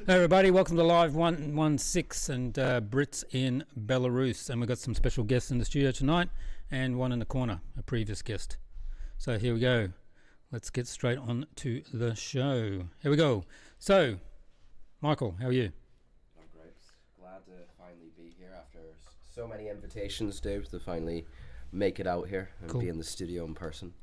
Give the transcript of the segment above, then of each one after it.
Hey everybody, welcome to Live 116 and Brits in Belarus. And we've got some special guests in the studio tonight and one in the corner, a previous guest. So here we go. Let's get straight on to the show. Here we go. So, Michael, how are you? I'm great. Glad to finally be here after so many invitations, Dave, to finally make it out here and be in the studio in person.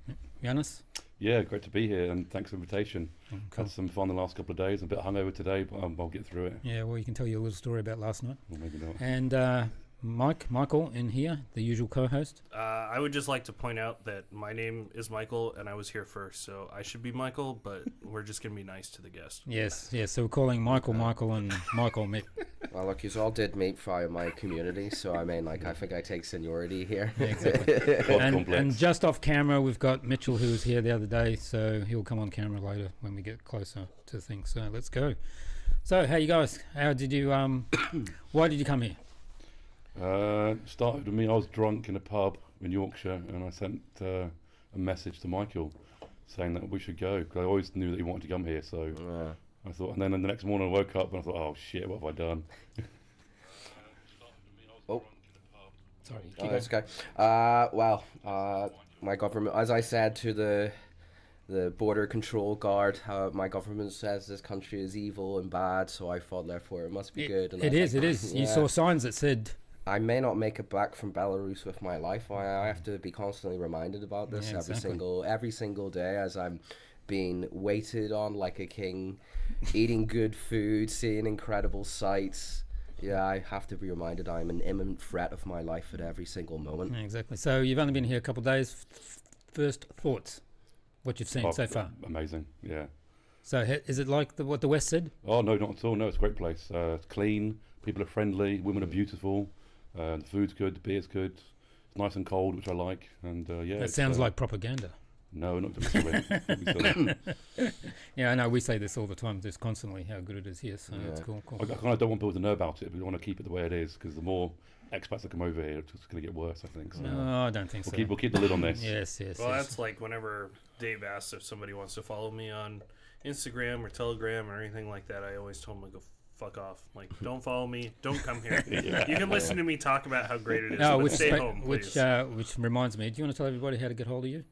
Yanis? Yeah, great to be here, and thanks for the invitation. Cool. Had some fun the last couple of days. I'm a bit hungover today, but I'll get through it. Yeah, well, you can tell you a little story about last night. Or maybe not. And Michael in here, the usual co-host. I would just like to point out that my name is Michael, and I was here first, so I should be Michael, but we're just going to be nice to the guest. Yes, so we're calling Michael and Michael Mick. Well, look, you all did meet via my community, so I mean, I think I take seniority here. Yeah, exactly. and just off camera, we've got Mitchell, who was here the other day, so he'll come on camera later when we get closer to things. So let's go. So, how you guys? How did you? Why did you come here? Started with me. I was drunk in a pub in Yorkshire, and I sent a message to Michael saying that we should go, because I always knew that he wanted to come here. So I thought, and then the next morning I woke up and I thought, oh shit, what have I done? Sorry, That's okay. My government, as I said to the border control guard, my government says this country is evil and bad, so I thought therefore it must be good. And it is. Yeah. You saw signs that said, I may not make it back from Belarus with my life. I have to be constantly reminded about this every single day as I'm being waited on like a king, eating good food, seeing incredible sights. Yeah, I have to be reminded I'm an imminent threat of my life at every single moment. Yeah, exactly. So you've only been here a couple of days. First thoughts, what you've seen so far? Amazing, yeah. So is it like what the West said? Oh no, not at all. No, it's a great place. It's clean. People are friendly. Women are beautiful. The food's good. The beer's good. It's nice and cold, which I like. And yeah, that sounds like propaganda. No, not necessarily. Yeah, I know. We say this all the time, just constantly, how good it is here. So it's cool. I kind of don't want people to know about it, but we want to keep it the way it is, because the more expats that come over here, it's just going to get worse, I think. So no, I don't think so. We'll keep the lid on this. Yes. Well, that's like whenever Dave asks if somebody wants to follow me on Instagram or Telegram or anything like that, I always tell them to go fuck off. Like, don't follow me. Don't come here. You can listen to me talk about how great it is, but stay home, please. Which reminds me, do you want to tell everybody how to get hold of you?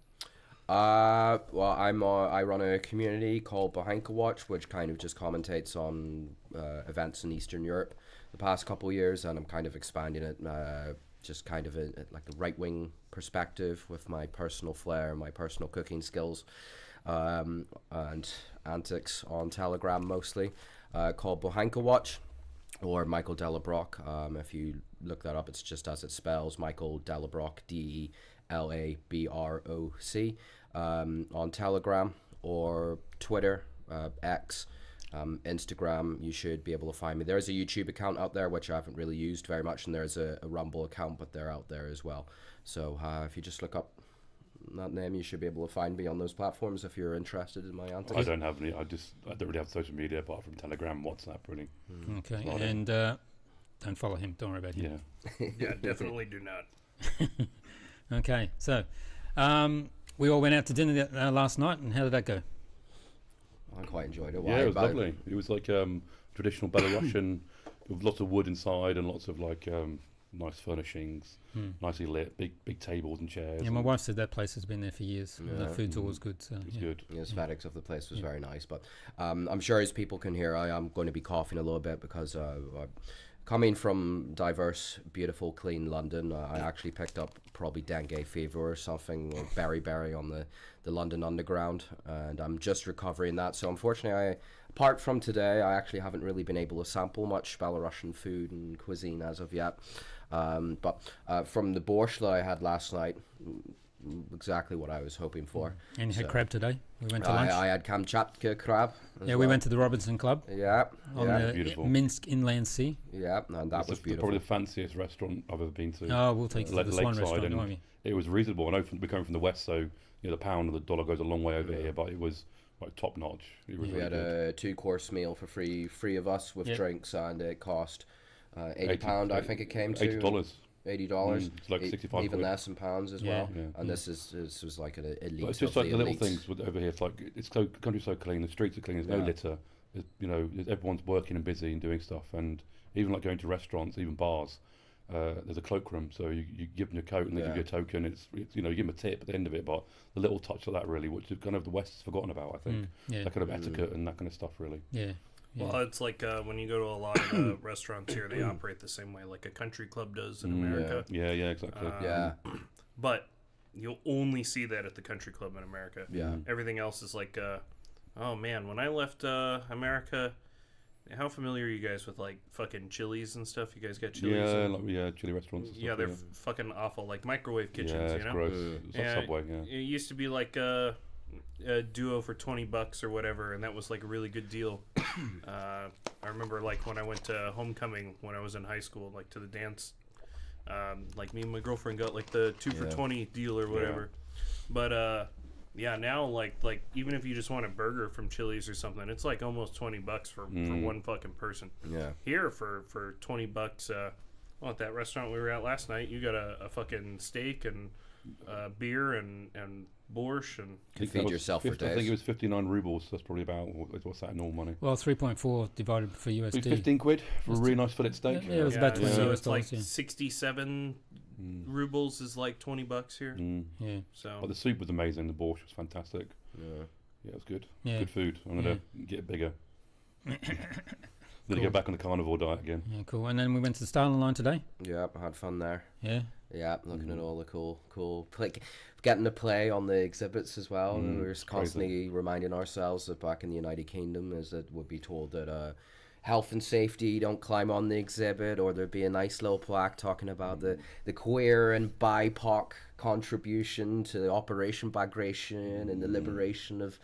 Well, I run a community called Behind Watch, which kind of just commentates on events in Eastern Europe the past couple of years, and I'm kind of expanding it, just kind of like the right-wing perspective with my personal flair, my personal cooking skills, and antics on Telegram mostly, called Behind Watch, or Michael Delabrock. If you look that up, it's just as it spells, Michael Delabrock, Delabroc, on Telegram or Twitter, X, Instagram. You should be able to find me. There's a YouTube account out there which I haven't really used very much, and there's a Rumble account, but they're out there as well. So if you just look up that name, you should be able to find me on those platforms if you're interested in my antics. I don't have any. I don't really have social media apart from Telegram, WhatsApp, really. Okay, and don't follow him. Don't worry about him. Yeah, definitely do not. Okay, so we all went out to dinner last night, and how did that go? I quite enjoyed it. Yeah, it was lovely. It was like traditional Belarusian, with lots of wood inside and lots of like nice furnishings, nicely lit, big tables and chairs. Yeah, my wife said that place has been there for years. The food's always good. So, it's good. The aesthetics of the place was very nice, but I'm sure as people can hear, I am going to be coughing a little bit because coming from diverse, beautiful, clean London, I actually picked up probably dengue fever or something, or beriberi on the London Underground, and I'm just recovering that. So unfortunately, apart from today, I actually haven't really been able to sample much Belarusian food and cuisine as of yet. But from the borscht that I had last night, exactly what I was hoping for. And you had crab today? We went to lunch? I had Kamchatka crab. We went to the Robinson Club. Yeah. On the Minsk Inland Sea. Yeah, and that was beautiful. Probably the fanciest restaurant I've ever been to. Oh, we'll take you to this one restaurant, won't we? It was reasonable. I know we're coming from the west, so the pound and the dollar goes a long way over here, but it was like top notch. It was we had a 2-course meal for free of us with drinks, and it cost £80. I think it came to $80. $80. It's like 65 even quid. less in pounds as well. Yeah. And this was like an elite. But it's just like the little things over here. It's like the country's so clean, the streets are clean. There's no litter. everyone's working and busy and doing stuff, and even like going to restaurants, even bars. There's a cloakroom, so you give them your coat and they give you a token. It's you give them a tip at the end of it, but the little touch of that really, which is kind of the West has forgotten about, I think. That kind of etiquette and that kind of stuff, really. Yeah. Well, it's like when you go to a lot of the restaurants here, they operate the same way, like a country club does in America. Yeah, exactly. But you'll only see that at the country club in America. Yeah. Everything else is like, oh man, when I left America, how familiar are you guys with like fucking Chili's and stuff? You guys got Chili's? Chili restaurants. And Yeah, stuff, they're fucking awful, like microwave kitchens. Yeah, it's gross. It's like And Subway. Yeah. It used to be like a duo for $20 or whatever, and that was like a really good deal. I remember like when I went to homecoming when I was in high school, like to the dance. Like me and my girlfriend got like the 2 for $20 deal or whatever. But now like even if you just want a burger from Chili's or something, it's like almost $20 for one fucking person. Yeah. Here for $20, at that restaurant we were at last night, you got a fucking steak and beer and borscht and You feed yourself for 50, I think days. it was 59 rubles. That's probably about what's that in normal money? Well, 3.4 divided for USD. 15 quid for a really nice fillet steak. Yeah, it was about 20 so US it's like dollars. 67 rubles is like $20 here. Yeah. So But the soup was amazing. The borscht was fantastic. Yeah. Yeah, it was good. Yeah. Good food. I'm gonna get it bigger. Gonna Cool. go back on the carnivore diet again. Yeah, cool. And then we went to the Stalin Line today. Yeah, I had fun there. Yeah. Yeah, looking at all the cool, like getting to play on the exhibits as well. And we were just constantly reminding ourselves that back in the United Kingdom, is that we'd be told that health and safety don't climb on the exhibit, or there'd be a nice little plaque talking about the queer and BIPOC contribution to Operation Bagration and the liberation of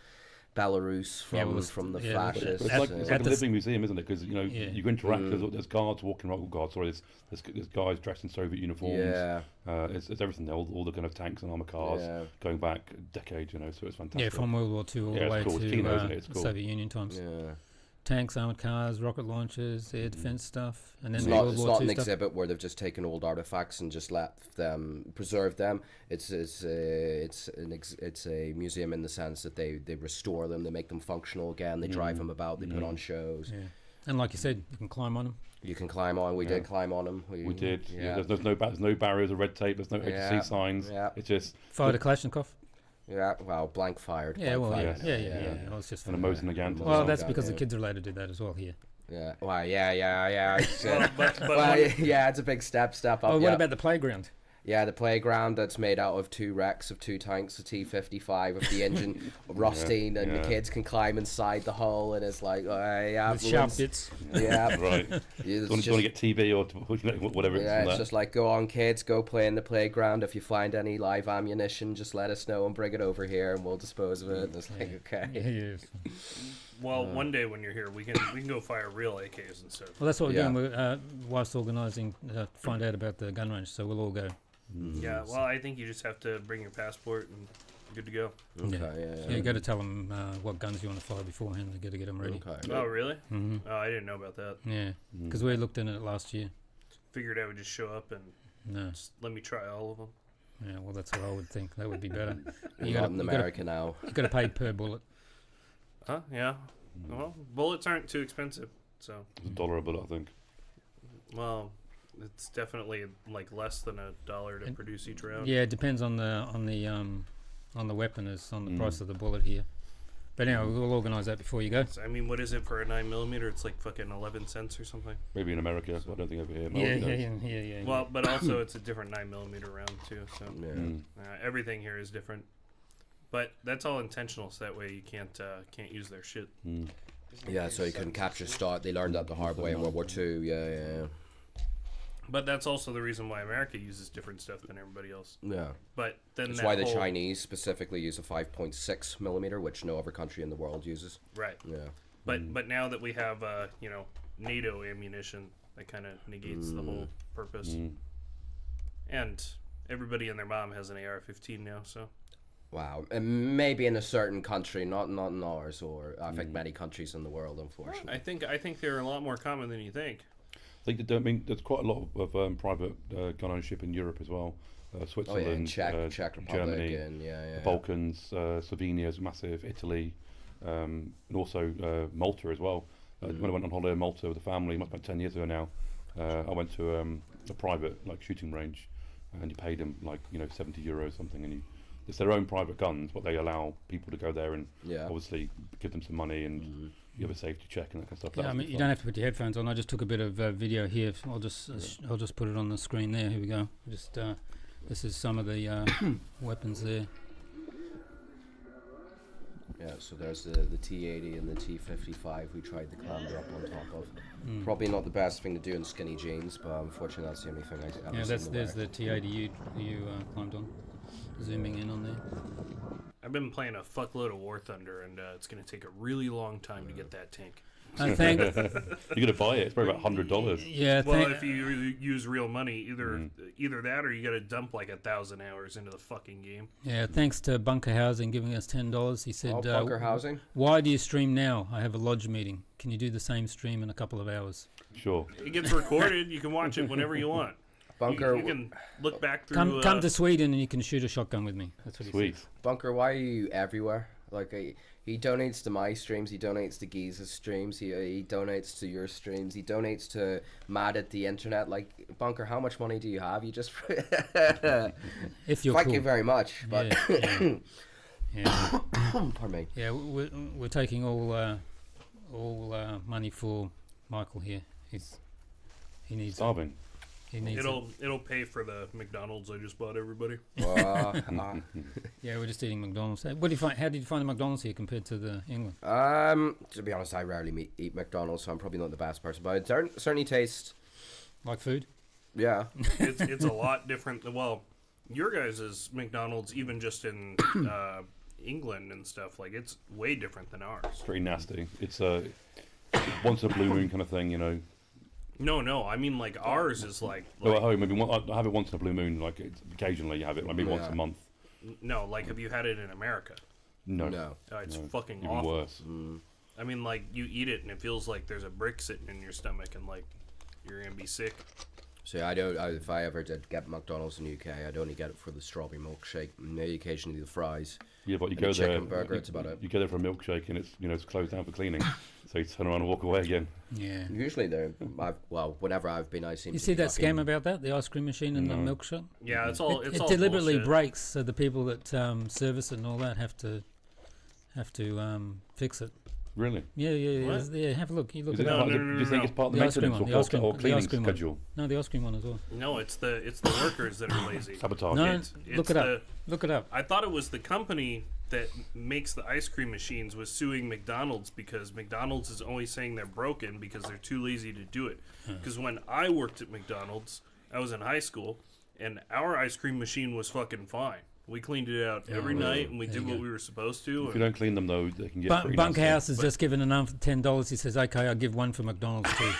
Belarus from the fascists. But it's like a the- living museum, isn't it? Because you interact. There's guards walking around. There's guys dressed in Soviet uniforms. Yeah. It's everything there. All the kind of tanks and armor cars going back decades. So it's fantastic. Yeah, from World War II all the it's way cool. to It's keen, isn't it? It's cool. Soviet Union times. Yeah. Tanks, armored cars, rocket launchers, air defense stuff, and then It's the not, World it's War not II an stuff. exhibit where they've just taken old artifacts and just left them, preserved them. It's a museum in the sense that they restore them, they make them functional again, they drive them about, they put on shows. Yeah. And like you said, you can climb on them. You can climb on. We did climb on them. We did. Yeah. Yeah. There's no barriers or red tape. There's no HC signs. Yeah. It's just Fired a Kalashnikov. Yeah. Well, blank fired. Yeah, blank well, fired. yeah. Well, it's just and a fun. Mosin again. Well, that's because the kids are allowed to do that as well here. Yeah. Well, yeah. It's, but well, yeah, it's a big step up. Oh, what yeah. about the playground? Yeah, the playground that's made out of 2 wrecks of 2 tanks, a T-55 with the engine rusting, and the kids can climb inside the hull, and it's like, yeah, With sharp bits. yeah, right. It's Do you want to get TV or whatever? yeah, it's it's just like, go on, kids, go play in the playground. If you find any live ammunition, just let us know and bring it over here, and we'll dispose of it. And it's like, okay. Yeah. well, one day when you're here, we can go fire real AKs and stuff. Well, that's what we're Yeah. doing. We're wife's organising to find out about the gun range, so we'll all go. Yeah, well, I think you just have to bring your passport and you're good to go. Okay, Yeah, yeah. you got to tell them what guns you want to fire beforehand. You got to get them ready. Okay. Oh, really? Mm-hmm. Oh, I didn't know about that. Yeah, because we looked in it last year. Figured I would just show up and No. just let me try all of them. Yeah, well, that's what I would think. That would be better. We're not in America now. You got to pay per bullet. Huh? Yeah. Well, bullets aren't too expensive, so It's $1 a bullet, I think. well, it's definitely like less than $1 to produce each round. Yeah, it depends on the weapon, is on the price of the bullet here. But anyway, we'll organise that before you go. So, I mean, what is it for a 9mm? It's like fucking 11 cents or something. Maybe in America, but I don't think over here. Yeah. Well, but also it's a different 9mm round too. So Yeah. everything here is different. But that's all intentional, so that way you can't use their shit. Yeah, so you couldn't capture start. They learned that the hard way in World War II. Yeah. But that's also the reason why America uses different stuff than everybody else. Yeah. But then That's that why the whole- Chinese specifically use a 5.6mm, which no other country in the world uses. right. Yeah. But now that we have NATO ammunition, that kind of negates the whole purpose. And everybody and their mom has an AR-15 now, so Wow. And maybe in a certain country, not in ours, or I think many countries in the world, unfortunately. I think they're a lot more common than you think. I think there's quite a lot of private gun ownership in Europe as well. Switzerland, Czech Republic, Germany, and the Balkans, Slovenia is massive, Italy. and also Malta as well. When I went on holiday in Malta with the family, about 10 years ago now, I went to a private like shooting range, and you paid them like €70 something, and it's their own private guns, but they allow people to go there and obviously give them some money and you have a safety check and that kind of stuff. Yeah, I mean, you don't have to put your headphones on. I just took a bit of video here. I'll just put it on the screen there. Here we go. Just this is some of the weapons there. Yeah, so there's the T80 and the T55 we tried to clamber up on top of. Probably not the best thing to do in skinny jeans, but unfortunately that's the only thing I ever there's the T80 you climbed on. Zooming in on there. I've been playing a fuckload of War Thunder, and it's going to take a really long time to get that tank. I think You're gonna buy it. It's probably about $100. Yeah. Well, if you use real money, either that or you got to dump like 1,000 hours into the fucking game. Yeah. Thanks to Bunker Housing giving us $10. He said, Bunker Housing. Why do you stream now? I have a lodge meeting. Can you do the same stream in a couple of hours? Sure. It gets recorded. You can watch it whenever you want. Bunker, you can look back through. Come to Sweden and you can shoot a shotgun with me. That's what he Sweet. said. Bunker, why are you everywhere? Like he donates to my streams, he donates to Giza's streams, he donates to your streams, he donates to Mad at the Internet. Like, Bunker, how much money do you have? You just if you're thank cool. you very much. But yeah. pardon me. Yeah, we're taking all money for Michael here. He needs Starving. It'll pay for the McDonald's I just bought everybody. Yeah, we're just eating McDonald's. What do you find? How did you find the McDonald's here compared to the England? To be honest, I rarely eat McDonald's, so I'm probably not the best person. But it certainly tastes Like food? Yeah. It's a lot different. Well, your guys' McDonald's, even just in England and stuff, like it's way different than ours. It's pretty nasty. It's a once in a blue moon kind of thing, No, I mean like ours is like. No, at home, maybe I have it once in a blue moon. Like occasionally, you have it, maybe once a month. No, like have you had it in America? No. It's fucking even awful. worse. I mean, like you eat it and it feels like there's a brick sitting in your stomach and like you're gonna be sick. So yeah, if I ever did get McDonald's in the UK, I'd only get it for the strawberry milkshake, maybe occasionally the fries. Yeah, but you and go the there. chicken burger, it's about it. You go there for a milkshake and it's closed down for cleaning, so you turn around and walk away again. Yeah. Usually whenever I've been, I seem. You to see be that fucking- scam about that? The ice cream machine and the milk shop? Yeah, it's all. It all deliberately bullshit. breaks, so the people that service it and all that have to fix it. Really? Yeah. What? Yeah, have a look. You look Is at it it. part No, of no, do no, you think no. it's part of the The ice cream maintenance one, the ice cream- or the cleaning ice cream one. schedule? No, the ice cream one as well. No, it's the workers that are lazy. Sabotage. No, It's look it up. the- Look it up. I thought it was the company that makes the ice cream machines was suing McDonald's because McDonald's is always saying they're broken because they're too lazy to do it. Because when I worked at McDonald's, I was in high school, and our ice cream machine was fucking fine. We cleaned it out every night, and we did what we were supposed to. If you don't clean them though, they can get pretty Bunker nasty. House has just given enough $10. He says, "Okay, I'll give one for McDonald's too."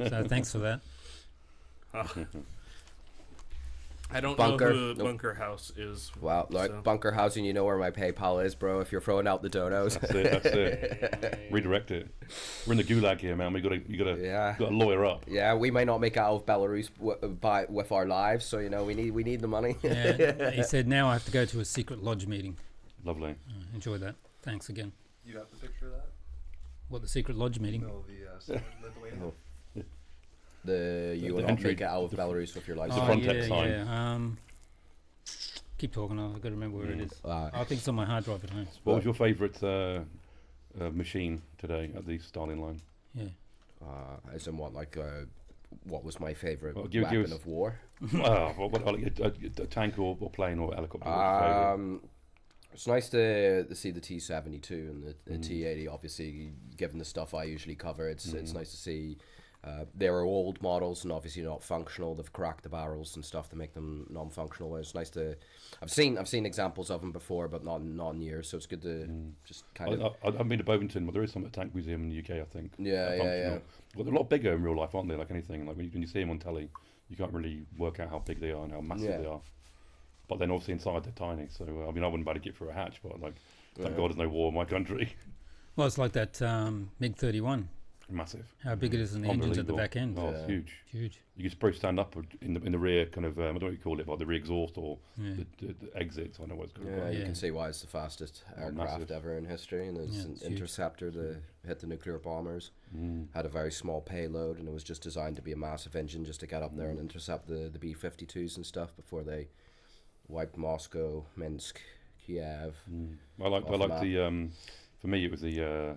So thanks for that. I don't Bunker. know who Bunker House is. Wow, like so. Bunker Housing, you know where my PayPal is, bro. If you're throwing out the donos. That's it. Redirect it. We're in the gulag here, man. You gotta lawyer up. Yeah, we may not make it out of Belarus with our lives, so we need the money. Yeah, he said, "Now I have to go to a secret lodge meeting." Lovely. Enjoy that. Thanks again. You got the picture of that? What, the secret lodge meeting? No, the Lithuania. You will not entry- make it out of Belarus with your life. The Frontex sign. Yeah. Keep talking. I've got to remember where it is. I think it's on my hard drive at home. What was your favourite machine today at the Stalin Line? Yeah. As in what was my favorite Well, give weapon us- of war? A tank or plane or helicopter? What's your favourite? It's nice to see the T-72 and the T-80. Obviously, given the stuff I usually cover, it's nice to see. They were old models and obviously not functional. They've cracked the barrels and stuff to make them non-functional. It's nice to. I've seen examples of them before, but not in years. So it's good to just kind of. I haven't been to Bovington, but there is some at Tank Museum in the UK, I think. Yeah. But they're a lot bigger in real life, aren't they? Like anything, like when you see them on telly, you can't really work out how big they are and how massive they are. But then obviously inside they're tiny. So I wouldn't be able to get through a hatch, but thank God there's no war in my country. Well, it's like that MiG-31 Massive. How big it is in the engines at the Unbelievable. back end. Oh, it's huge. Huge. You can probably stand up in the rear, kind of, I don't know what you call it, but the rear exhaust or Yeah. the exits. I don't know what it's called. Yeah, you Yeah. can see why it's the fastest aircraft massive. ever in history, and it's Yeah, an it's huge. interceptor to hit the nuclear bombers. Had a very small payload, and it was just designed to be a massive engine just to get up there and intercept the B-52s and stuff before they wiped Moscow, Minsk, Kiev. I like Off the for me it was the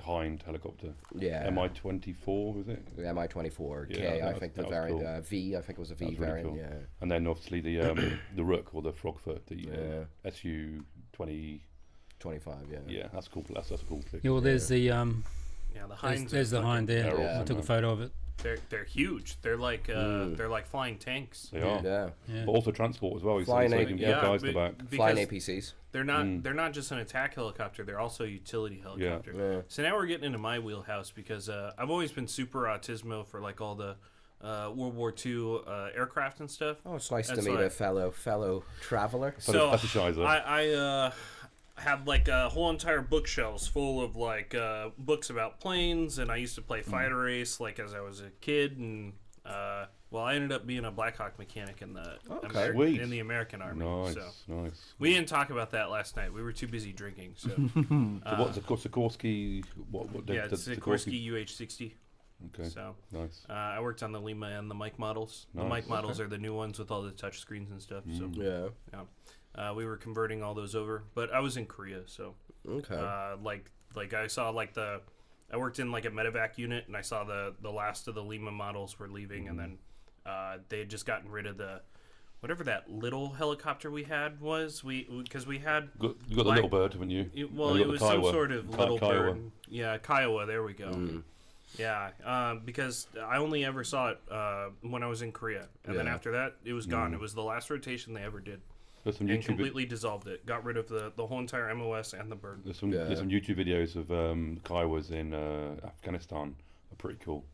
Hind helicopter. Yeah. Mi-24 was it? The Mi-24 Yeah, K, that I was- think the that was variant cool. V, I think it was a V That was really variant. cool. Yeah. And then obviously the Rook or the Frogfoot, the Yeah. Su-20. 25. Yeah. Yeah, that's cool. That's a cool thing. Yeah, well, there's the Yeah, the Hinds. there's the Hind there. they're I awesome, took a man. photo of it. They're huge. They're like flying tanks. They are. Yeah. Yeah. But also transport as well. So Flying you A- can yeah, get guys in the but- back. Flying because APCs. they're not just an attack helicopter. They're also a utility helicopter. Yeah. So now we're getting into my wheelhouse because I've always been super autismo for like all the World War II aircraft and stuff. Oh, it's nice to That's meet like- a fellow traveler. So Fetishizer. I had like a whole entire bookshelves full of like books about planes, and I used to play fighter ace like as I was a kid, and well, I ended up being a Black Hawk mechanic in the Sweet. in the American Army. Nice, So nice. we didn't talk about that last night. We were too busy drinking. So So what's the Sikorsky? What? yeah, it's Sikorsky UH-60. Okay. So Nice. I worked on the Lima and the Mike models. The Nice, Mike models okay. are the new ones with all the touch screens and stuff. So Yeah. we were converting all those over, but I was in Korea, so Okay. like I saw like I worked in like a medevac unit, and I saw the last of the Lima models were leaving, and then they had just gotten rid of the whatever that little helicopter we had was. Because we had You got the little bird, haven't you? it And you got was the some Kiowa. sort of Ki- little Kiowa. bird. Yeah, Kiowa. There we go. Yeah, because I only ever saw it when I was in Korea, and then Yeah. after that, it was gone. It was the last rotation they ever did, There's some and YouTube. completely dissolved it. Got rid of the whole entire MOS and the bird. There's some Yeah. YouTube videos of Kiowas in Afghanistan. They're pretty cool.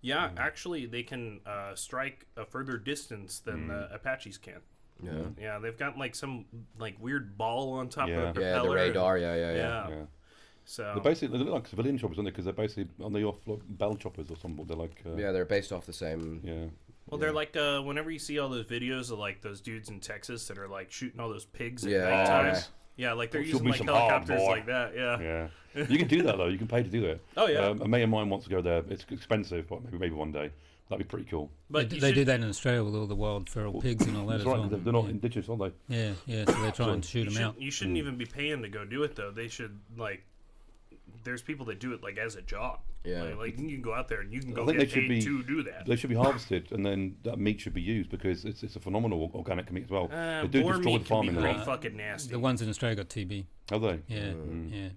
Yeah, actually, they can strike a further distance than the Apaches can. Yeah. Yeah, they've got like some like weird ball on top Yeah. of the Yeah, propeller. the radar. Yeah. Yeah. Yeah. So They're basically they look like civilian choppers, aren't they? Because they're basically on the off like, bell choppers or something. They're like Yeah, they're based off the same. yeah. well, they're like whenever you see all those videos of like those dudes in Texas that are like shooting all those pigs at Yeah. nighttime. Oh, Yeah, like they're Show using me like some hard, helicopters boy. like that. Yeah. Yeah, you can do that though. You can pay to do that. Oh, yeah. A mate of mine wants to go there. It's expensive, but maybe one day. That'd be pretty cool. But they you they should- do that in Australia with all the wild feral pigs and all that That's as right. well. They're not yeah. indigenous, aren't they? Yeah, so they try and shoot them out. You shouldn't even be paying to go do it though. They should like. There's people that do it like as a job. Yeah. Like you can go out there and you can go think get they should paid be- to do that. They should be harvested, and then that meat should be used because it's a phenomenal organic meat as well. They do Boar destroy meat the can be farming a pretty lot. fucking nasty. The ones in Australia got TB. Have they? Yeah, yeah.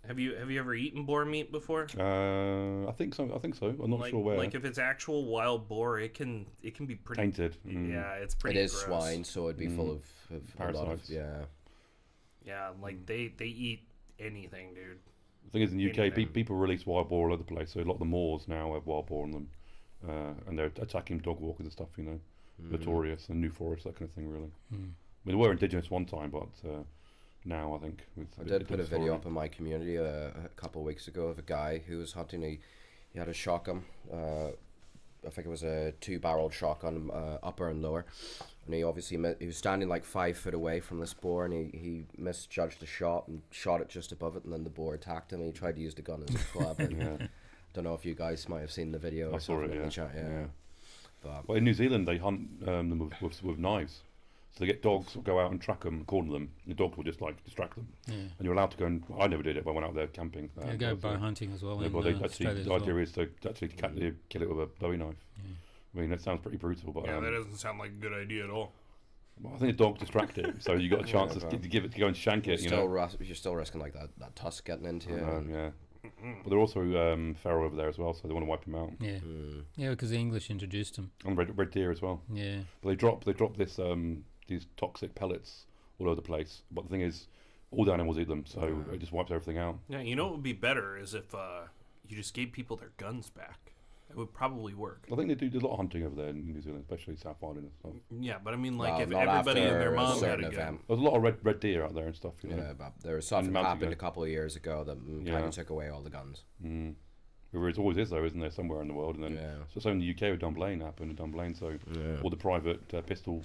Have you ever eaten boar meat before? I think so. I'm not Like, sure where. like if it's actual wild boar, it can be pretty Tainted. Yeah, it's It pretty. is gross. swine, so it'd be full of a lot of Parasites. Yeah, like they eat anything, dude. The thing is, in the UK, anything. people release wild boar all over the place. So a lot of the moors now have wild boar in them, and they're attacking dog walkers and stuff. You know, notorious and New Forest, that kind of thing. Really. I mean, they were indigenous one time, but now I think. I did put a video up in my community a couple of weeks ago of a guy who was hunting. He had a shotgun. I think it was a 2-barreled shotgun, upper and lower. And he obviously he was standing like 5 foot away from this boar, and he misjudged the shot and shot it just above it, and then the boar attacked him. And he tried to use the gun as a club. And don't know if you guys might have seen the video. I or saw something it, in the yeah. chat, Yeah. But Well, in New Zealand, they hunt them with knives. So they get dogs that go out and track them, corner them. And the dogs will just like distract them. Yeah. And you're allowed to go and. I never did it, but I went out there camping. They go bow hunting as well Yeah, in but they actually, Australia as the well. idea is to actually kill it with a Bowie knife. I mean, that sounds pretty brutal, but Yeah, that doesn't sound like a good idea at all. well, I think the dog distracted it, so you got a chance Yeah, to give it to go and shank it. You know, you're still risking like that tusk getting into you. yeah. But they're also feral over there as well, so they want to wipe them out. Yeah, yeah, because the English introduced them. And red deer as well. Yeah, But they drop this these toxic pellets all over the place. But the thing is, all the animals eat them, so it just wipes everything out. Yeah, you know what would be better is if you just gave people their guns back. It would probably work. I think they do a lot of hunting over there in New Zealand, especially South Island and stuff. Yeah, but I mean, like Well, if not everybody and after their a mom had certain a gun. event. There's a lot of red deer out there and stuff. You know. Yeah, but there was something mountain happened goat. a couple of years ago that kind Yeah. of took away all the guns. There always is, though, isn't there, somewhere in the world? And then so in the UK with Dunblane happened in Dunblane, so all the private pistol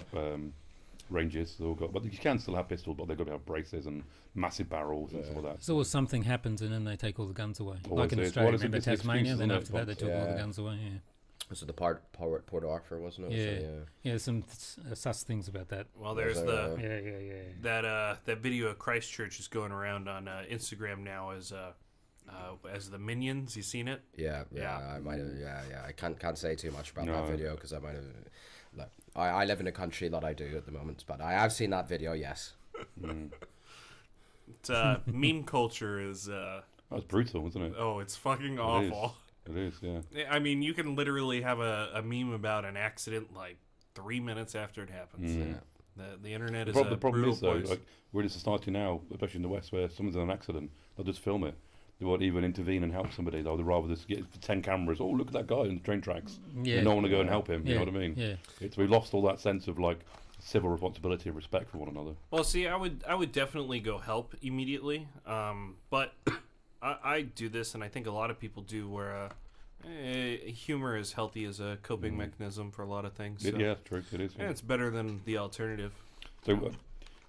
ranges all got, but you can still have pistols, but they've got to have braces and massive barrels and stuff like that. So always something happens and then they take all the guns away. Always Like in is. Australia, Well, it's remember an Tasmania? excuse, Then isn't after that, they it? took all the guns away. Yeah. So the Port Arthur, wasn't it? Yeah, So, yeah. Some sus things about that. Well, there's Yeah. that video of Christchurch is going around on Instagram now as the Minions. You seen it? Yeah. I might have. Yeah. I can't say too much about that video because I might have. Like, I live in a country that I do at the moment, but I have seen that video. Yes. It's, meme culture is. That was brutal, wasn't it? Oh, it's fucking awful. It is, yeah. I mean, you can literally have a meme about an accident like 3 minutes after it happens. The internet is the problem brutal is, though, place. like, we're in a society now, especially in the West, where someone's in an accident, they'll just film it. They won't even intervene and help somebody. They'd rather just get 10 cameras. Oh, look at that guy on the train tracks. Yeah. And no one to go and help him. You know what I mean? Yeah. We lost all that sense of like civil responsibility and respect for one another. Well, see, I would definitely go help immediately. But I do this, and I think a lot of people do, where humor is healthy as a coping mechanism for a lot of things. So. Yeah, it's true. It is. And it's better than the alternative. So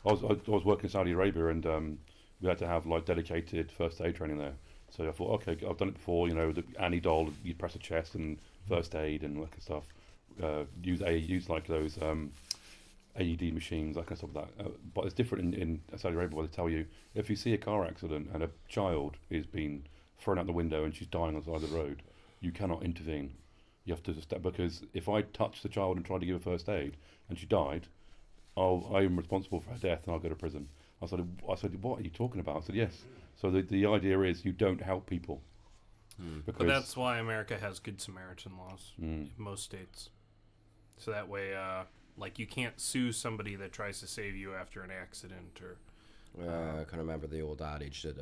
I was working in Saudi Arabia, and we had to have like dedicated first aid training there. So I thought, okay, I've done it before. You know, the Annie doll, you press a chest and first aid and that kind of stuff. Use like those AED machines, that kind of stuff like that. But it's different in Saudi Arabia, where they tell you if you see a car accident and a child is being thrown out the window and she's dying on the side of the road, you cannot intervene. You have to step, because if I touch the child and try to give her first aid and she died, I am responsible for her death and I'll go to prison. I said, what are you talking about? I said, yes. So the idea is you don't help people. But that's why America has Good Samaritan laws in most states. So that way, like, you can't sue somebody that tries to save you after an accident or... I can remember the old adage that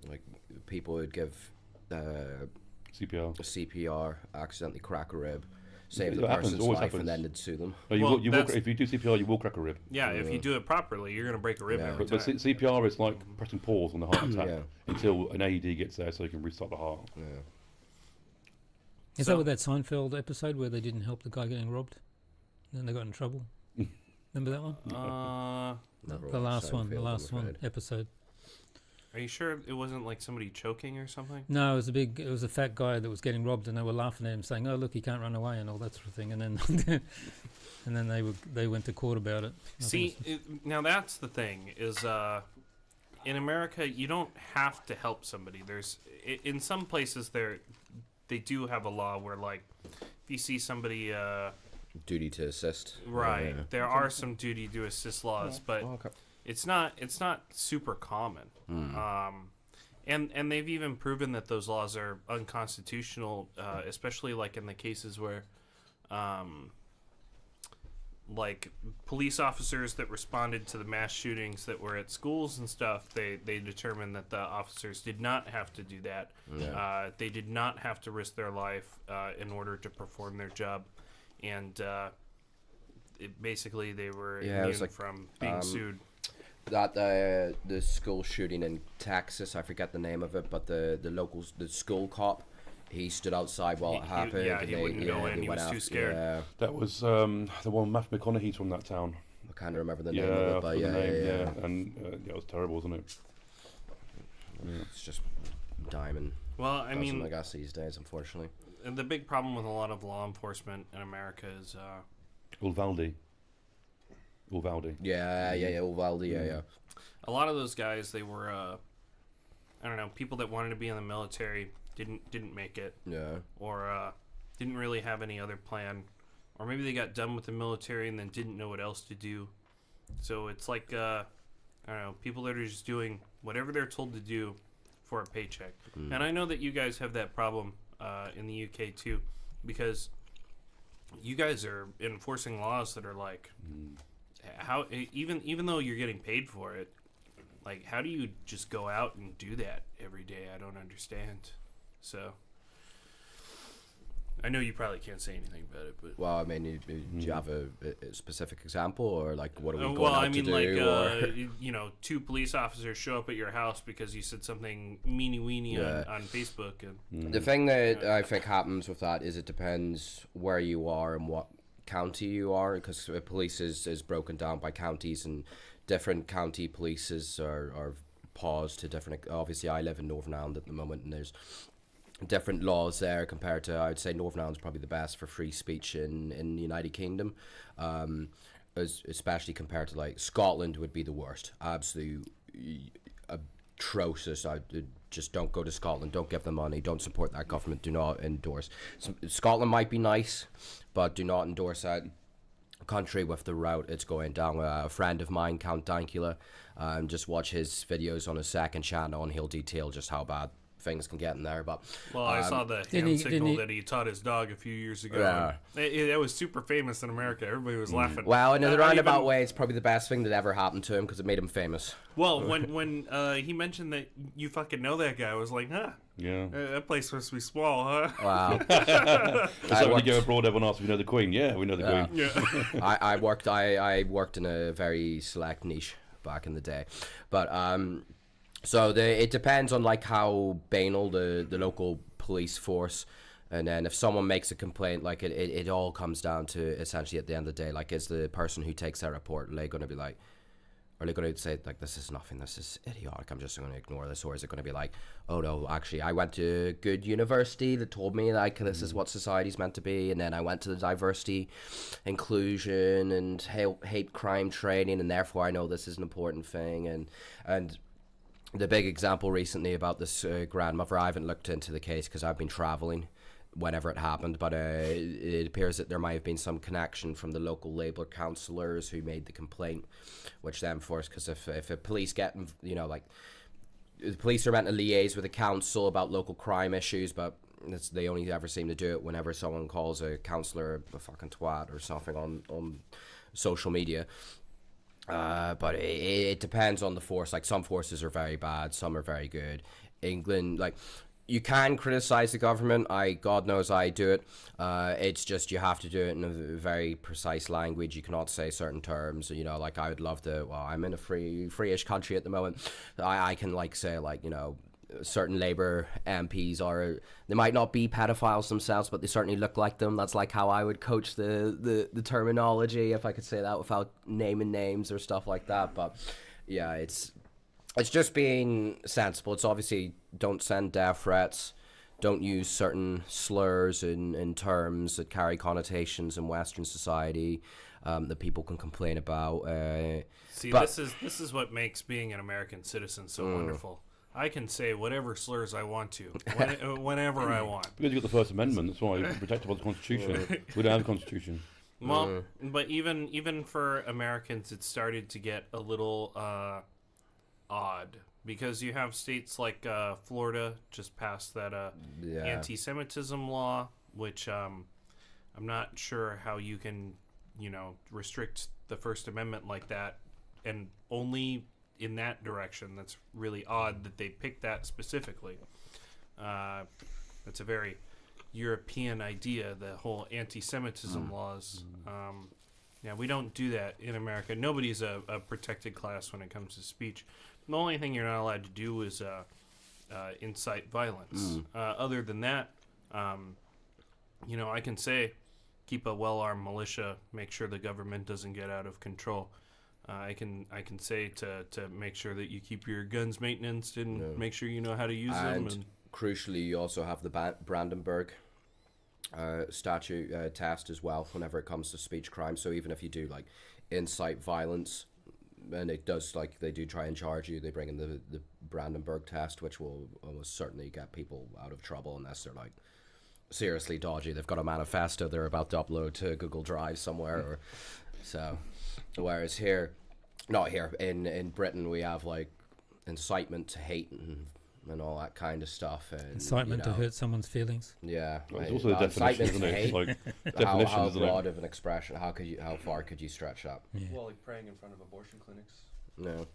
like people would give CPR, accidentally crack a rib, save the person's life, and then they'd sue them. No, if you do CPR, you will crack a rib. Yeah, if you do it properly, you're going to break a rib every But time. CPR is like pressing pause on the heart attack until an AED gets there so you can restart the heart. Yeah. Is that with that Seinfeld episode where they didn't help the guy getting robbed? Then they got in trouble. Remember that one? The last one episode. Are you sure it wasn't like somebody choking or something? No, it was a fat guy that was getting robbed, and they were laughing at him, saying, "Oh, look, he can't run away," and all that sort of thing. And then, and then they went to court about it. See, now that's the thing is, in America, you don't have to help somebody. There's in some places they do have a law where, like, if you see somebody, duty to assist. right, there are some duty to assist laws, but. It's not super common, and they've even proven that those laws are unconstitutional, especially like in the cases where, like police officers that responded to the mass shootings that were at schools and stuff. They determined that the officers did not have to do that. Yeah. They did not have to risk their life in order to perform their job, and basically they were immune from being sued. That the school shooting in Texas, I forget the name of it, but the school cop, he stood outside while it happened. He wouldn't go in. He was too scared. Yeah. That was the one. Matthew McConaughey's from that town. I can't remember the name of it, but and it was terrible, wasn't it? It's just diamond. Well, I mean, I guess these days, unfortunately. And the big problem with a lot of law enforcement in America is Uvalde. Yeah, Uvalde, yeah. A lot of those guys, they were, I don't know, people that wanted to be in the military didn't make it. Yeah. Or didn't really have any other plan. Or maybe they got done with the military and then didn't know what else to do. So it's like, I don't know, people that are just doing whatever they're told to do for a paycheck. And I know that you guys have that problem in the UK too, because you guys are enforcing laws that are like... How even though you're getting paid for it, like, how do you just go out and do that every day? I don't understand. So I know you probably can't say anything about it, but Well, I mean, do you have a specific example, or like what are we going well, out I mean, to like do? Or? you know, 2 police officers show up at your house because you said something meanie weenie on Facebook, and The thing that I think happens with that is it depends where you are and what county you are, because police is broken down by counties, and different county polices are paused to different. Obviously, I live in Northern Ireland at the moment, and there's different laws there compared to, I would say Northern Ireland's probably the best for free speech in the United Kingdom, especially compared to like Scotland would be the worst, absolute atrocious. I just don't go to Scotland, don't give them money, don't support that government, do not endorse. Scotland might be nice, but do not endorse that country with the route it's going down. A friend of mine, Count Dankula, just watch his videos on his second channel and he'll detail just how bad things can get in there. But I saw the hand signal that he taught his dog a few years ago. Yeah. It was super famous in America. Everybody was laughing. Well, in a roundabout way, it's probably the best thing that ever happened to him because it made him famous. Well, when he mentioned that you fucking know that guy, I was like, huh. Yeah. That place must be small, huh? Wow. So when you go abroad, everyone asks if you know the Queen. Yeah, we know the Queen. Yeah. I worked in a very select niche back in the day, but so it depends on like how banal the local police force, and then if someone makes a complaint, like it all comes down to essentially at the end of the day, like is the person who takes that report, are they going to be like, are they going to say like this is nothing, this is idiotic, I'm just going to ignore this, or is it going to be like, oh no, actually I went to a good university that told me like this is what society's meant to be, and then I went to the diversity, inclusion and hate crime training, and therefore I know this is an important thing. And the big example recently about this grandmother, I haven't looked into the case because I've been traveling whenever it happened, but it appears that there might have been some connection from the local Labour councillors who made the complaint, which then forced, because if a police get, you know, like the police are meant to liaise with the council about local crime issues, but they only ever seem to do it whenever someone calls a councillor a fucking twat or something on social media. But it depends on the force. Like some forces are very bad, some are very good. England, like you can criticize the government. God knows I do it. It's just you have to do it in a very precise language. You cannot say certain terms. You know, like I would love to. Well, I'm in a free-ish country at the moment. I can like say like, you know, certain Labour MPs they might not be pedophiles themselves, but they certainly look like them. That's like how I would coach the terminology, if I could say that without naming names or stuff like that. But yeah, it's just being sensible. It's obviously don't send death threats, don't use certain slurs in terms that carry connotations in Western society that people can complain about. This is what makes being an American citizen so wonderful. I can say whatever slurs I want to, whenever I want. Because you've got the First Amendment, that's why you're protected by the Constitution. We don't have a Constitution. Well, but even for Americans, it started to get a little odd, because you have states like Florida just passed that anti-Semitism law, which I'm not sure how you can, you know, restrict the First Amendment like that, and only in that direction. That's really odd that they picked that specifically. That's a very European idea, the whole anti-Semitism laws. Yeah, we don't do that in America. Nobody's a protected class when it comes to speech. The only thing you're not allowed to do is incite violence. Other than that, you know, I can say keep a well-armed militia, make sure the government doesn't get out of control. I can say to make sure that you keep your guns maintenance and make sure you know how to use them. And crucially, you also have the Brandenburg statute test as well whenever it comes to speech crime. So even if you do like incite violence, and it does, like they do try and charge you, they bring in the Brandenburg test, which will almost certainly get people out of trouble unless they're like seriously dodgy. They've got a manifesto they're about to upload to Google Drive somewhere, or so. Whereas not here in Britain, we have like incitement to hate and all that kind of stuff. And, incitement to hurt someone's feelings. Yeah, well, it's also the definition, isn't it? It's like definition, how isn't broad it? of an expression? How far could you stretch that? Yeah. Well, like praying in front of abortion clinics. No.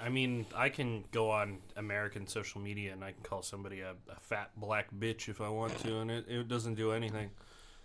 I mean, I can go on American social media and I can call somebody a fat black bitch if I want to, and it doesn't do anything.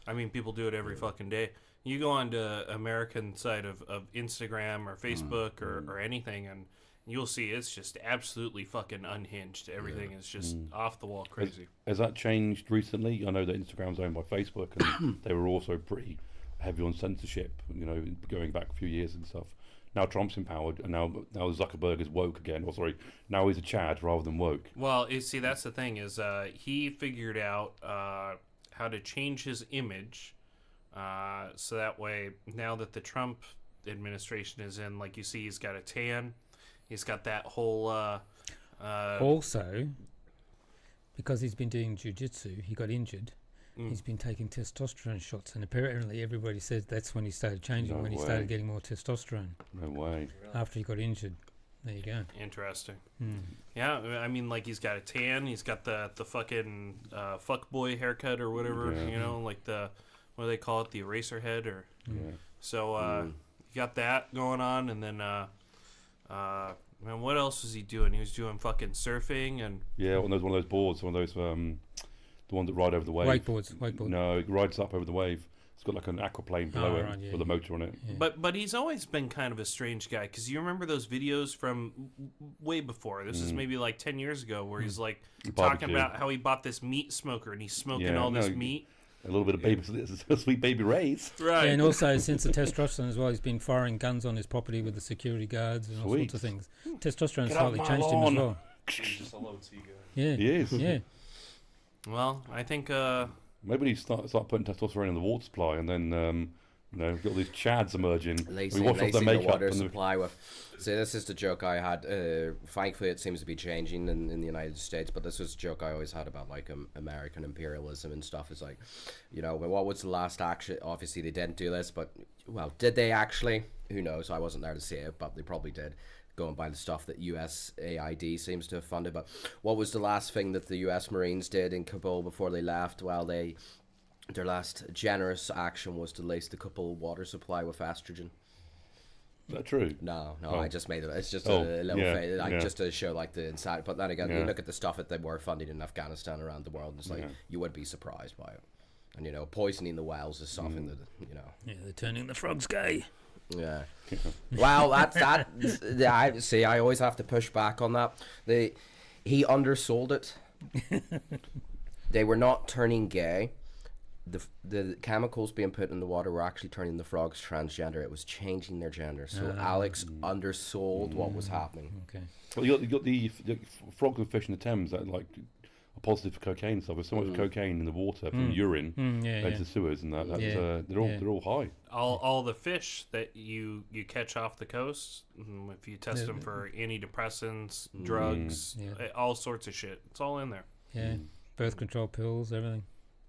I mean, people do it every fucking day. You go on to American side of Instagram or Facebook or anything, and you'll see it's just absolutely fucking unhinged. Everything is just off the wall crazy. Has that changed recently? I know that Instagram's owned by Facebook, and they were also pretty heavy on censorship, you know, going back a few years and stuff. Now Trump's empowered, and now Zuckerberg is woke again. Now he's a Chad rather than woke. Well, you see, that's the thing is he figured out how to change his image, so that way, now that the Trump administration is in, like you see, he's got a tan, he's got that whole. Also, because he's been doing jiu-jitsu, he got injured. He's been taking testosterone shots, and apparently everybody says that's when he started changing, when he started getting more testosterone. No way. After he got injured. There you go. Interesting. Yeah, I mean, like, he's got a tan, he's got the fucking fuckboy haircut or whatever, you know, like the, what do they call it, the eraser head, or... So, you got that going on, and then, man, what else was he doing? He was doing fucking surfing, and... Yeah, one of those boards, one of those, the one that ride over the wave. Wakeboard. No, it rides up over the wave. It's got like an aquaplane below it with a motor on it. Yeah. But he's always been kind of a strange guy, because you remember those videos from way before. This is maybe like 10 years ago, where he's like talking about how he bought this meat smoker and he's smoking all this meat. A little bit of baby, sweet baby Rays. Right. Yeah, and also since the testosterone as well, he's been firing guns on his property with the security guards and all sorts of things. Testosterone slightly changed him as well. He's just a low T guy. Yeah. He is. Yeah. Well, I think... maybe he start putting testosterone in the water supply, and then you know, got all these chads emerging. Lacing we wash off their the makeup water and supply with. See, this is the joke I had. Thankfully, it seems to be changing in the United States, but this was a joke I always had about like American imperialism and stuff. It's like, you know, what was the last action? Obviously, they didn't do this, but well, did they actually? Who knows? I wasn't there to see it, but they probably did. Going by the stuff that USAID seems to have funded. But what was the last thing that the US Marines did in Kabul before they left? Well, their last generous action was to lace the Kabul water supply with estrogen. Is that true? No, Oh. I just made it. It's just a little thing, like, yeah. just to show like the inside. But then again, you look at the stuff that they were funding in Afghanistan around the world, and it's like you would be surprised by it. And you know, poisoning the wells is something that, you know. Yeah, they're turning the frogs gay. Yeah. Well, I see. I always have to push back on that. He undersold it. They were not turning gay. The chemicals being put in the water were actually turning the frogs transgender. It was changing their gender. So Alex undersold what was happening. Okay. Well, you got the frogs and fish in the Thames that like are positive for cocaine stuff. There's so much cocaine in the water from urine into the sewers, and they're all high. All the fish that you catch off the coast, if you test them for antidepressants, drugs, all sorts of shit, it's all in there. Yeah, birth control pills, everything.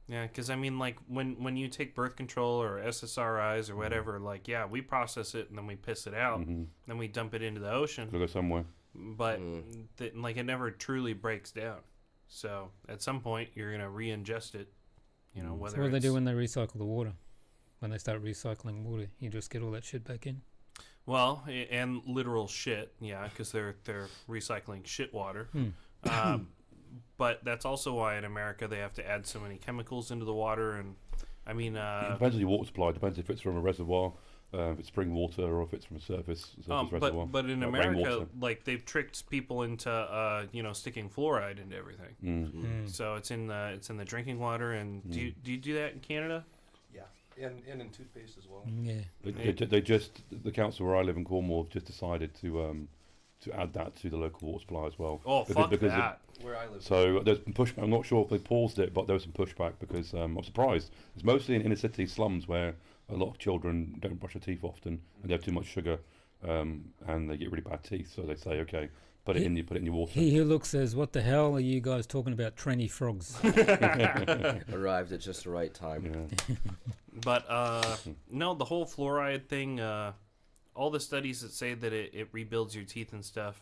Yeah, because I mean, like when you take birth control or SSRIs or whatever, like we process it and then we piss it out, then we dump it into the ocean. It'll go somewhere. But like it never truly breaks down. So at some point you're gonna re-ingest it. You know, whether So what do they do when they recycle the water? When they start recycling water, you just get all that shit back in. Well, and literal shit, because they're recycling shit water. But that's also why in America they have to add so many chemicals into the water, and I mean, it depends on your water supply. It depends if it's from a reservoir, if it's spring water, or if it's from a surface reservoir. But in America, like they've tricked people into sticking fluoride into everything. So it's in the drinking water. And do you do that in Canada? Yeah, and in toothpaste as well. Yeah. They just, the council where I live in Cornwall have just decided to add that to the local water supply as well. Oh, fuck that. Where I live. So there's been pushback. I'm not sure if they paused it, but there was some pushback because I'm surprised. It's mostly in inner city slums where a lot of children don't brush their teeth often and they have too much sugar, and they get really bad teeth. So they say, okay, put it in your water. He who looks says, "What the hell are you guys talking about, tranny frogs?" Arrived at just the right time. Yeah. But no, the whole fluoride thing. All the studies that say that it rebuilds your teeth and stuff.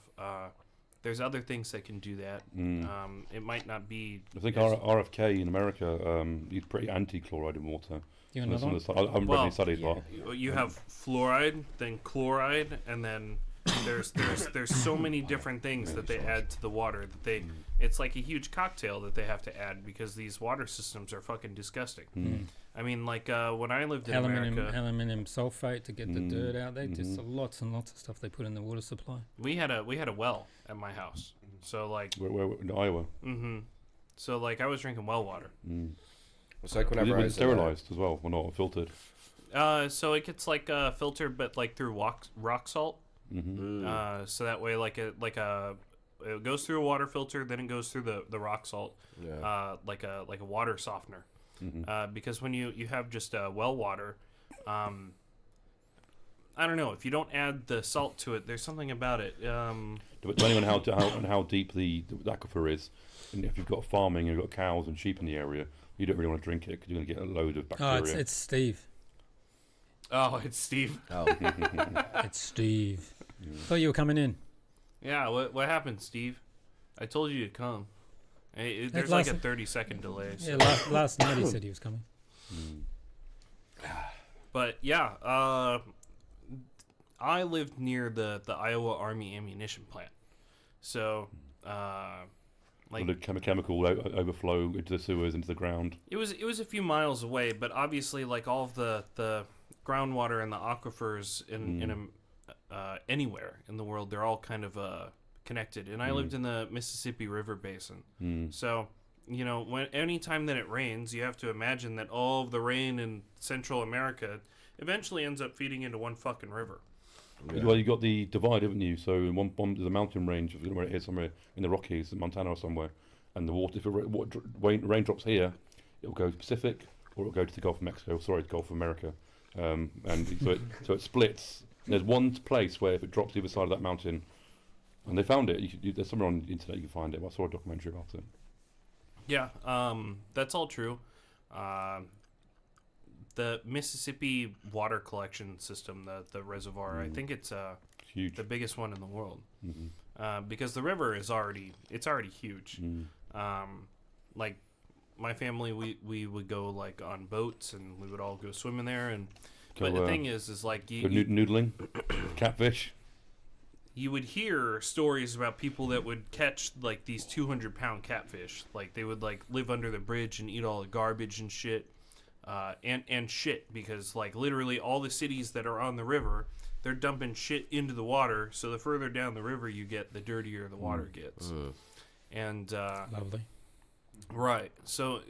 There's other things that can do that. It might not be. I think RFK in America, he's pretty anti-chloride in water. You know I haven't read any studies, but you have fluoride, then chloride, and then there's so many different things that they add to the water that it's like a huge cocktail that they have to add because these water systems are fucking disgusting. I mean, like when I lived in America, aluminium sulfate to get the dirt out. They just lots and lots of stuff they put in the water supply. we had a well at my house, so like Where in Iowa. so like I was drinking well water. It's like Is it whenever I been was sterilized as well, or not filtered? So it gets like filtered, but like through rock salt. So that way, it goes through a water filter, then it goes through the rock salt, like a water softener. Because when you have just well water, I don't know, if you don't add the salt to it, there's something about it. Depending on how deep the aquifer is, and if you've got farming, you've got cows and sheep in the area, you don't really want to drink it because you're going to get a load of bacteria. Oh, it's Steve. Oh, it's Steve. Oh. It's Steve. Thought you were coming in. Yeah, what happened, Steve? I told you to come. There's That's like a last- 30-second delay. So. Yeah, last night he said he was coming. But yeah, I lived near the Iowa Army ammunition plant, so like the chemical overflow into the sewers, into the ground. it was a few miles away, but obviously like all of the groundwater and the aquifers in anywhere in the world, they're all kind of connected. And I lived in the Mississippi River Basin, so you know any time that it rains, you have to imagine that all of the rain in Central America eventually ends up feeding into one fucking river. Well, you got the divide, haven't you? So in one there's a mountain range, where it is, somewhere in the Rockies, in Montana or somewhere, and the water, if rain drops here, it will go to Pacific, or it will go to the Gulf of Mexico. Sorry, the Gulf of America, and so it splits. And there's one place where if it drops the other side of that mountain, and they found it. There's somewhere on the internet you can find it. I saw a documentary about it. Yeah, that's all true. The Mississippi water collection system, the reservoir, I think it's Huge. the biggest one in the world, because the river is already huge. Like my family, we would go like on boats and we would all go swimming there. And but the thing is like Noodling, catfish. you would hear stories about people that would catch like these 200-pound catfish. Like they would like live under the bridge and eat all the garbage and shit. And shit, because like literally all the cities that are on the river, they're dumping shit into the water. So the further down the river you get, the dirtier the water gets. And Lovely. right, so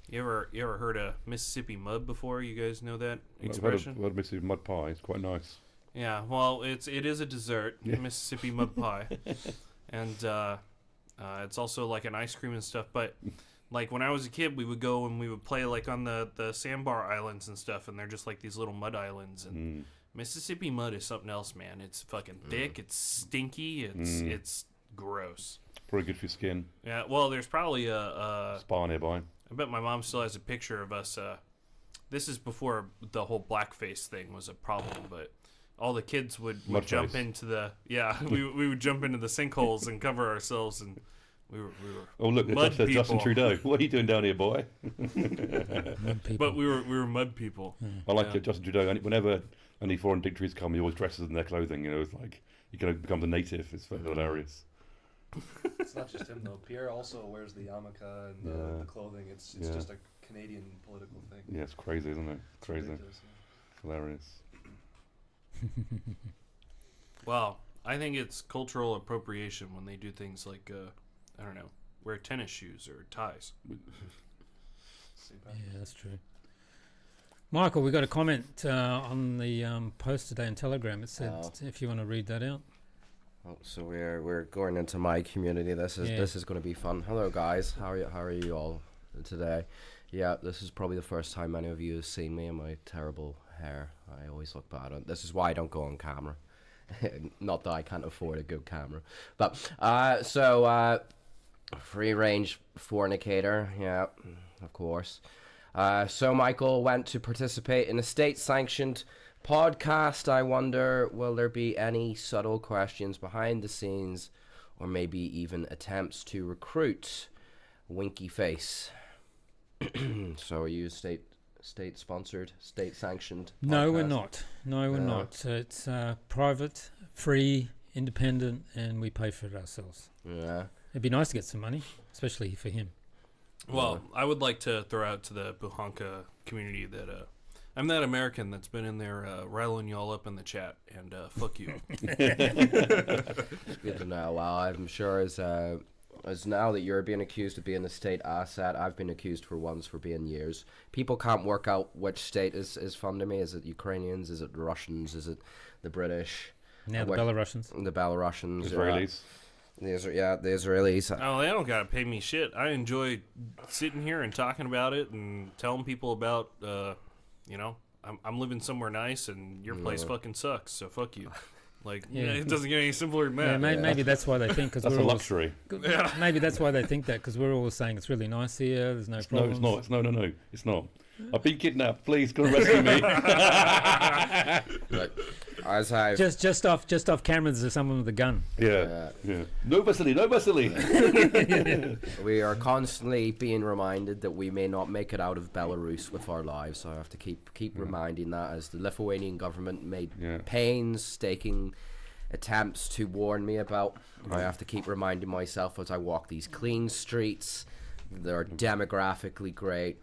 you ever heard of Mississippi mud before? You guys know that expression? I've had Mississippi mud pie. It's quite nice. Yeah, well, it is a dessert, Mississippi mud pie, and it's also like an ice cream and stuff, but. Like, when I was a kid, we would go and we would play, like, on the sandbar islands and stuff, and they're just, like, these little mud islands. And Mississippi mud is something else, man. It's fucking thick. It's stinky. It's gross. Probably good for your skin. Yeah, well, there's probably a Spa nearby. I bet my mom still has a picture of us. This is before the whole blackface thing was a problem, but all the kids would jump into the... Yeah, we would jump into the sinkholes and cover ourselves, and... We were oh look, mud that's Justin Trudeau. What are you doing down here, boy? Mud people. But we were mud people. I like it, Justin Trudeau. Whenever any foreign dignitaries come, he always dresses in their clothing. You know, it's like he kind of becomes a native. It's hilarious. It's not just him though. Pierre also wears the yarmulke and the clothing. It's just a Canadian political thing. Yeah, it's crazy, isn't it? It's Crazy. ridiculous, yeah. Hilarious. Well, I think it's cultural appropriation when they do things like I don't know, wear tennis shoes or ties. Yeah, that's true. Michael, we got a comment on the post today in Telegram. It said if you want to read that out. Oh, so we're going into my community. This is going to be fun. Hello guys, how are you all today? Yeah, this is probably the first time any of you have seen me and my terrible hair. I always look bad on. This is why I don't go on camera. Not that I can't afford a good camera, but free range fornicator, yeah, of course. So Michael went to participate in a state-sanctioned podcast. I wonder, will there be any subtle questions behind the scenes, or maybe even attempts to recruit? Winky face. So are you a state-sponsored, state-sanctioned? No, we're podcast? not. No, we're No. not. It's private, free, independent, and we pay for it ourselves. Yeah. It'd be nice to get some money, especially for him. Well, I would like to throw out to the Buhanka community that I'm that American that's been in there riling y'all up in the chat, and fuck you. It's good to know. Well, I'm sure as now that you're being accused of being a state asset, I've been accused for once for being years. People can't work out which state is funding me. Is it Ukrainians? Is it the Russians? Is it the British? Now the Which- Belarusians. The Belarusians. Israelis. The Israelis. Oh, they don't gotta pay me shit. I enjoy sitting here and talking about it and telling people about, I'm living somewhere nice and your place fucking sucks, so fuck you. Like, Yeah. it doesn't get any simpler than Yeah, that. maybe that's why they think because That's we're a all luxury. maybe that's why they think that because we're always saying it's really nice here. There's no No, problems. it's not. No. It's not. I've been kidnapped. Please, come rescue me. But as I've Just off camera, there's someone with a gun. Yeah. No Vasily. we are constantly being reminded that we may not make it out of Belarus with our lives. So I have to keep reminding that as the Lithuanian government made painstaking attempts to warn me about. I have to keep reminding myself as I walk these clean streets. They're demographically great.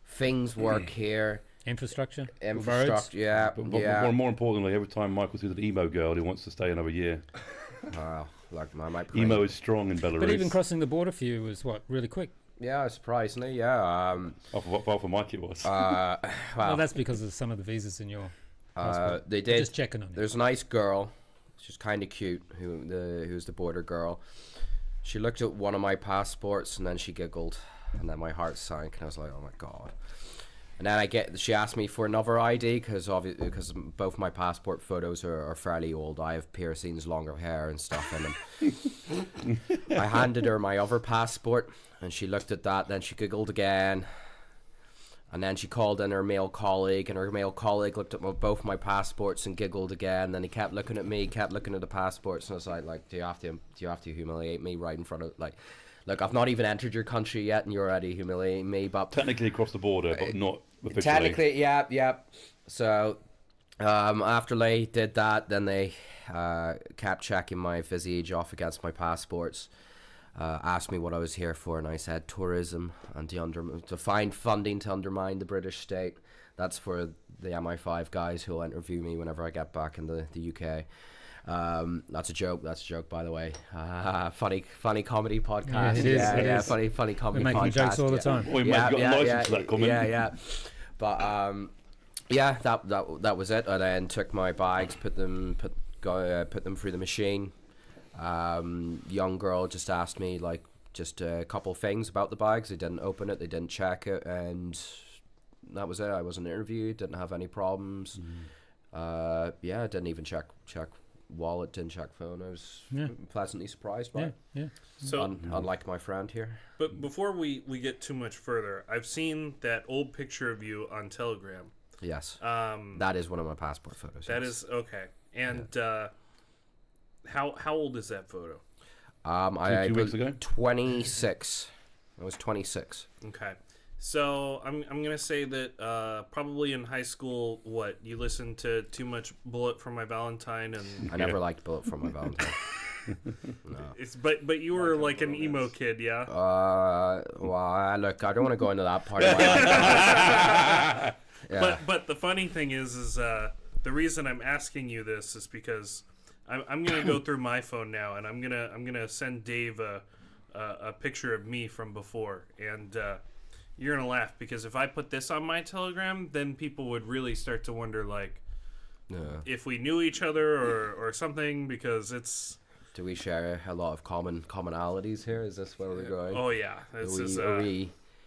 Things work here. Infrastructure. Infrastructure, yeah, But more importantly, every time Michael sees an emo girl, he wants to stay another year. Like my Emo is strong in Belarus. But even crossing the border for you was what really quick. Yeah, surprisingly, yeah. Well, for Mike it was. Well, Well, that's because of some of the visas in your. they did. Just checking on you. There's a nice girl. She's kind of cute. Who's the border girl? She looked at one of my passports and then she giggled, and then my heart sank, and I was like, oh my god. And then she asked me for another ID because both my passport photos are fairly old. I have piercings, longer hair, and stuff in them. I handed her my other passport, and she looked at that. Then she giggled again, and then she called in her male colleague, and her male colleague looked at both my passports and giggled again. Then he kept looking at me, kept looking at the passports, and I was like, do you have to humiliate me right in front of Look, I've not even entered your country yet, and you're already humiliating me. But Technically across the border, but not officially. technically, yeah. So after they did that, then they kept checking my visage off against my passports. Asked me what I was here for, and I said tourism and to find funding to undermine the British state. That's for the MI5 guys who will interview me whenever I get back in the UK. That's a joke, by the way. Funny comedy podcast. Yeah, it is. Funny comedy We're making podcast. jokes all the time. Well, you might have got a license for that comment. Yeah. But that was it. I then took my bags, put them through the machine. Young girl just asked me just a couple things about the bags. They didn't open it, they didn't check it, and that was it. I wasn't interviewed, didn't have any problems. I didn't even check wallet, didn't check phone. I was pleasantly surprised by it. Yeah. So, Unlike my friend here. but before we get too much further, I've seen that old picture of you on Telegram. Yes. That is one of my passport photos. That yes. is okay. And how old is that photo? I 2 weeks ago? 26. I was 26. Okay. So I'm gonna say that probably in high school, you listened to too much Bullet for My Valentine, and I never liked Bullet for My Valentine. but you were like an emo kid, yeah. Look, I don't want to go into that part of my life. Yeah. But the funny thing is the reason I'm asking you this is because I'm gonna go through my phone now, and I'm gonna send Dave a picture of me from before, and you're gonna laugh because if I put this on my Telegram, then people would really start to wonder if we knew each other or something, because it's. Do we share a lot of commonalities here? Is this where we're going? Oh yeah, this is.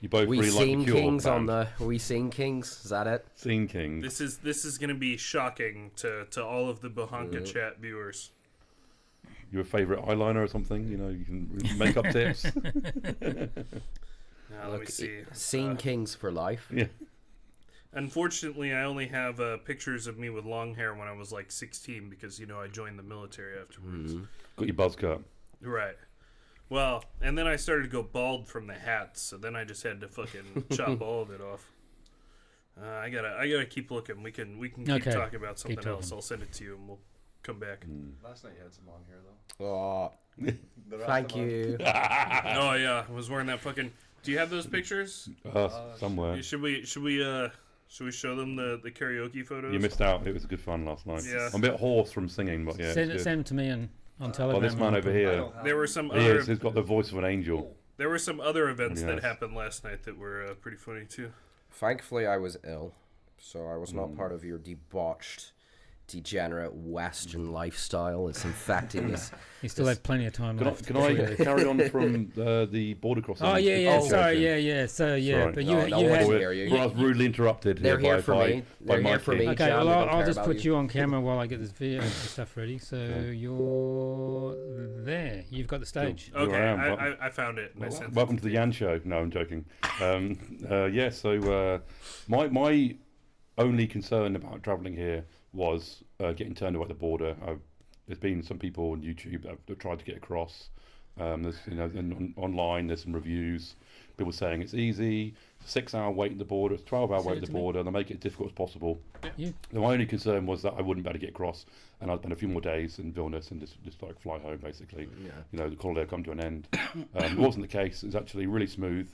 You both we really like seen the Cure Kings band. We seen Kings. Is that it? Seen Kings. This is gonna be shocking to all of the Buhanka chat viewers. Your favourite eyeliner or something? You can makeup tips. Now let me see. Seen Kings for life. Yeah. Unfortunately, I only have pictures of me with long hair when I was like 16 because I joined the military afterwards. Got your buzz cut. Right. Well, and then I started to go bald from the hats, so then I just had to fucking chop all of it off. I gotta keep looking. We can keep Okay. talking about something talking. else. I'll send it to you and we'll come back. Last night you had some on here though. Oh, The rest thank of them- you. Oh yeah, I was wearing that fucking. Do you have those pictures? Somewhere. Should we show them the karaoke photos? You missed out. It was good fun last night. Yeah. I'm a bit hoarse from singing, but yeah. Send it's them good. to me on Telegram. Oh, this man over I here. don't have There were them. some He other is. He's got the voice of an angel. there were some other events Really that nice. happened last night that were pretty funny too. Thankfully, I was ill, so I was not part of your debauched, degenerate Western lifestyle. It's infecting us. You still have plenty of time left. Can I carry on from the border crossing? Oh yeah. situation? Sorry, yeah. So yeah, Sorry. but No, you no one had. will Where hear you. where I was rudely interrupted They're here by, for by, me. by They're here for Mikey. me. Okay, John, well, they don't I'll care just about put you on camera while I get this video stuff ready. So you're there. You've got the stage. Here I Okay, am, I found it. And I sent Welcome it to the Yan Show. No, I'm joking. Yeah, so my only concern about travelling here was getting turned away at the border. There's been some people on YouTube that have tried to get across. There's, online, there's some reviews. People saying it's easy, 6-hour wait at the border, it's 12-hour wait at the border, and they make it as difficult as possible. Yeah. My only concern was that I wouldn't be able to get across, and I'd spend a few more days in Vilnius and just like fly home, basically. Yeah. The holiday would come to an end. It wasn't the case. It was actually really smooth.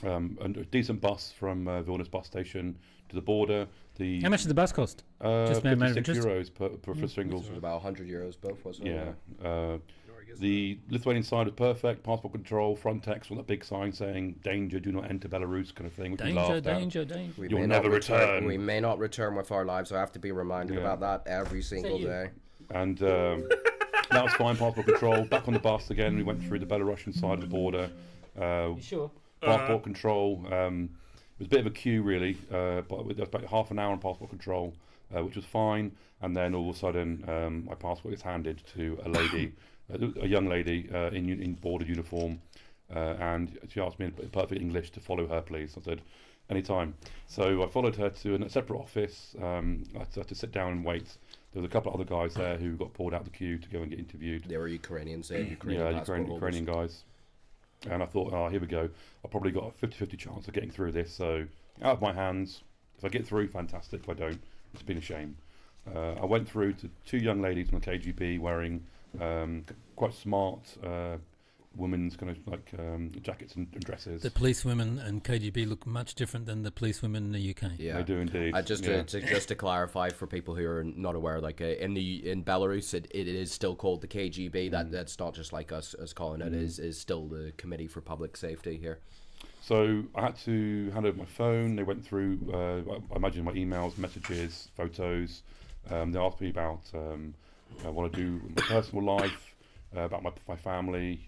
And a decent bus from Vilnius bus station to the border. How much did the bus cost? Just matter of 56 interest? euros per single. It was about 100 euros both, wasn't it? Yeah. The Lithuanian side was perfect. Passport control, Frontex with a big sign saying "Danger, do not enter Belarus" kind of thing, which we laughed at. Danger. We You'll may never not return. We may not return with our lives. I have to be reminded Yeah. about that every single you? day. And that was fine. Passport control. Back on the bus again. We went through the Belarusian side of the border. You sure? Passport control. It was a bit of a queue really, but there was about half an hour on passport control, which was fine. And then all of a sudden, my passport is handed to a lady, a young lady in border uniform, and she asked me in perfect English to follow her, please. I said, anytime. So I followed her to a separate office. I had to sit down and wait. There was a couple of other guys there who got pulled out of the queue to go and get interviewed. They were Ukrainians, Ukrainian Yeah, passport holders. Ukrainian guys. And I thought, oh, here we go. I've probably got a 50-50 chance of getting through this. So out of my hands. If I get through, fantastic. If I don't, it's been a shame. I went through to 2 young ladies from the KGB wearing quite smart women's kind of like jackets and dresses. The policewomen and KGB look much different than the policewomen in the UK. Yeah, They do indeed. Just yeah. to clarify for people who are not aware, like in Belarus, it is still called the KGB. That's not just like us calling it. Is still the Committee for Public Safety here. So I had to hand over my phone. They went through, I imagine, my emails, messages, photos. They asked me about what I do in my personal life, about my family,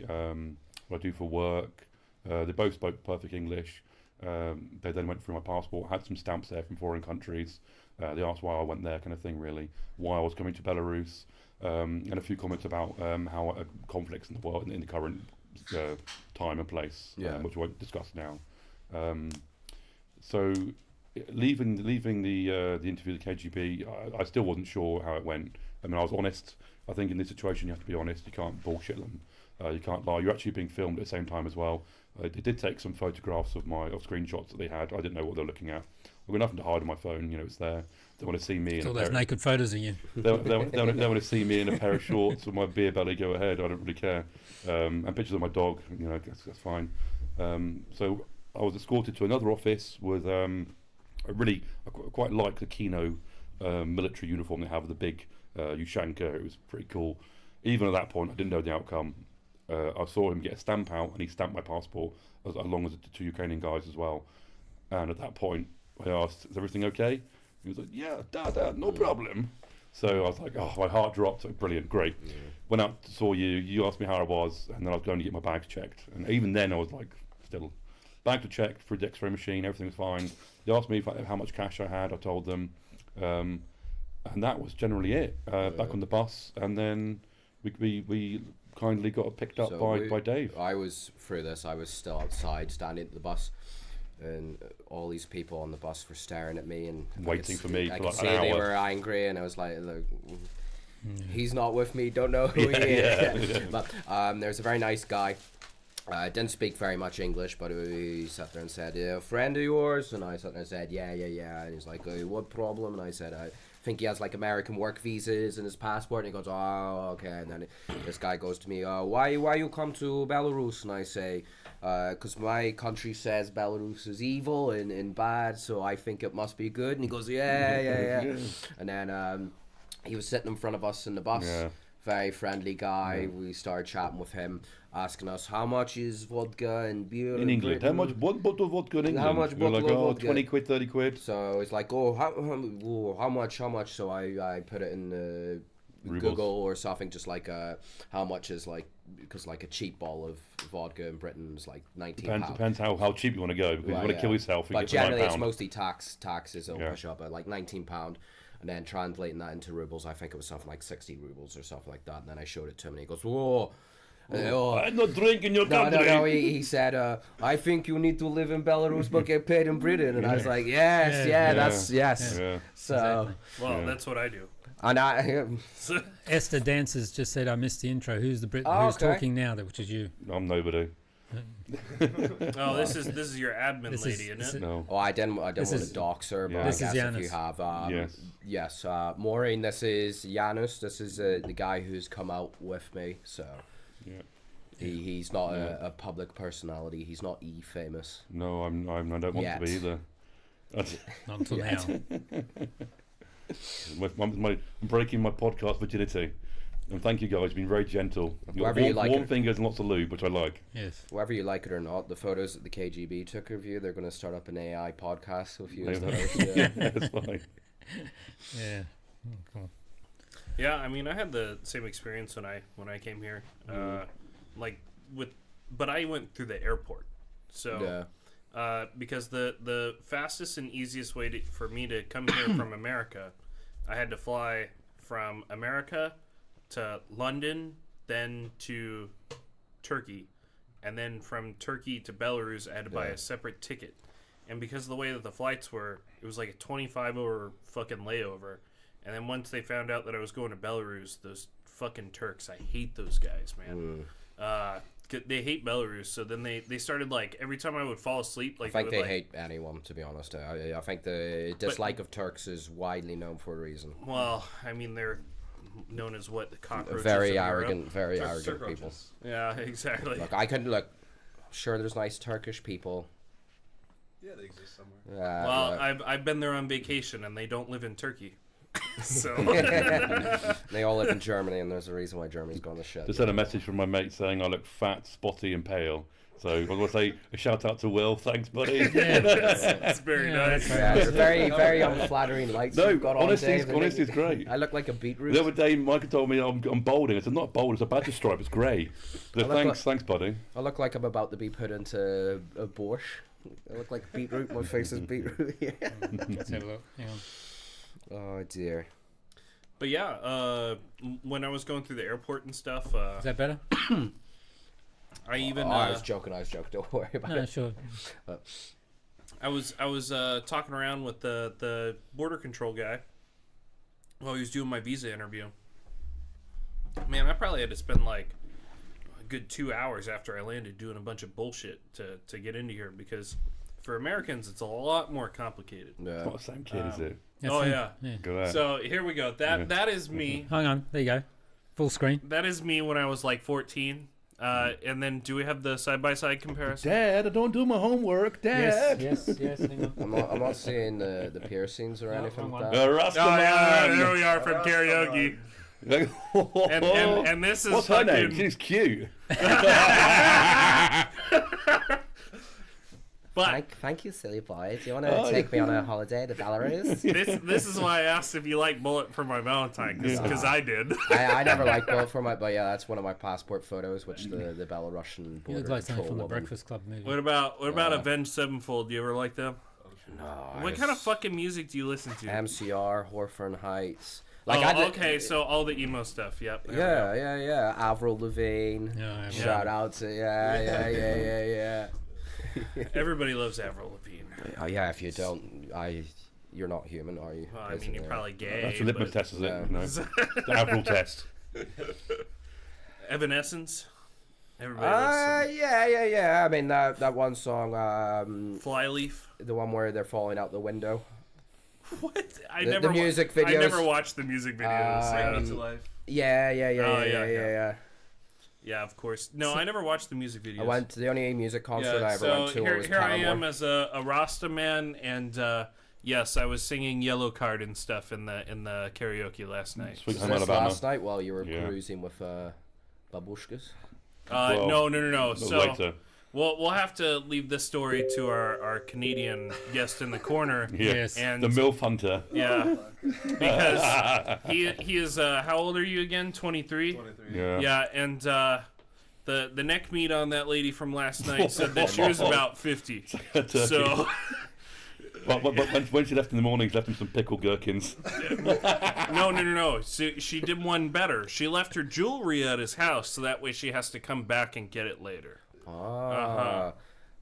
what I do for work. They both spoke perfect English. They then went through my passport. I had some stamps there from foreign countries. They asked why I went there, kind of thing, really. Why I was coming to Belarus, and a few comments about how conflicts in the world in the current time and place, which we won't discuss now. So leaving the interview with the KGB, I still wasn't sure how it went. I mean, I was honest. I think in this situation you have to be honest. You can't bullshit them. You can't lie. You're actually being filmed at the same time as well. They did take some photographs of screenshots that they had. I didn't know what they're looking at. I've got nothing to hide on my phone. It's there. They want to see me. All those naked photos of you. They want to see me in a pair of shorts with my beer belly. Go ahead. I don't really care. And pictures of my dog. That's fine. So I was escorted to another office with I quite like the Kino military uniform they have with the big Ushanka. It was pretty cool. Even at that point, I didn't know the outcome. I saw him get a stamp out, and he stamped my passport along with the 2 Ukrainian guys as well. And at that point, I asked, "Is everything okay?" He was like, "Yeah, Dad, no problem." So I was like, "Oh, my heart dropped." Like, brilliant, great. Yeah. Went out, saw you. You asked me how I was, and then I was going to get my bags checked. And even then, I was like, still, bags were checked through the X-ray machine. Everything was fine. They asked me how much cash I had. I told them, and that was generally it. Back on the bus, and then we kindly got picked up by Dave. I was still outside, standing at the bus, and all these people on the bus were staring at me and waiting for me. I for could like see an hour. they were angry, and I was like, "Look, he's not with me. Don't know who he is." Yeah. But there's a very nice guy I didn't speak very much English, but he sat there and said, "A friend of yours?" And I sat there and said, "Yeah, yeah, yeah." And he's like, "What problem?" And I said, "I think he has like American work visas in his passport." And he goes, "Oh, okay." And then this guy goes to me, "Why you come to Belarus?" And I say, "Because my country says Belarus is evil and bad, so I think it must be good." And he goes, "Yeah, yeah, yeah." And then he was sitting in front of us in the bus. Yeah. Very friendly guy. Yeah. We started chatting with him, asking us how much is vodka and beer In England, how much one bottle of vodka in England? How much We're like, bottle of oh, vodka? 20 quid, 30 quid. So it's like, how much? So I put it in Rubles. Google or something, just like how much is like, because like a cheap bottle of vodka in Britain is like 19 pounds. Depends how cheap you want to go. Because you want to kill yourself. But get the right generally, it's pound. mostly taxes will push up at like 19 pound. And then translating that into rubles, I think it was something like 60 rubles or something like that. And then I showed it to him, and he goes, "Whoa." I'm not drinking your country. No. He said, "I think you need to live in Belarus but get paid in Britain." And I was like, "Yes, that's yes." Yeah. So, Exactly. Well, that's what I do. and I, Esther Dancers just said I missed the intro. Who's the Brit? Oh, Who's okay. talking now? Which is you. I'm nobody. Oh, this is your admin This lady, is- isn't it? No. I didn't want This to is- dox her, but Yeah. I This is guess if Janus. you have, Yes. Maureen, this is Janus. This is the guy who's come out with me. So Yeah. he's not a public personality. He's not famous. No, I don't want to be Yet. either. Not until now. I'm breaking my podcast virginity. And thank you guys, you've been very gentle. You've got Whether you like warm it- fingers and lots of lube, which I like. Yes. Whether you like it or not, the photos that the KGB took of you, they're going to start up an AI podcast with you as the Yeah, host. Yeah. that's fine. Yeah. Oh, cool. Yeah, I mean, I had the same experience when I came here, but I went through the airport, so because the fastest and easiest way for me to come here from America, I had to fly from America to London, then to Turkey, and then from Turkey to Belarus, I had to buy a separate ticket, and because of the way that the flights were, it was like a 25-hour fucking layover. And then once they found out that I was going to Belarus, those fucking Turks, I hate those guys, man. They hate Belarus, so then they started, like, every time I would fall asleep, like... I think would, they like, hate anyone, to be honest. I think the dislike of Turks is widely known for a reason. Well, I mean, they're known as what? The cockroaches Very of Europe? arrogant, very arrogant people. Yeah, exactly. Look, I couldn't look. Sure, there's nice Turkish people. Yeah, they exist somewhere. Well, look, I've been there on vacation, and they don't live in Turkey. So... they all live in Germany, and there's a reason why Germany's gone to shit. Just had a message from my mate saying I look fat, spotty, and pale. So I want to say a shout out to Will. Thanks, buddy. That's very nice. Yeah, it's very, very unflattering lights No, you've got on, honesty Dave. is great. I look like a beetroot. The other day, Michael told me I'm balding. I said, not bald, it's a badger stripe, it's grey. So look like- thanks, buddy. I look like I'm about to be put into a borscht. I look like beetroot. My face is beetroot. Yeah. Let's have a look. Hang on. Oh dear. But yeah, when I was going through the airport and stuff, Is that better? I even... I was joking. Don't worry about No, it. sure. I was talking around with the border control guy while he was doing my visa interview. Man, I probably had to spend like a good 2 hours after I landed doing a bunch of bullshit to get into here, because for Americans it's a lot more complicated. It's Yeah. not the same kid, is it? That's Oh him. yeah. Look at that. So here we go. That is me. Hang on. There you go. Full screen. That is me when I was like 14. And then do we have the side by side comparison? Dad, I don't do my homework, Dad. Yes. Hang on. I'm not seeing the piercings or anything like wrong that. Oh yeah, there we are from karaoke. And this is What's her name? fucking- She's cute. But Thank you, silly boy. Do you want to take me on a holiday to Belarus? this is why I asked if you like Bullet for my Valentine, because I did. I never liked Bullet for my, but yeah, that's one of my passport photos, which the Belarusian You border look like something patrol from the woman. Breakfast Club movie. What about Avenged Sevenfold? Do you ever like them? No, What kind of fucking music do you listen to? MCR, Hawthorne Heights. Okay, so all the emo stuff. Yep. there we go. Yeah. Avril Lavigne. Yeah, Shout out to yeah. Everybody loves Avril Lavigne. Yeah, if you don't, you're not human, are you? Well, I mean, you're probably gay. That's a litmus but- test, is it? Yeah. No. The Avril test. Evanescence. Everybody loves Yeah. I mean, that one song, Flyleaf. the one where they're falling out the window. What? The music videos. I never watched the music videos. Bring Me to Life. Yeah. Yeah, of course. No, I never watched the music videos. I went to the only music concert I ever went to. Here, was here I Paramore. am as a Rasta man, and yes, I was singing Yellow Card and stuff in the karaoke last night. Sweet Was Home this Alabama. last night while you were Yeah. cruising with babushkas? Well, No. So later. we'll have to leave this story to our Canadian guest in the corner. Yeah. Yes. And The MILF Hunter. yeah, because he is how old are you again? 23. 23. Yeah. Yeah, and the neck meat on that lady from last night said that she was about 50. Turkey. So But when she left in the morning, she left him some pickled gherkins. no. So she did one better. She left her jewelry at his house, so that way she has to come back and get it later.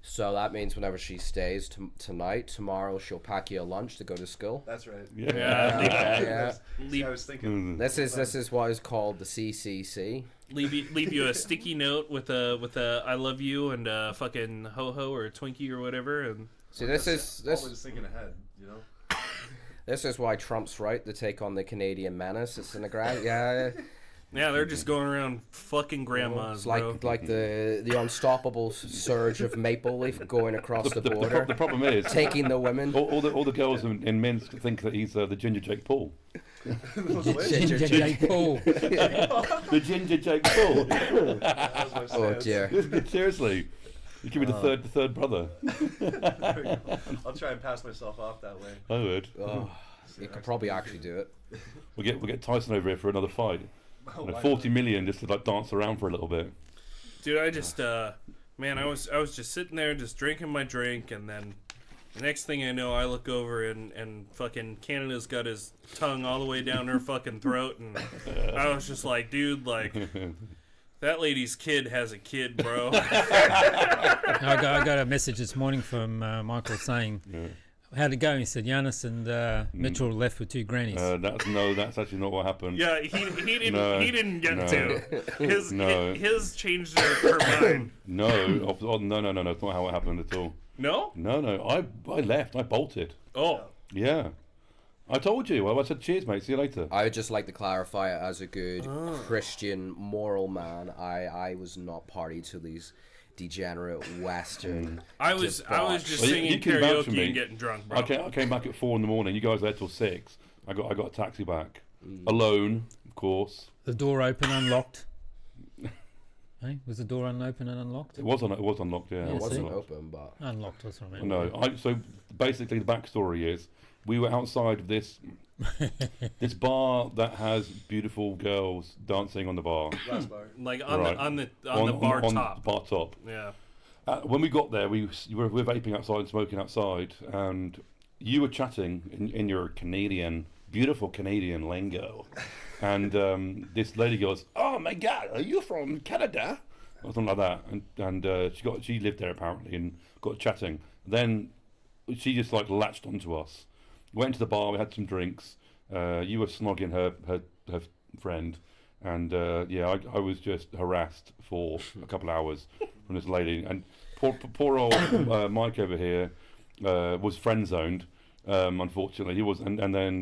So that means whenever she stays tonight, tomorrow she'll pack you a lunch to go to school. That's right. Yeah. See, I was thinking. This is what is called the CCC. Leave you a sticky note with a I love you and a fucking ho ho or a Twinkie or whatever, and See, this Always thinking ahead, you know. this is why Trump's right to take on the Canadian menace. It's in the ground. Yeah. yeah, they're just going around fucking grandmas, It's like bro. like the unstoppable surge of maple leaf going across the border, The problem is, taking the women. all the girls in Minsk think that he's the Ginger Jake Paul. Ginger Jake Paul. The Ginger Jake Paul. That was my Oh stance. dear. Seriously. You give me the third brother. I'll try and pass myself off that way. I would. Oh, you could probably actually do it. We'll get Tyson over here for another fight. Oh, You know, why 40 million just to like dance around for a little bit. Dude, I just man, I was just sitting there just drinking my drink, and then the next thing I know, I look over and fucking Canada's got his tongue all the way down her fucking throat, and I was just like, dude, like that lady's kid has a kid, bro. I got a message this morning from Michael saying, how'd it go? He said, Giannis and Mitchell left with two grannies. That's actually not what happened. Yeah, he didn't No, he didn't get no. to No. his changed her mind. No, no, that's not how it happened at all. No? No, I left. I bolted. Oh. Yeah. I told you. I said, cheers, mate. See you later. I would just like to clarify it as a good Christian moral man. I was not party to these degenerate Western. I was just Well, singing you can vouch for karaoke me. and getting drunk, bro. I came back at 4 a.m. You guys were there till 6. I got a taxi back. Alone, of course. The door open, unlocked. Hey, was the door open and unlocked? It was unlocked, yeah. Yeah, It see? wasn't open, but Unlocked, that's what I mean. No, so basically the backstory is we were outside of this bar that has beautiful girls dancing on the bar. Last bar. Like on Right. the bar on top. Bar top. Yeah. When we got there, we were vaping outside and smoking outside, and you were chatting in your beautiful Canadian lingo, and this lady goes, "Oh my God, are you from Canada?" Or something like that, and she lived there apparently and got chatting. Then she just like latched onto us. Went to the bar, we had some drinks. You were snogging her friend, and I was just harassed for a couple of hours from this lady. And poor old Mike over here was friend zoned. Unfortunately, he was, and then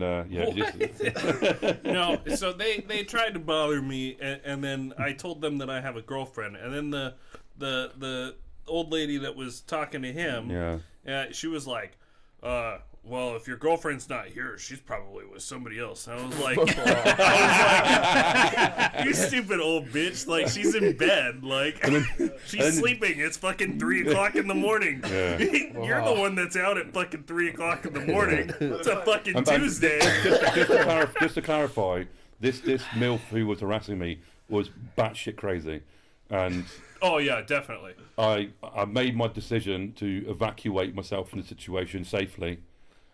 No, so they tried to bother me, and then I told them that I have a girlfriend, and then the old lady that was talking to him, she was like, well, if your girlfriend's not here, she's probably with somebody else. And I was like, you stupid old bitch. Like, she's in bed. Like, she's sleeping. It's fucking 3 o'clock in the morning. Yeah. You're the one that's out at fucking 3 o'clock in the morning. It's a fucking And Tuesday. just to clarify, this MILF who was harassing me was batshit crazy, and Oh, yeah, definitely. I made my decision to evacuate myself from the situation safely,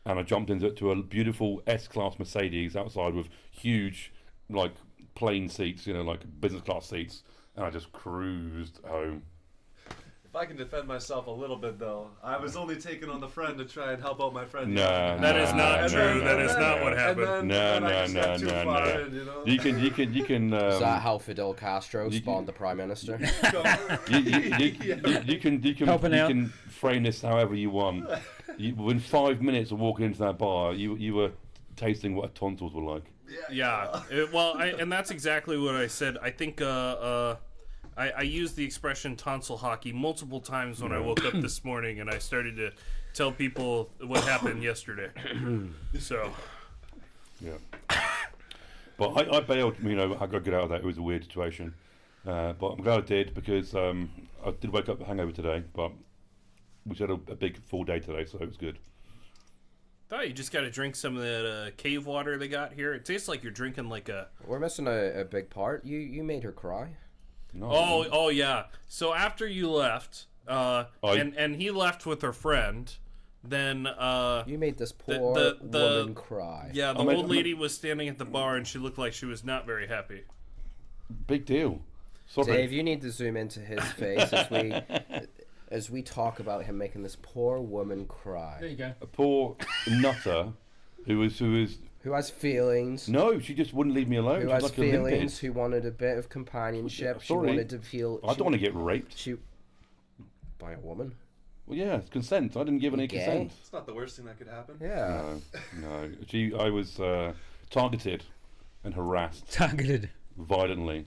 and I jumped into a beautiful S-Class Mercedes outside with huge, like, plane seats, like business class seats, and I just cruised home. If I can defend myself a little bit, though, I was only taking on the friend to try and help out my friend. No, That is not true. That is not what happened. And then I just got too far in, you know? You can. Is that how Fidel Castro spawned the prime minister? You can frame this however you want. Within 5 minutes of walking into that bar, you were tasting what tonsils were like. Yeah. And that's exactly what I said. I think I used the expression tonsil hockey multiple times when I woke up this morning, and I started to tell people what happened yesterday. So. Yeah. But I bailed. You know, I got good out of that. It was a weird situation. But I'm glad I did, because I did wake up hangover today, but we had a big full day today, so it was good. Oh, you just got to drink some of that cave water they got here. It tastes like you're drinking like a... We're missing a big part. You made her cry. No, Oh, yeah. So after you left, and he left with her friend, then... You made this poor woman cry. Yeah, the old lady was standing at the bar, and she looked like she was not very happy. Big deal. Sorry. Dave, you need to zoom into his face as we talk about him making this poor woman cry. There you go. A poor nutter who has feelings. No, she just wouldn't leave me alone. Who She's has like feelings, who wanted a bit of companionship. She wanted to feel... I don't want to get raped. By a woman? Well, yeah, it's consent. I didn't give any consent. It's not the worst thing that could happen. Yeah. No. I was targeted and harassed. Targeted. Violently.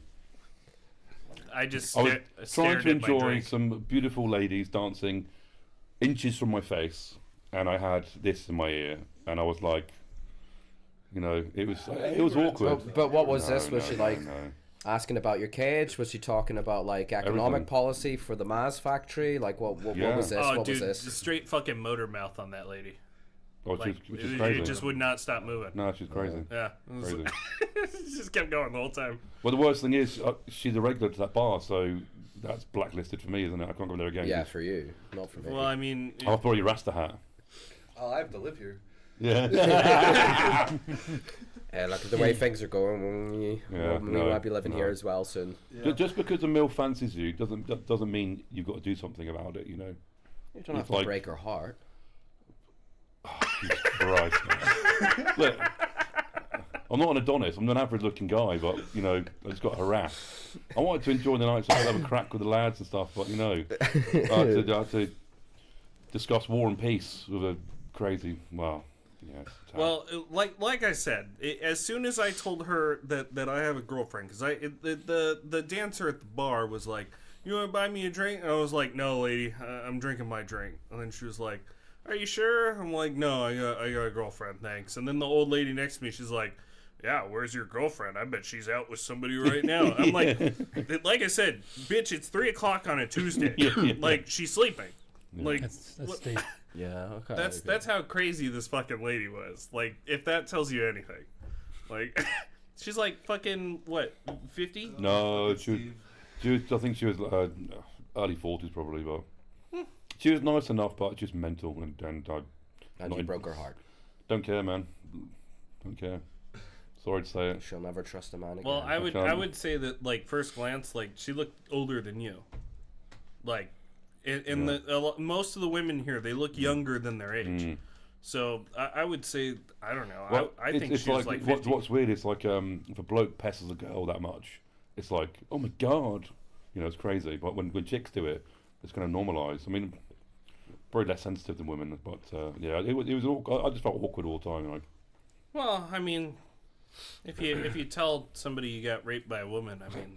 I was trying to enjoy some beautiful ladies dancing inches from my face, and I had this in my ear, and I was like, you know, it was awkward. But what was this? Was she asking about your cage? Was she talking about like economic policy for the Maz factory? Like what was this? Oh, what dude, was this? Straight fucking motor mouth on that lady. Oh, Like, which is crazy. It just would not stop moving. No, she's crazy. Yeah. Crazy. It just kept going the whole time. Well, the worst thing is she's a regular to that bar, so that's blacklisted for me, isn't it? I can't go there again. Yeah, for you, not for me. Well, I mean... I'll throw your Rasta hat. Oh, I have to live here. Yeah. Yeah, like the way things are going, we might be living here as well soon. Yeah. Just because a MILF fancies you doesn't mean you've got to do something about it, you know. You don't have to break her heart. Christ, man. Look, I'm not an Adonis. I'm an average-looking guy, but you know, I just got harassed. I wanted to enjoy the night, so I could have a crack with the lads and stuff, but you know, I had to discuss war and peace with a crazy. Well, yeah. Well, like I said, as soon as I told her that I have a girlfriend, because the dancer at the bar was like, "You want to buy me a drink?" And I was like, "No, lady, I'm drinking my drink." And then she was like, "Are you sure?" I'm like, "No, I got a girlfriend, thanks." And then the old lady next to me, she's like, "Yeah, where's your girlfriend? I bet she's out with somebody right now." I'm like I said, bitch, it's 3:00 on a Tuesday. Like, she's sleeping. Yeah. Like, that's deep. Yeah, okay. That's how crazy this fucking lady was. Like, if that tells you anything. Like, she's like fucking, what, 50? No, she was, I think she was early 40s probably, but she was nice enough, but just mental, and you broke her heart. Don't care, man. Don't care. Sorry to say it. She'll never trust a man again. Well, I would say that, like, first glance, like, she looked older than you. Like, most of the women here, they look younger than their age. So I would say, I don't know. Well, I think she was like 50. What's weird is like if a bloke pesters a girl that much, it's like, oh my god, you know, it's crazy. But when chicks do it, it's kind of normalised. I mean, probably less sensitive than women, but yeah, it was all. I just felt awkward all the time. Like, well, I mean, if you tell somebody you got raped by a woman, I mean.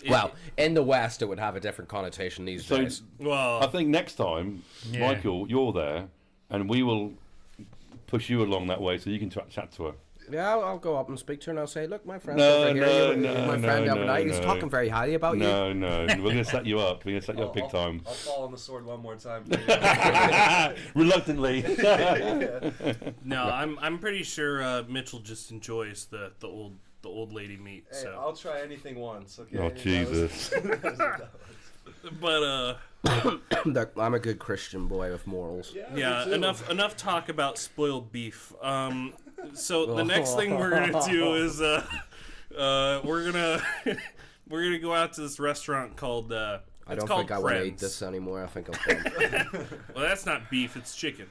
Well, in the West, it would have a different connotation these days. Well, I think next time, Michael, you're there, and we will push you along that way so you can chat to her. Yeah, I'll go up and speak to her and I'll say, "Look, my friend over here, my friend the other night, he was talking very highly about you." No, we're going to set you up. We're going to set you up big time. I'll fall on the sword one more time. Reluctantly. No, I'm pretty sure Mitchell just enjoys the old lady meat. Hey, so I'll try anything once. Okay. Oh Jesus. But I'm a good Christian boy with morals. yeah, enough talk about spoiled beef. So the next thing we're gonna do is we're gonna go out to this restaurant called I don't think I want to eat this anymore. I think I'm done. Well, that's not beef, it's chicken.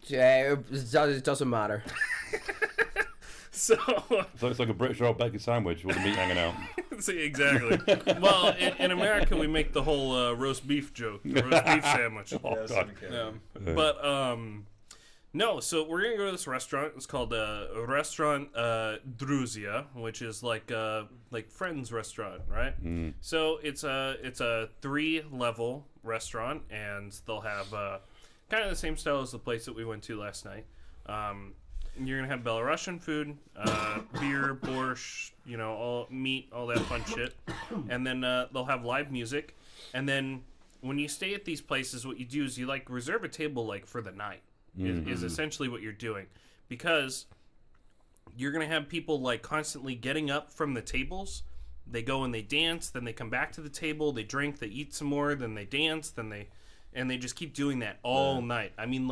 Yeah, it doesn't matter. So it's like a British roll bacon sandwich with the meat hanging out. See, exactly. Well, in America, we make the whole roast beef joke, the roast beef sandwich. Oh, God. But no. So we're gonna go to this restaurant. It's called Restaurant Druzia, which is like friends restaurant, right? Mm. So it's a 3-level restaurant, and they'll have kind of the same style as the place that we went to last night. You're gonna have Belarusian food, beer, borscht, all meat, all that fun shit, and then they'll have live music. And then when you stay at these places, what you do is you reserve a table for the night. Is essentially what you're doing, because you're gonna have people constantly getting up from the tables. They go and they dance, then they come back to the table, they drink, they eat some more, then they dance, then they just keep doing that all night. I mean,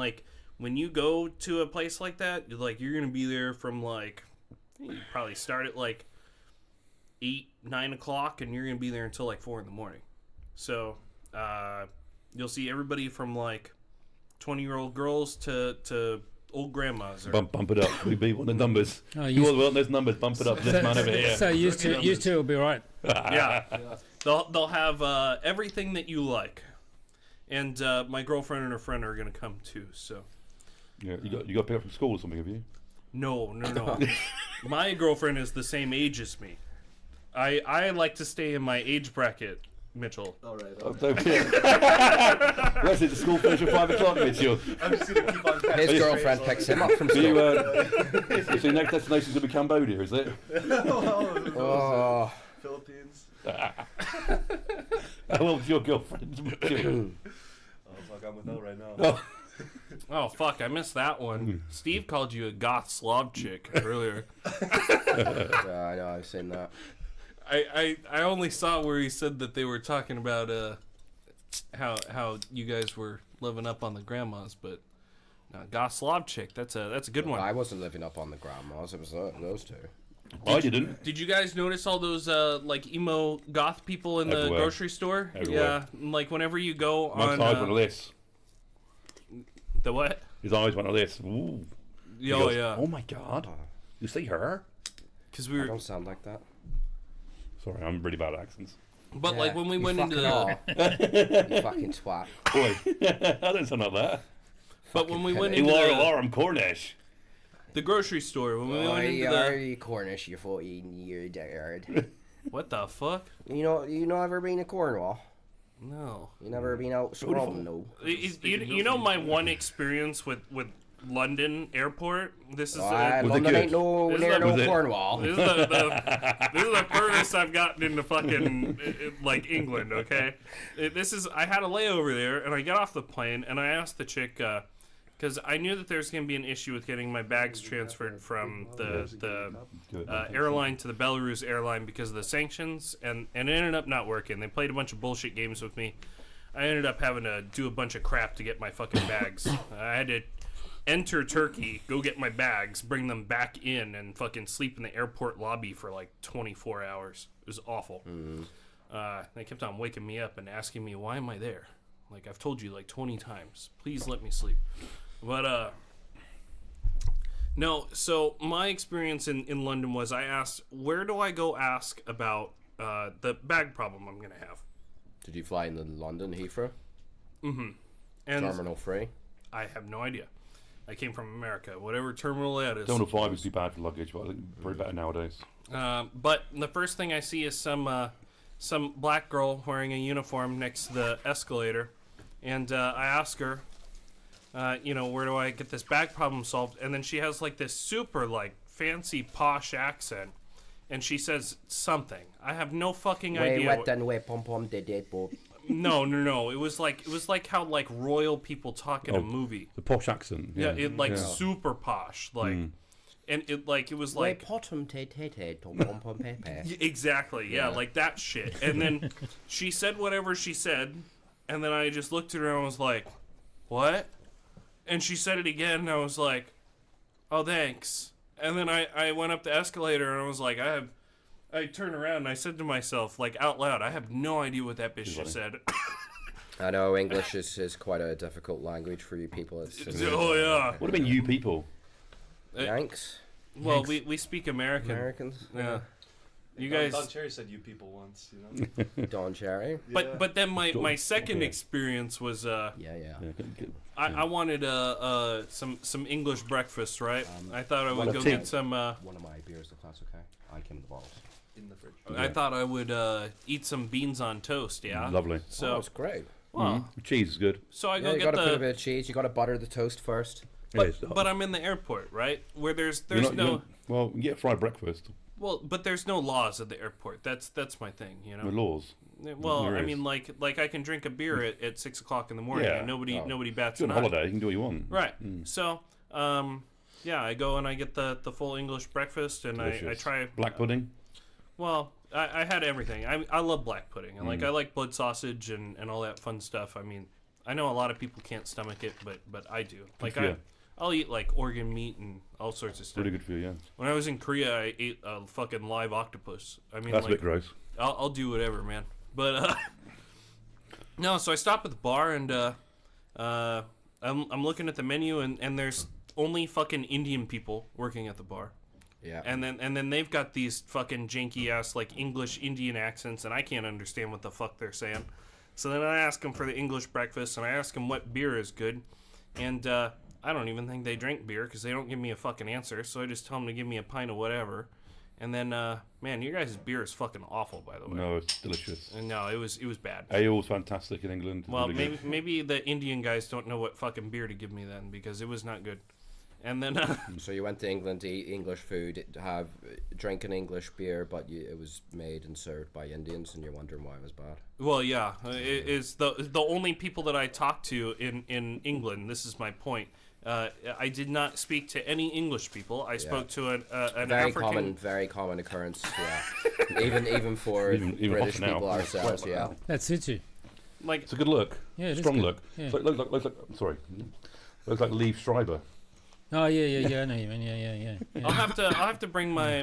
when you go to a place like that, you're gonna be there from you probably start at 8, 9 o'clock, and you're gonna be there until 4 in the morning. So you'll see everybody from 20-year-old girls to old grandmas. Bump it up. We beat one of the numbers. Oh, you all want those numbers? Bump it up. This man over here. So you two will be right. Yeah. They'll have everything that you like, and my girlfriend and her friend are gonna come too. So. Yeah, you got to pick up from school or something, have you? No. My girlfriend is the same age as me. I like to stay in my age bracket, Mitchell. All right. Where's it? The school finish at 5 o'clock, Mitchell. I'm just gonna keep on. His girlfriend picks him up from school. So your next destination's going to be Cambodia, is it? Oh. Philippines. How old's your girlfriend? Oh fuck, I'm with no right now. Oh. Oh fuck, I missed that one. Steve called you a goth Slav chick earlier. Yeah, I know, I've seen that. I only saw where he said that they were talking about how you guys were living up on the grandmas, but goth Slav chick, that's a good one. I wasn't living up on the grandmas, it was those two. I didn't. Did you guys notice all those emo goth people in the Everywhere. grocery store? Everywhere. Yeah, whenever you go My on eyes went like this. the what? His eyes went like this. Ooh. He Oh goes, yeah, oh my God. You see her? because we I were. don't sound like that. Sorry, I'm really bad at accents. But Yeah, when we you went into fucking the, are. You fucking twat. Boy, I don't sound like that. but when we went You into are, I'm Cornish. the grocery store, when we went into you Cornish, you 14-year-old. what the fuck? You know ever been to Cornwall? No. You never been out scrubbing, no? You know my one experience with London airport. This is London ain't no This is near the- no Was it? Cornwall. this is the furthest I've gotten into fucking England. Okay, I had a layover there, and I got off the plane, and I asked the chick because I knew that there's gonna be an issue with getting my bags transferred from the airline to the Belarus airline because of the sanctions, and it ended up not working. They played a bunch of bullshit games with me. I ended up having to do a bunch of crap to get my fucking bags. I had to enter Turkey, go get my bags, bring them back in, and fucking sleep in the airport lobby for 24 hours. It was awful. They kept on waking me up and asking me, why am I there? I've told you 20 times. Please let me sleep. But, no, so my experience in London was I asked, where do I go ask about the bag problem I'm going to have? Did you fly into London Heathrow? Mm-hmm. And Terminal 3? I have no idea. I came from America, whatever terminal that is. Terminal 5 would be bad for luggage, but I think very better nowadays. But the first thing I see is some black girl wearing a uniform next to the escalator, and I ask her, where do I get this bag problem solved? And then she has this super fancy posh accent, and she says something. I have no fucking idea. Wet and way pom pom de de bo. No. It was like how royal people talk in a movie. The posh accent. Yeah, super posh, and it was Way potom te te te tom pom pom pe pe. exactly, yeah, like that shit. And then she said whatever she said, and then I just looked at her and I was like, "What?" And she said it again, and I was like, "Oh, thanks." And then I went up the escalator and I was like, I I turned around and I said to myself, like out loud, I have no idea what that bitch just said. I know English is quite a difficult language for you people. Oh yeah. What about you people? Yanks? Well, we speak American. Americans? Yeah. You Don guys. Cherry said "you people" once, you know. Don Cherry? But then my second experience was Yeah. I wanted some English breakfast, right? I thought I would go tea. get some. One of my beers, if that's okay. I came in the bottles. In the fridge. I thought I would eat some beans on toast. Yeah. Lovely. So Oh, it's great. well, Cheese is good. so I Yeah, go you get gotta put a the. bit of cheese. You gotta butter the toast first. But I'm in the airport, right? Where there's no. Well, you get fried breakfast Well, but there's no laws at the airport. That's my thing, you know. with laws. Well, there I is. mean, like I can drink a beer at 6 o'clock in the morning, Yeah. and nobody bats If an you're on eye. holiday, you can do what you want. Right. So, yeah, I go and I get the full English breakfast, and I Delicious. try. Black pudding. Well, I had everything. I love black pudding, and I like blood sausage and all that fun stuff. I mean, I know a lot of people can't stomach it, but I do. Like for you. I'll eat like organ meat and all sorts of stuff. Really good for you, yeah. When I was in Korea, I ate a fucking live octopus. I mean, That's a like, bit gross. I'll do whatever, man. But no, so I stop at the bar and I'm looking at the menu and there's only fucking Indian people working at the bar. Yeah. And then they've got these fucking janky ass like English Indian accents and I can't understand what the fuck they're saying. So then I ask them for the English breakfast and I ask them what beer is good. And I don't even think they drink beer because they don't give me a fucking answer. So I just tell them to give me a pint of whatever. And then, man, your guys' beer is fucking awful, by the way. No, it's delicious. And no, it was bad. Ale's fantastic in England. Well, Really good. maybe the Indian guys don't know what fucking beer to give me then because it was not good. And then, So you went to England to eat English food, drink an English beer, but it was made and served by Indians, and you're wondering why it was bad. well, yeah, it's the only people that I talked to in England. This is my point. I did not speak to any English people. I spoke to an Very common occurrence. Yeah, even for Even British hotter now. people ourselves. Yeah. That suits you. like It's a good look. Yeah, it is Strong good. look. Yeah. It's looks like sorry. Looks like Liev Schreiber. Oh yeah. I know you mean. Yeah. I'll have to bring my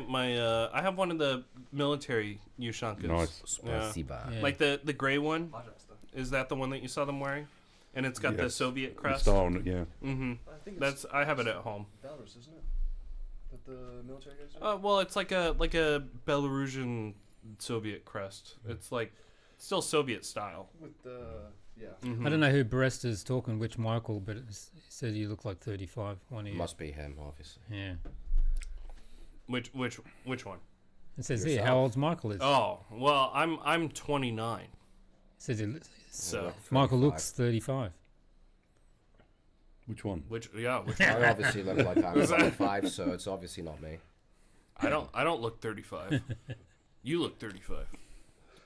I have one of the military Ushankas. Nice. Yeah. Yeah. Like the gray one. Is that the one that you saw them wearing? And it's got the Yes. Soviet The crest. star on it, yeah. Mm-hmm. I think I have it at home. Belarus, isn't it? That the military guys are? Well, it's like a Belarusian Soviet crest. It's like still Soviet style. With the yeah. Mhm. I don't know who Brest is talking, which Michael, but he said you look like 35. One of you. Must be him, obviously. Yeah. Which one? It says here, Yourself. how old's Michael is. Oh, well, I'm 29. It says So Michael looks 35. Which one? which I obviously look like I'm 25, so it's obviously not me. I don't look 35. You look 35.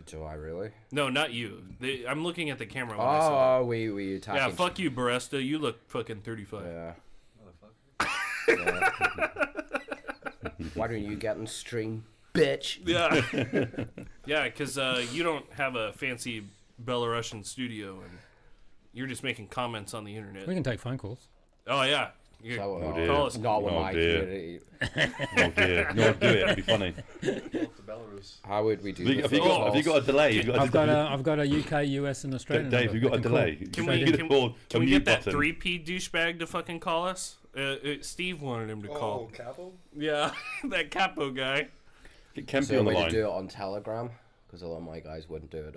Do I really? No, not you. I'm looking at the camera when I saw it. Oh, we attacking. Yeah, fuck you, Baresta. You look fucking 35. Yeah. Motherfucker. Yeah. Why don't you get in stream, bitch? Yeah. Yeah, because you don't have a fancy Belarusian studio and you're just making comments on the internet. We can take phone calls. Oh, yeah. You're- So, Oh, dear. call us. not with Oh, my dear. community. Oh dear. No, do it. It'd be funny. Go up to Belarus. How would we do Have the you phone got a calls? delay? You've got I've got a UK, US, and Australian. Dave, number. you've got a I can delay. call. Can You we, get can, called can a we mute get that button. 3P douchebag to fucking call us? Steve wanted him to call. Capo? Yeah, that capo guy. Get Kempy So on the we line. could do it on Telegram, because a lot of my guys wouldn't do it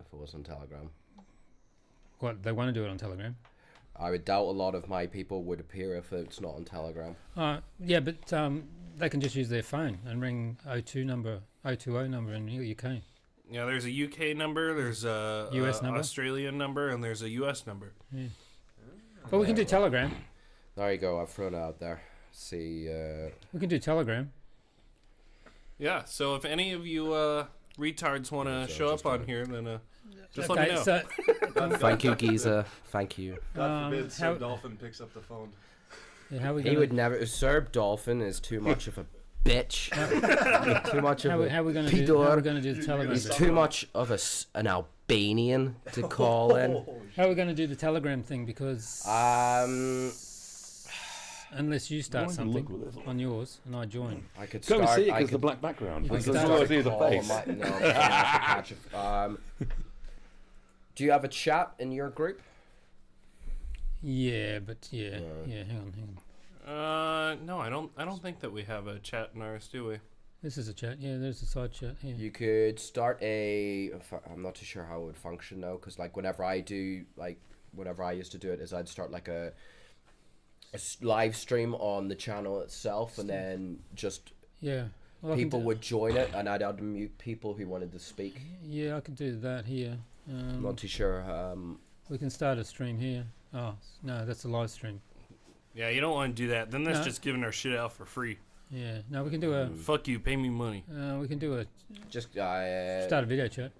if it was on Telegram. What, they want to do it on Telegram? I would doubt a lot of my people would appear if it's not on Telegram. Yeah, but they can just use their phone and ring 020 number in the UK. Yeah, there's a UK number, there's a US number? Australian number, and there's a US number. Yeah. But we can do Telegram. There you go, I've thrown it out there. See, We can do Telegram. Yeah, so if any of you retards want to show up on here, then just let me know. So, thank you, Giza. Thank you. God forbid Sir how- Dolphin picks up the phone. yeah, how are we He gonna, would never. Sir Dolphin is too much of a bitch. Too much of how a are we going to do? How are we going to do the Telegram? He's bit? too much of an Albanian to call in. How are we going to do the Telegram thing? Because unless you start Why something look with this? on yours and I join. I could Go start. and see it I because the could black background. You can That's start all I a see is a call face. no, because I have to catch it. Do you have a chat in your group? Yeah, but yeah. Hang on. No, I don't think that we have a chat in ours, do we? This is a chat. Yeah, there's a side chat here. You could start I'm not too sure how it would function though, because like whenever I used to do it, is I'd start like a live stream on the channel itself, and then just Yeah. Well, I can people do- would join it, and I'd unmute people who wanted to speak. Yeah, I could do that here. I'm not too sure. We can start a stream here. Oh no, that's a live stream. Yeah, you don't want to do that. Then that's No. just giving our shit out for free. Yeah. No, we can do a. Fuck you, pay me money. We can do a Just start a video chat.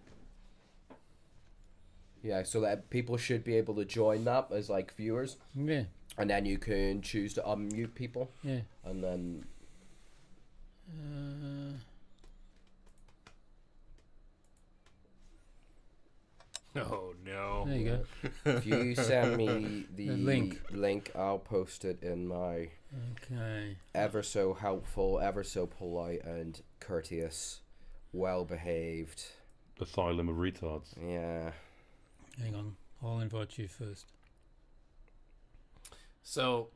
yeah, so that people should be able to join that as like viewers, Yeah. and then you can choose to unmute people, Yeah. and then Oh no. There you go. if you send me the link. I'll post it in my Okay. ever so helpful, ever so polite and courteous, well behaved. Asylum of retards. Yeah. Hang on. I'll invite you first. So,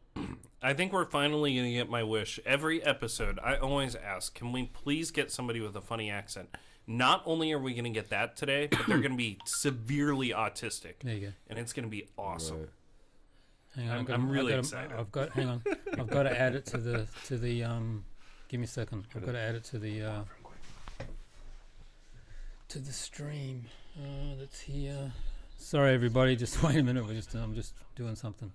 I think we're finally going to get my wish. Every episode, I always ask, can we please get somebody with a funny accent? Not only are we going to get that today, but they're going to be severely autistic. There you go. And it's going to be awesome. Right. Hang on. I'm really I've excited. I've got. Hang on. I've got to add it to the Give me a second. I've got to add it to the stream. That's here. Sorry, everybody. Just wait a minute. I'm just doing something.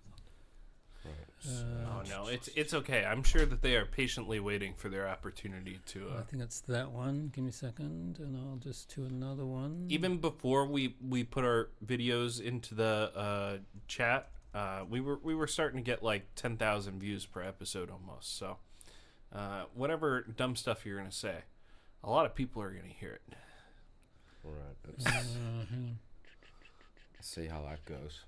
Oh no, it's okay. I'm sure that they are patiently waiting for their opportunity to. I think it's that one. Give me a second, and I'll just do another one. Even before we put our videos into the chat, we were starting to get like 10,000 views per episode almost. So, whatever dumb stuff you're gonna say, a lot of people are gonna hear it. Right. hang on. Let's see how that goes.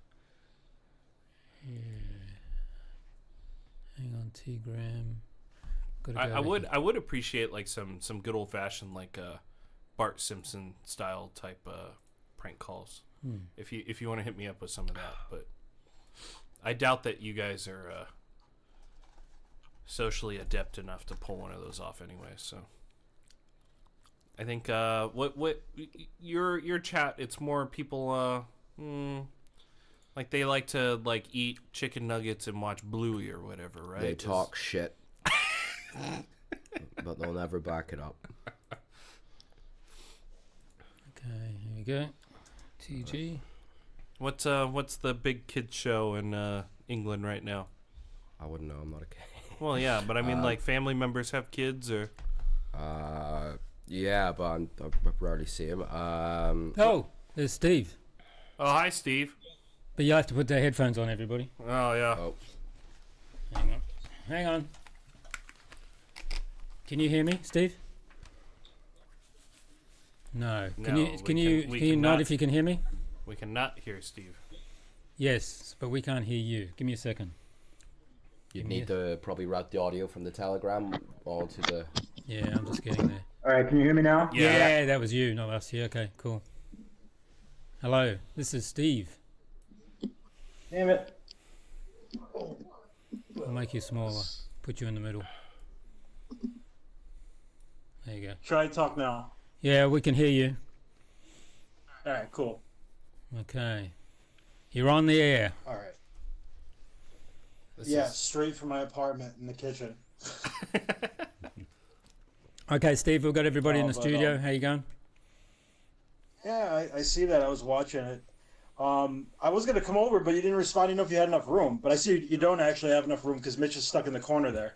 Hang on, T-Gram. I would appreciate like some good old fashioned like Bart Simpson style type prank calls. If you want to hit me up with some of that, but I doubt that you guys are socially adept enough to pull one of those off anyway. So I think what your chat, it's more people like they like to like eat chicken nuggets and watch Bluey or whatever, right? They talk shit, but they'll never back it up. Okay, here we go. TG. What's the big kids show in England right now? I wouldn't know. I'm not a kid. Well, yeah, but I mean, like family members have kids, or Yeah, but I rarely see him. Oh, there's Steve. oh, hi, Steve. But you have to put their headphones on, everybody. Oh yeah. Oh, Hang on. Can you hear me, Steve? No. Can No, you we can you can- we can you nod cannot. if you can hear me? We cannot hear Steve. Yes, but we can't hear you. Give me a second. you Give me need to probably route the audio from the Telegram onto the. Yeah, I'm just getting there. All right, can you hear me now? Yeah, that was you, not us. Yeah, okay, cool. Hello, this is Steve. Damn it. I'll make you smaller. Put you in the middle. There you go. Try to talk now. Yeah, we can hear you. All right, cool. Okay. You're on the air. All right. This Yeah, is- straight from my apartment in the kitchen. Okay, Steve, we've got everybody in the but, studio. How you going? Yeah, I see that. I was watching it. I was going to come over, but you didn't respond enough. You had enough room. But I see you don't actually have enough room because Mitch is stuck in the corner there.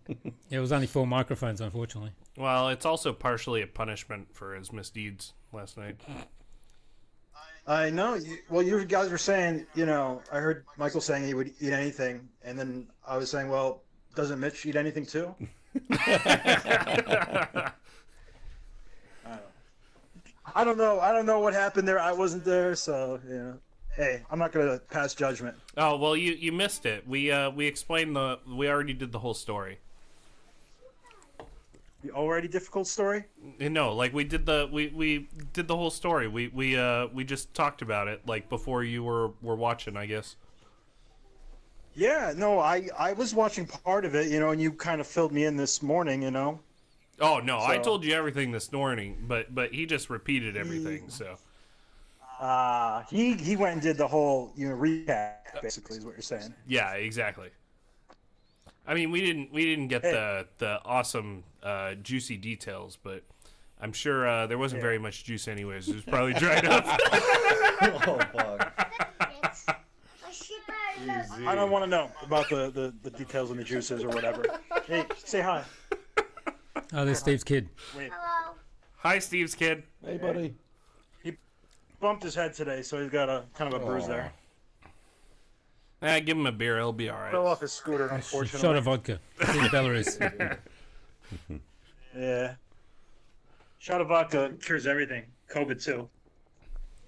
Yeah, it was only 4 microphones, unfortunately. Well, it's also partially a punishment for his misdeeds last night. I know. Well, you guys were saying, I heard Michael saying he would eat anything. And then I was saying, well, doesn't Mitch eat anything too? I don't know what happened there. I wasn't there, so hey, I'm not gonna pass judgment. Oh well, you missed it. We explained we already did the whole story. The already difficult story. No, like we did the whole story. We just talked about it like before you were watching, I guess. Yeah, no, I was watching part of it, and you kind of filled me in this morning, Oh no, I So- told you everything this morning, but he just repeated everything. So He went and did the whole recap, basically, is what you're saying. yeah, exactly. I mean, we didn't get the awesome juicy details, but I'm sure there wasn't very much juice anyways. It was probably dried up. Oh fuck. I don't want to know about the details and the juices or whatever. Hey, say hi. Oh, there's Steve's kid. Wait, Hi, Steve's kid. Hey, buddy. bumped his head today, so he's got a kind of a bruise there. Give him a beer; he'll be all Fell right. off his scooter, unfortunately. Shot of vodka. In Belarus. Yeah. Shot of vodka cures everything. COVID too.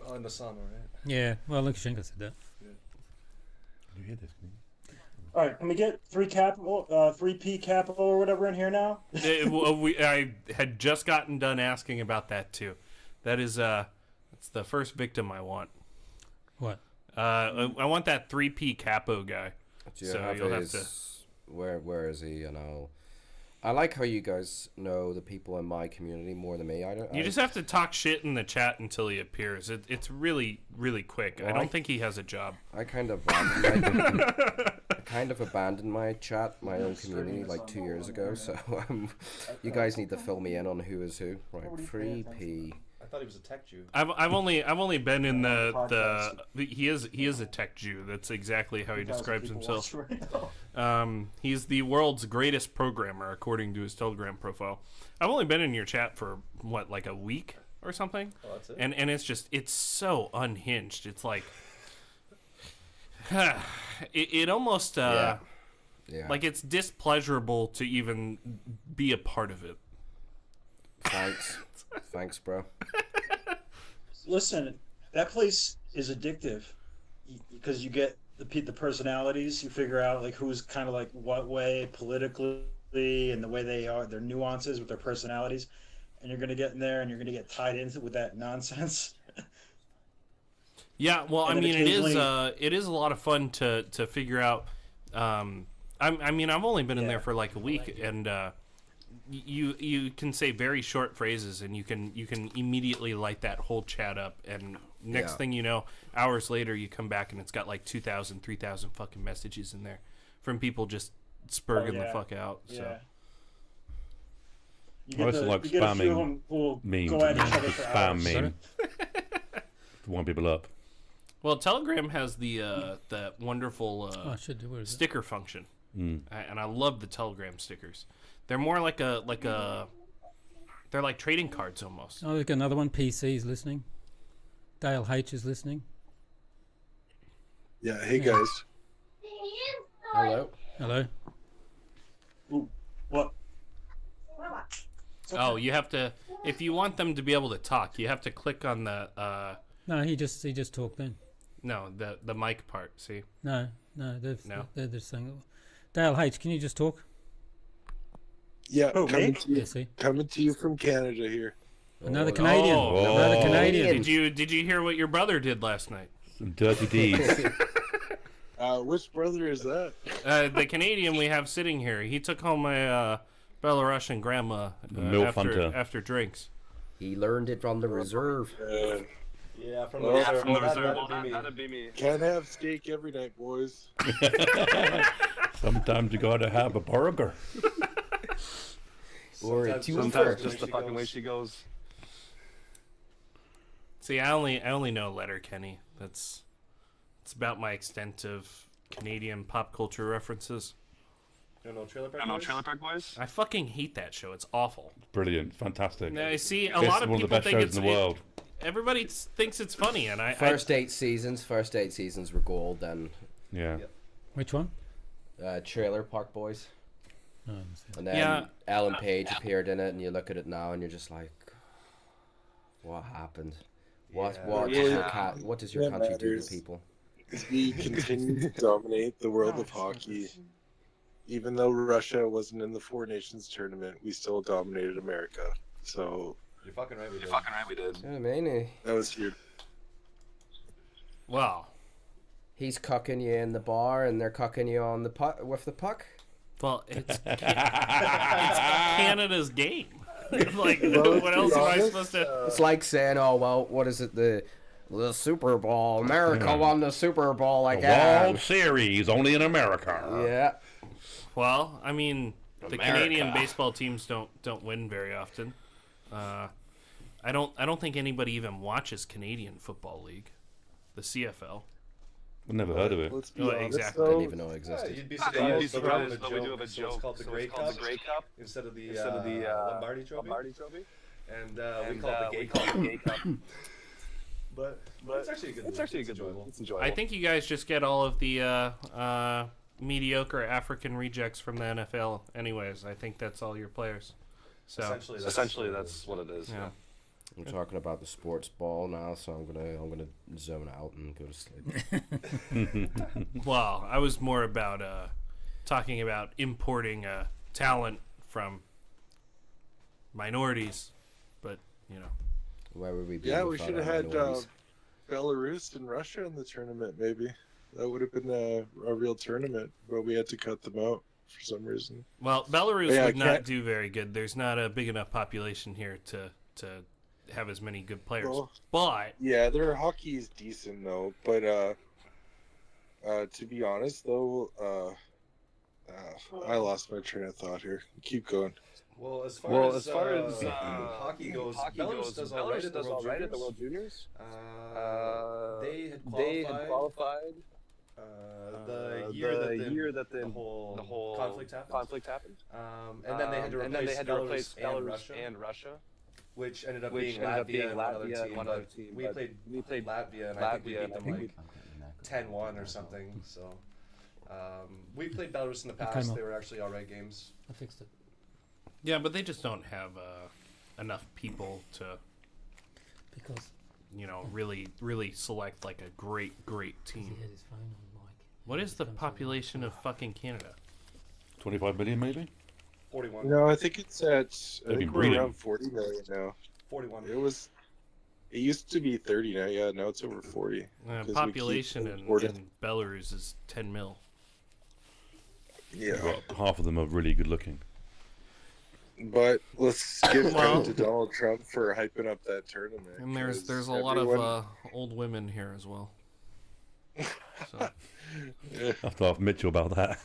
Oh, in the summer, right? Yeah, well, Lukashenko said that. You hear this? All right, can we get 3P capital or whatever in here now? I had just gotten done asking about that too. That is, that's the first victim I want. What? I want that 3P capo guy. Do you So have you'll have his, to- where is he? I like how you guys know the people in my community more than me. You just have to talk shit in the chat until he appears. It's really, really quick. I don't think he has a job. I kind of abandoned my chat, my own community, like 2 years ago. So you guys need to fill me in on who is who. Right, 3P. I thought he was a tech Jew. I've only been in he is a tech Jew. That's exactly how he describes himself. He's the world's greatest programmer according to his Telegram profile. I've only been in your chat for what, like a week or something, Oh, that's it. and it's so unhinged. It's like it almost Yeah. like it's displeasurable to even be a part of it. Thanks, bro. Listen, that place is addictive because you get the personalities. You figure out like who's kind of like what way politically and the way they are, their nuances with their personalities, and you're gonna get in there and you're gonna get tied into with that nonsense. Yeah, well, I And then mean, occasionally- it is a lot of fun to figure out. I mean, I've only been in there Yeah. for like a week, and you can say very short phrases, and you can immediately light that whole chat up, and next Yeah. thing you know, hours later, you come back and it's got like 2,000, 3,000 fucking messages in there from people just spurging the yeah. fuck out. So. Yeah. You I also like you get a few of spamming them who will memes. go at each other Just for spam hours. meme. To wind people up. Well, Telegram has the wonderful Oh, I should do. What is it? sticker function. Mm. And I love the Telegram stickers. They're more like they're like trading cards almost. Oh, there's got another one. PC's listening. Dale H is listening. Yeah, hey guys. Hello. Hello. Ooh, what? Oh, you have to if you want them to be able to talk, you have to click on the No, he just talked then. no, the mic part, see? No, No? they're just saying. Dale H, can you just talk? Yeah, Oh, me? Yeah, see. coming to you from Canada here. Another Canadian. Oh. Another Oh. Canadian. Did you hear what your brother did last night? Some dirty deeds. Which brother is that? The Canadian we have sitting here, he took home my Belarusian grandma MILF hunter. after drinks. He learned it from the reserve. Yeah, from Well, the from the reserve. That'd be me. Can't have steak every night, boys. Sometimes you gotta have a burger. Or Sometimes- two Sometimes for- just the fucking way she goes. See, I only know Letterkenny. It's about my extent of Canadian pop culture references. You don't know Trailer I Park don't know Boys? Trailer Park Boys. I fucking hate that show. It's awful. Brilliant, fantastic. Now, I see a It's lot of one of the people best think shows it's in the world. Everybody thinks it's funny, and I First 8 seasons were gold. Then Yeah. Which one? Trailer Park Boys, Oh, let me see. and then Yeah. Ellen Page appeared in it, and you look at it now, and you're just like, what happened? What does your country do to people? We continue to dominate the world of hockey. Even though Russia wasn't in the Four Nations tournament, we still dominated America. So You're fucking right. We did. You know what I mean? that was huge. Well, He's cucking you in the bar, and they're cucking you on the puck with the puck. well, it's Canada's game. Like, what else am I supposed to? It's like saying, "Oh well, what is it? The Super Bowl. America won the Super Bowl again." World Series, only in America. Yeah. Well, I mean, the Canadian baseball teams don't win very often. I don't think anybody even watches Canadian Football League, the CFL. I've never heard of it. Let's be Oh, honest, exactly. I though. didn't even know it existed. You'd be You'd surprised, be surprised, but we do have a joke. So it's called the Grey Cup instead of the Lombardi Trophy. And we call it the Gay Cup. But it's actually a good. It's actually a good one. It's enjoyable. I think you guys just get all of the mediocre African rejects from the NFL. Anyways, I think that's all your players. So essentially that's what it is. yeah. We're talking about the sports ball now, so I'm gonna zone out and go to sleep. Well, I was more about talking about importing talent from minorities, but you know. Where would we be? Yeah, we without should have our had minorities? Belarus and Russia in the tournament. Maybe that would have been a real tournament, but we had to cut them out for some reason. Well, Belarus Yeah, would not can't- do very good. There's not a big enough population here to have as many good players. Well, But yeah, their hockey is decent though. But to be honest though, I lost my train of thought here. Keep going. Well, as far as hockey goes, Belarus does all right at the World Juniors. They had qualified the year that the whole conflict happened. And then they had to replace Belarus and Russia, which ended up being Latvia and one other team. We played Latvia, and I think we beat them like 10-1 or something. So we played Belarus in the past. They were actually all right games. I fixed it. yeah, but they just don't have enough people to, Because really select like a great he team. had his phone on mic. What is the population of fucking Canada? 25 million, maybe? 41. No, I think it's at They've been we're breeding. around 40 million now. 41. It used to be 30 now. Yeah, now it's over 40. 'cause we Population keep in importing. Belarus is 10 mil. Yeah, But half of them are really good looking. but let's give Well- credit to Donald Trump for hyping up that tournament. And there's 'cause a lot everyone- of old women here as well. So, I have to ask Mitchell about that.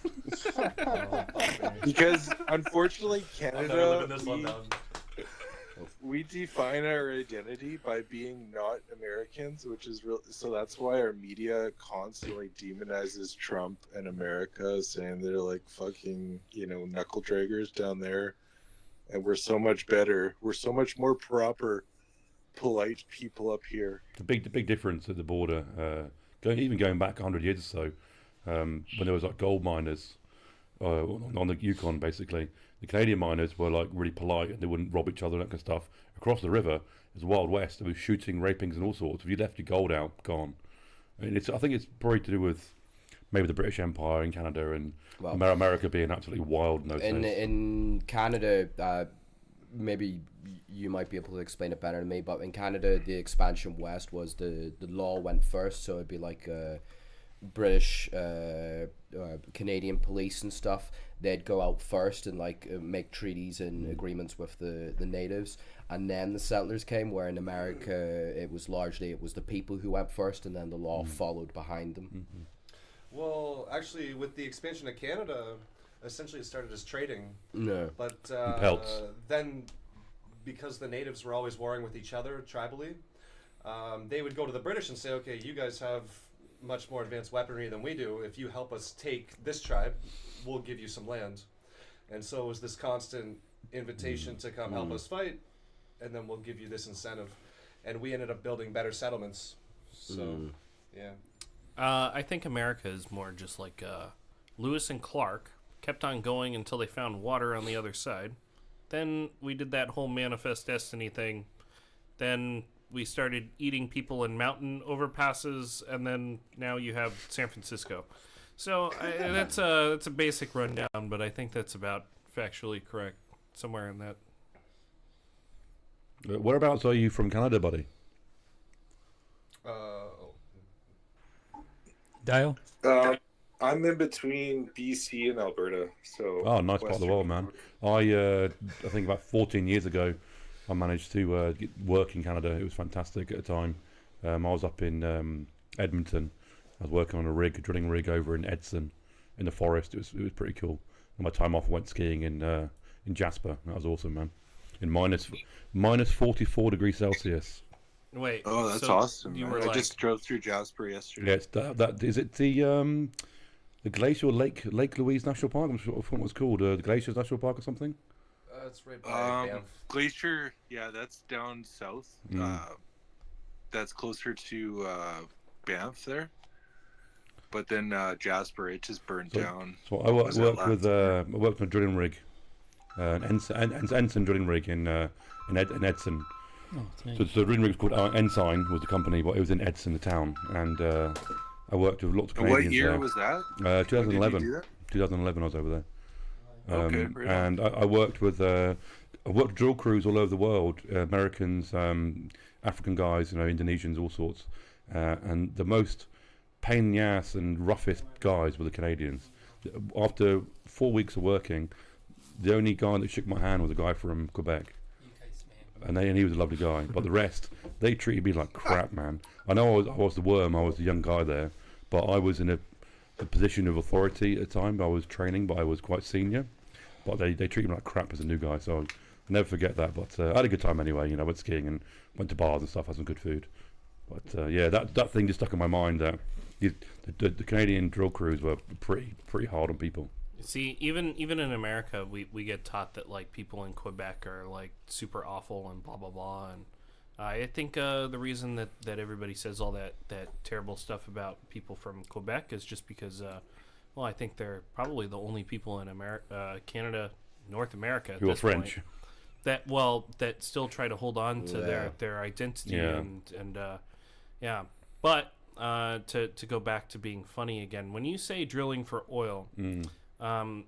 Because unfortunately, I'm never Canada, living this one down. we define our identity by being not Americans, which is real. So that's why our media constantly demonizes Trump and America, saying they're like fucking, knuckle draggers down there, and we're so much better. We're so much more proper, polite people up here. The big difference at the border, going back 100 years or so, when there was like gold miners on the Yukon, basically, the Canadian miners were like really polite and they wouldn't rob each other and that kind of stuff. Across the river, it was the Wild West. There was shooting, rapings, and all sorts. If you left your gold out, gone. And I think it's probably to do with maybe the British Empire in Canada and America being absolutely wild in those days. In Canada, maybe you might be able to explain it better than me, but in Canada, the expansion west was the law went first, so it'd be like British, Canadian police and stuff. They'd go out first and like make treaties and agreements with the natives, and then the settlers came. Where in America, it was the people who went first, and then the law followed behind them. Well, actually, with the expansion of Canada, essentially it started as trading. No. But pelts. then, because the natives were always warring with each other tribally, they would go to the British and say, okay, you guys have much more advanced weaponry than we do. If you help us take this tribe, we'll give you some land. And so it was this constant invitation to come help us fight, and then we'll give you this incentive. And we ended up building better settlements. So, yeah. I think America is more just like Lewis and Clark kept on going until they found water on the other side. Then we did that whole Manifest Destiny thing. Then we started eating people in mountain overpasses, and then now you have San Francisco. So that's a basic rundown, but I think that's about factually correct, somewhere in that. Whereabouts are you from Canada, buddy? Dale? I'm in between BC and Alberta, so. Oh, nice part of the world, man. I think about 14 years ago, I managed to work in Canada. It was fantastic at the time. I was up in Edmonton. I was working on a drilling rig over in Edson, in the forest. It was pretty cool. On my time off, I went skiing in Jasper. That was awesome, man. In minus 44 degrees Celsius. Wait. Oh, that's so awesome. You man. were I like, just drove through Jasper yesterday. Yeah, it's that is it the Glacier Lake Louise National Park? I'm sure what it's called. The Glaciers National Park or something. It's right by Banff. Glacier, yeah, that's down south. That's closer to Banff there. But then Jasper, it just burned down. So I worked on a drilling rig, an Ensign drilling rig in Edson. Oh, So the drilling rig was called Ensign, was the company, but it was in Edson, the town, and I worked with lots of Canadians. What year there. was that? 2011. When did you do that? 2011, I was over there. Okay, right on. And I worked with drill crews all over the world, Americans, African guys, Indonesians, all sorts. And the most pain in the ass and roughest guys were the Canadians. After 4 weeks of working, the only guy that shook my hand was a guy from Quebec. And he was a lovely guy, but the rest, they treated me like crap, man. I know I was the worm, I was the young guy there, but I was in a position of authority at the time. I was training, but I was quite senior. But they treated me like crap as a new guy, so I'll never forget that. But I had a good time anyway. I went skiing and went to bars and stuff, had some good food. But yeah, that thing just stuck in my mind that the Canadian drill crews were pretty hard on people. see, even in America, we get taught that like people in Quebec are like super awful and blah blah blah. And I think the reason that everybody says all that terrible stuff about people from Quebec is just because, well, I think they're probably the only people in Canada, North America, Who are French. Point, that still try to hold on to their identity and yeah. But to go back to being funny again, when you say drilling for oil, and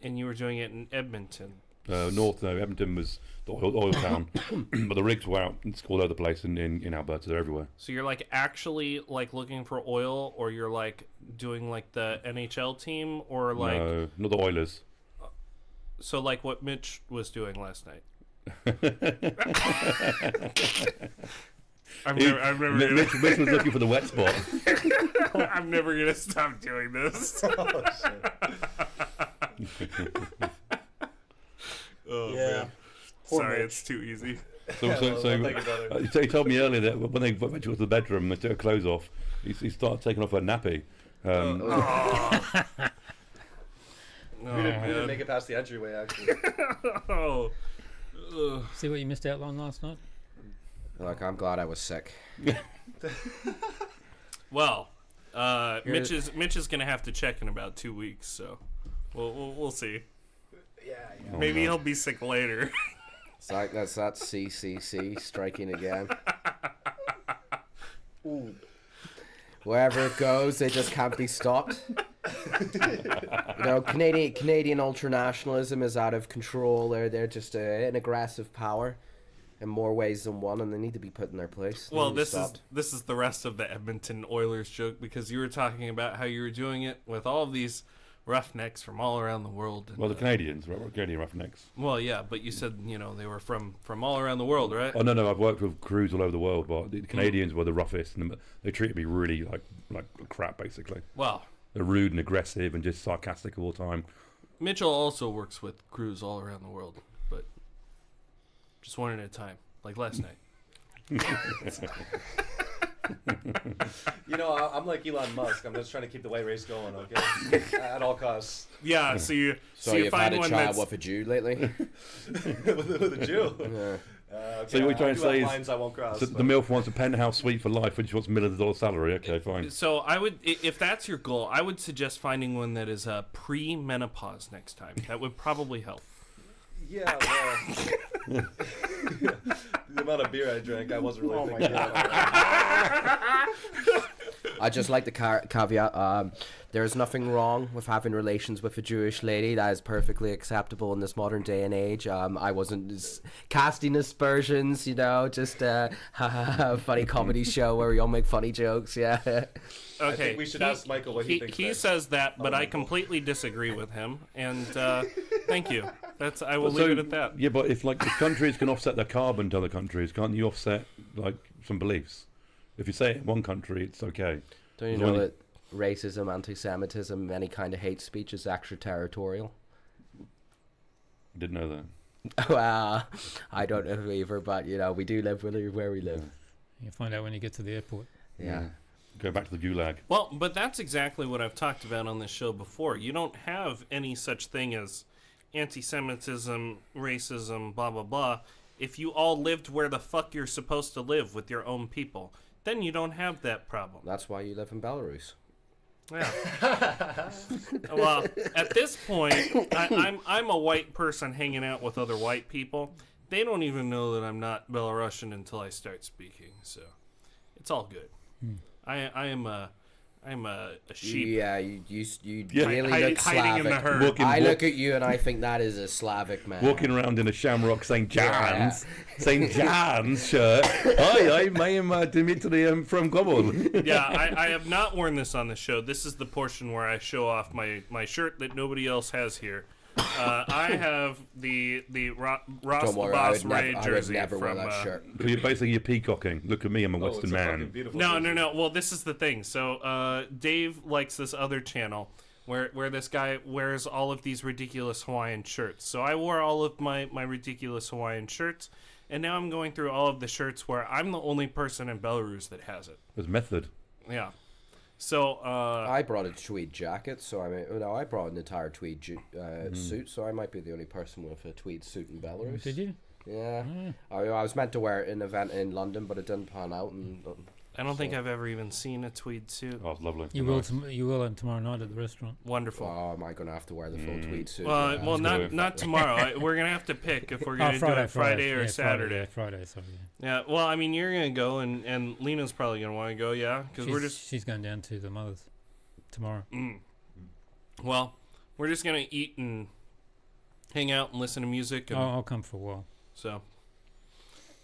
you were doing it in Edmonton. Edmonton was the oil town, but the rigs were out all over the place in Alberta. They're everywhere. So you're like actually like looking for oil, or you're like doing like the NHL team, or like No, not the Oilers. So like what Mitch was doing last night. Mitch was looking for the wet spot. I'm never gonna stop doing this. Oh, Yeah. man. Poor Sorry, Mitch. it's too easy. So he told me earlier that when they went to the bedroom and took her clothes off, he started taking off her nappy. We didn't make it past the entryway, actually. Oh. See what you missed out on last night? Look, I'm glad I was sick. Well, Mitch is gonna have to check in about 2 weeks, so we'll see. Yeah. Maybe he'll be sick later. It's like that's that CCC striking again. Ooh. Wherever it goes, they just can't be stopped. Canadian ultranationalism is out of control. They're just an aggressive power in more ways than one, and they need to be put in their place. Well, this is the rest of the Edmonton Oilers joke, because you were talking about how you were doing it with all of these roughnecks from all around the world. Well, the Canadians, right? Canadian roughnecks. Well, yeah, but you said they were from all around the world, right? Oh no, I've worked with crews all over the world, but the Canadians were the roughest, and they treated me really like crap, basically. Well, they're rude and aggressive and just sarcastic all the time. Mitchell also works with crews all around the world, but just one at a time, like last night. I'm like Elon Musk. I'm just trying to keep the white race going, okay? At all costs. Yeah, so you you've find had a one child that's with a Jew lately? with a Jew. Yeah. Okay, So what you're trying to say is lines I won't cross. So the MILF wants a penthouse suite for life, and she wants $1 million salary. Okay, fine. So I would, if that's your goal, I would suggest finding one that is pre-menopause next time. That would probably help. Yeah, well. The amount of beer I drank, I wasn't really thinking about it. I just like the caveat. There's nothing wrong with having relations with a Jewish lady. That is perfectly acceptable in this modern day and age. I wasn't casting aspersions, just a funny comedy show where we all make funny jokes. Yeah. Okay, I think we should ask Michael what he thinks. He says that, but I completely disagree with him. And thank you. I will leave it at that. Yeah, but if countries can offset their carbon to other countries, can't you offset some beliefs? If you say it in one country, it's okay. Don't you know that racism, anti-Semitism, any kind of hate speech is extraterritorial? Didn't know that. Well, I don't know either, but we do live where we live. You'll find out when you get to the airport. Yeah. Go back to the gulag. Well, but that's exactly what I've talked about on this show before. You don't have any such thing as anti-Semitism, racism, blah, blah, blah. If you all lived where the fuck you're supposed to live with your own people, then you don't have that problem. That's why you live in Belarus. Yeah. Well, at this point, I'm a white person hanging out with other white people. They don't even know that I'm not Belarusian until I start speaking, so it's all good. I'm a sheep. Yeah, you really look hiding in the Slavic. herd. I look at you and I think that is a Slavic man. Walking around in a shamrock St. John's shirt. Hi, I'm Dimitri from Gobble. Yeah, I have not worn this on the show. This is the portion where I show off my shirt that nobody else has here. I have the Ross the Boss Ray jersey never wear from. that shirt. You're basically peacocking. Look at me, I'm a Western man. No. Well, this is the thing. So Dave likes this other channel where this guy wears all of these ridiculous Hawaiian shirts. So I wore all of my ridiculous Hawaiian shirts, and now I'm going through all of the shirts where I'm the only person in Belarus that has it. There's method. Yeah. So I brought a tweed jacket, so I brought an entire tweed suit, so I might be the only person with a tweed suit in Belarus. Did you? Yeah. I was meant to wear it in an event in London, but it didn't pan out. I don't think I've ever even seen a tweed suit. Oh, it's lovely. You will tomorrow night at the restaurant. Wonderful. Oh, am I going to have to wear the full tweed suit? Well, not tomorrow. We're going to have to pick if we're going to do it Friday or Saturday. Friday, sorry. Yeah, well, I mean, you're going to go, and Lena's probably going to want to go, yeah? Because she's going down to the mother's tomorrow. Well, we're just going to eat and hang out and listen to music. And, I'll come for a while. So,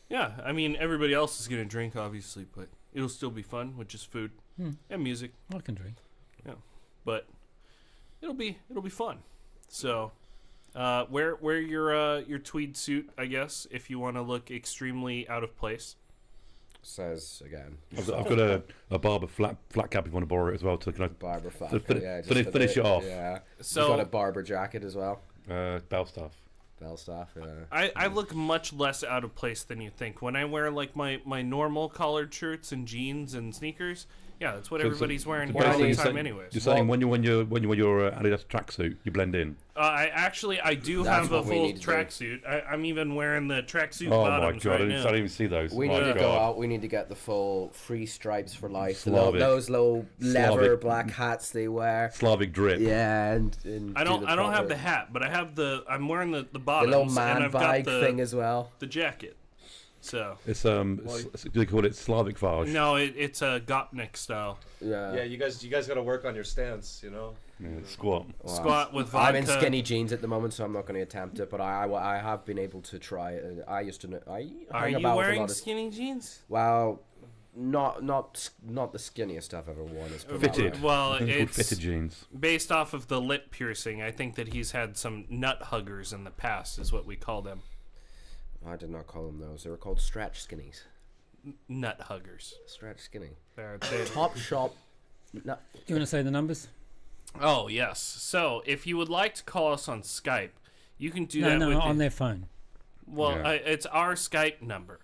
yeah, I mean, everybody else is going to drink, obviously, but it'll still be fun with just food and music. I can drink. Yeah, but it'll be fun. So, wear your tweed suit, I guess, if you want to look extremely out of place. Says again. I've got a barber flat cap if you want to borrow it as well. Barber flat. Finish it off. Yeah. So you've got a barber jacket as well. Belstaff. Belstaff. Yeah. I look much less out of place than you think when I wear like my normal collared shirts and jeans and sneakers. Yeah, that's what everybody's wearing here all the time, anyways. You're saying when you wear your Adidas tracksuit, you blend in. I do have a full tracksuit. I'm even wearing the tracksuit bottoms right now. I didn't even see those. We need to go out. We need to get the full free stripes for life. Those little leather black hats they wear. Slavic drip. Yeah, and I don't have the hat, but I'm wearing the bottoms. The little man bag thing as well. The jacket. So it's do they call it Slavic Vaj? No, it's a Gopnik style. Yeah, you guys got to work on your stance, Yeah, squat. Well, squat with vodka. I'm in skinny jeans at the moment, so I'm not going to attempt it. But I have been able to try it. I used to know. Are you wearing skinny jeans? Well, not the skinniest I've ever worn. Fitted. Well, it's fitted jeans. Based off of the lip piercing, I think that he's had some nut huggers in the past, is what we call them. I did not call them those. They were called stretch skinnies. Nut huggers. Stretch skinny. They're Top shop. No. Do you want to say the numbers? Oh, yes. So, if you would like to call us on Skype, you can do that on their phone. Well, it's our Skype number.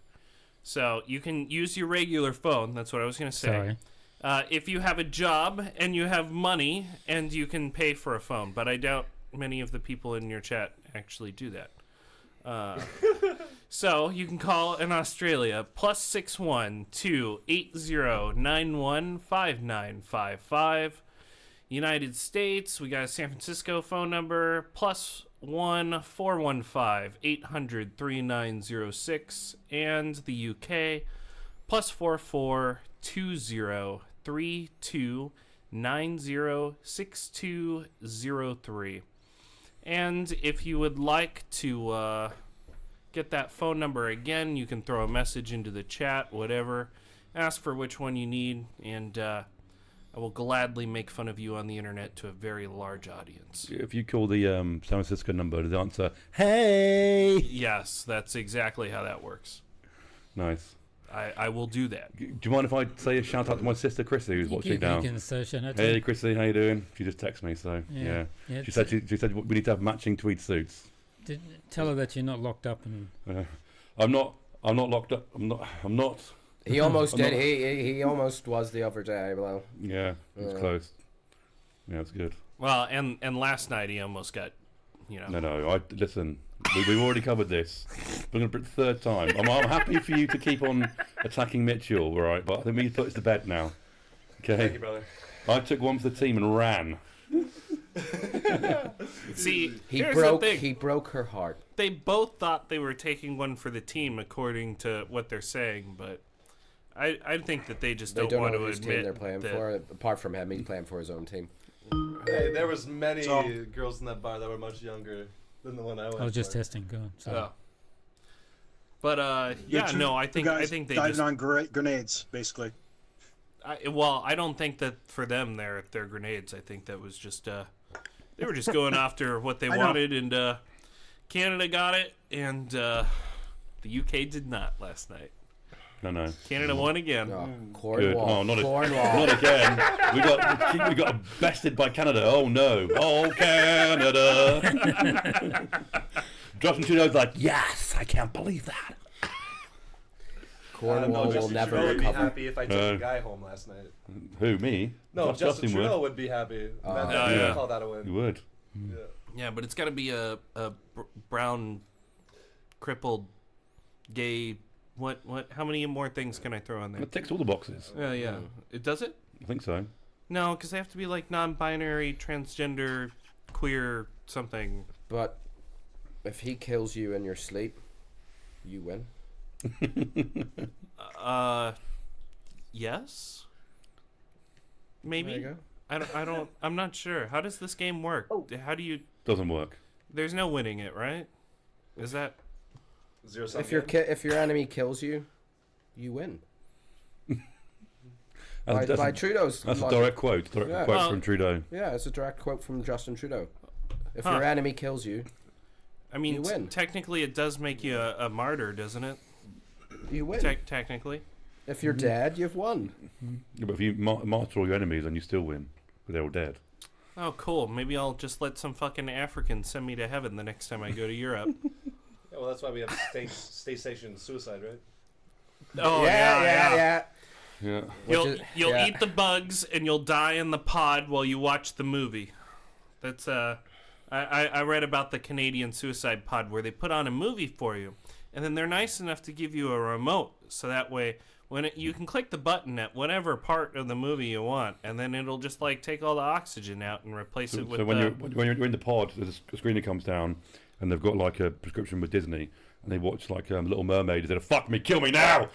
So, you can use your regular phone. That's what I was going to say. Sorry. If you have a job and you have money and you can pay for a phone, but I doubt many of the people in your chat actually do that. So you can call in Australia +61 2 80 91 5955. United States, we got a San Francisco phone number, +1 415 800 3906, and the UK, +44 20 32 906203. And if you would like to get that phone number again, you can throw a message into the chat, whatever. Ask for which one you need, and I will gladly make fun of you on the internet to a very large audience. If you call the San Francisco number, the answer, hey! Yes, that's exactly how that works. Nice. I will do that. Do you mind if I say a shout out to my sister Chrissy, who's watching now? You can associate it. Hey Chrissy, how you doing? She just texted me, so yeah. She said we need to have matching tweed suits. Tell her that you're not locked up and. I'm not locked up. I'm not. He almost did. He almost was the other day, though. Yeah, it was close. Yeah, it's good. Well, and last night he almost got, No. Listen. We've already covered this. We're going to put it the third time. I'm happy for you to keep on attacking Mitchell, all right? But I think we need to put this to bed now. Okay. Thank you, brother. I took one for the team and ran. See, He broke her heart. They both thought they were taking one for the team, according to what they're saying, but I think that they just don't want know to whose admit team they're playing for. Apart from him, he's playing for his own team. Hey, there was many girls in that bar that were much younger than the one I went. I was just testing. Go on. Sorry. But I think they died just on grenades, basically. I don't think that for them they're grenades. I think that was just they were just going after what they wanted, and Canada got it, and the UK did not last night. No. Canada won again. Cornwall. Not Cornwall. again. We got bested by Canada. Oh no. Oh Canada. Justin Trudeau's like, yes, I can't believe that. Cornwall will never Trudeau would be recover. happy if I took a guy home last night. Who, me? No, Justin Trudeau would be happy. Yeah. Call that a win. You would. Yeah, but it's got to be a brown, crippled, gay. What? How many more things can I throw on there? It ticks all the boxes. Yeah. It does it? I think so. No, because they have to be like non-binary, transgender, queer, something. But if he kills you in your sleep, you win. Yes. Maybe. There you go. I don't. I'm not sure. How does this game work? How do you? Doesn't work. There's no winning it, right? Is that? Zero-sum If your enemy kills you, you win. By Trudeau's That's logic. a direct quote. From Trudeau. Yeah, it's a direct quote from Justin Trudeau. If your enemy kills you, I mean, you win. Technically, it does make you a martyr, doesn't it? You win. Technically. If you're dead, you've won. Yeah, but if you martyr all your enemies, then you still win. Because they're all dead. Oh, cool. Maybe I'll just let some fucking African send me to heaven the next time I go to Europe. Yeah, well, that's why we have stay station suicide, right? Oh, yeah. Yeah. You'll eat the bugs and you'll die in the pod while you watch the movie. That's I read about the Canadian suicide pod where they put on a movie for you, and then they're nice enough to give you a remote, so that way you can click the button at whatever part of the movie you want, and then it'll just like take all the oxygen out and replace it with. So when you're in the pod, there's a screen that comes down, and they've got like a prescription with Disney, and they watch like Little Mermaid. Instead of "fuck me, kill me now."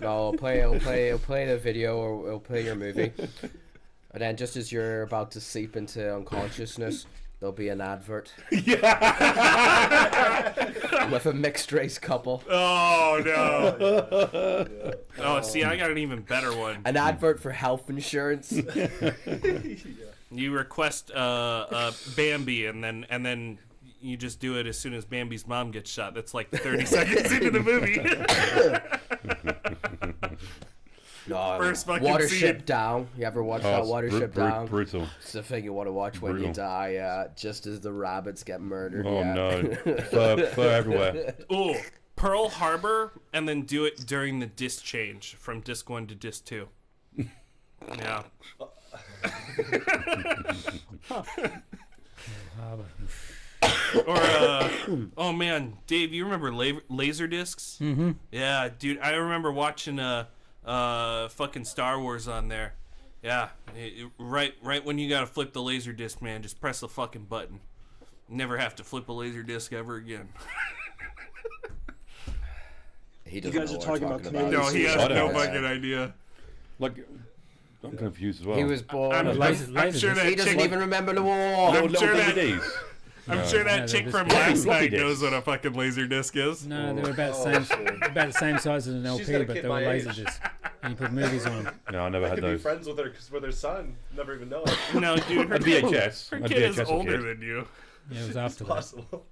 No, it'll play the video, or it'll play your movie, and then just as you're about to seep into unconsciousness, there'll be an advert. With a mixed race couple. Oh no! Oh, see, I got an even better one. An advert for health insurance. You request Bambi, and then you just do it as soon as Bambi's mom gets shot. That's like 30 seconds into the movie. No, First fucking Watership scene. Down. You ever watch that Watership Down? Brutal. It's the thing you want to watch when you die, just as the rabbits get murdered. Oh yeah. no. Fur everywhere. Ooh, Pearl Harbor, and then do it during the disc change from disc 1 to disc 2. Yeah. Or oh man, Dave, you remember laser discs? Mm-hmm. Yeah, dude, I remember watching fucking Star Wars on there, Yeah, right when you gotta flip the laser disc, man, just press the fucking button. Never have to flip a laser disc ever again. He You doesn't guys know are what we're talking about talking Canadian No, he has I no don't. fucking idea. Like, I'm confused as well. He was born. I'm sure that He doesn't chick- even remember the war. I'm little sure that- DVDs. I'm sure that No, chick they're from just- last Floppy night disks. knows what a fucking laser disc is. No, they were about the same size as an She's LP, got a but kid they were my laser age. discs. And you put movies on them. No, I never I had could be those. friends with her because we're their son. Never even know it. No, dude, her I'd kid, VHS. her I'd kid is VHS older kid. than you. Yeah, it was It's after that. possible.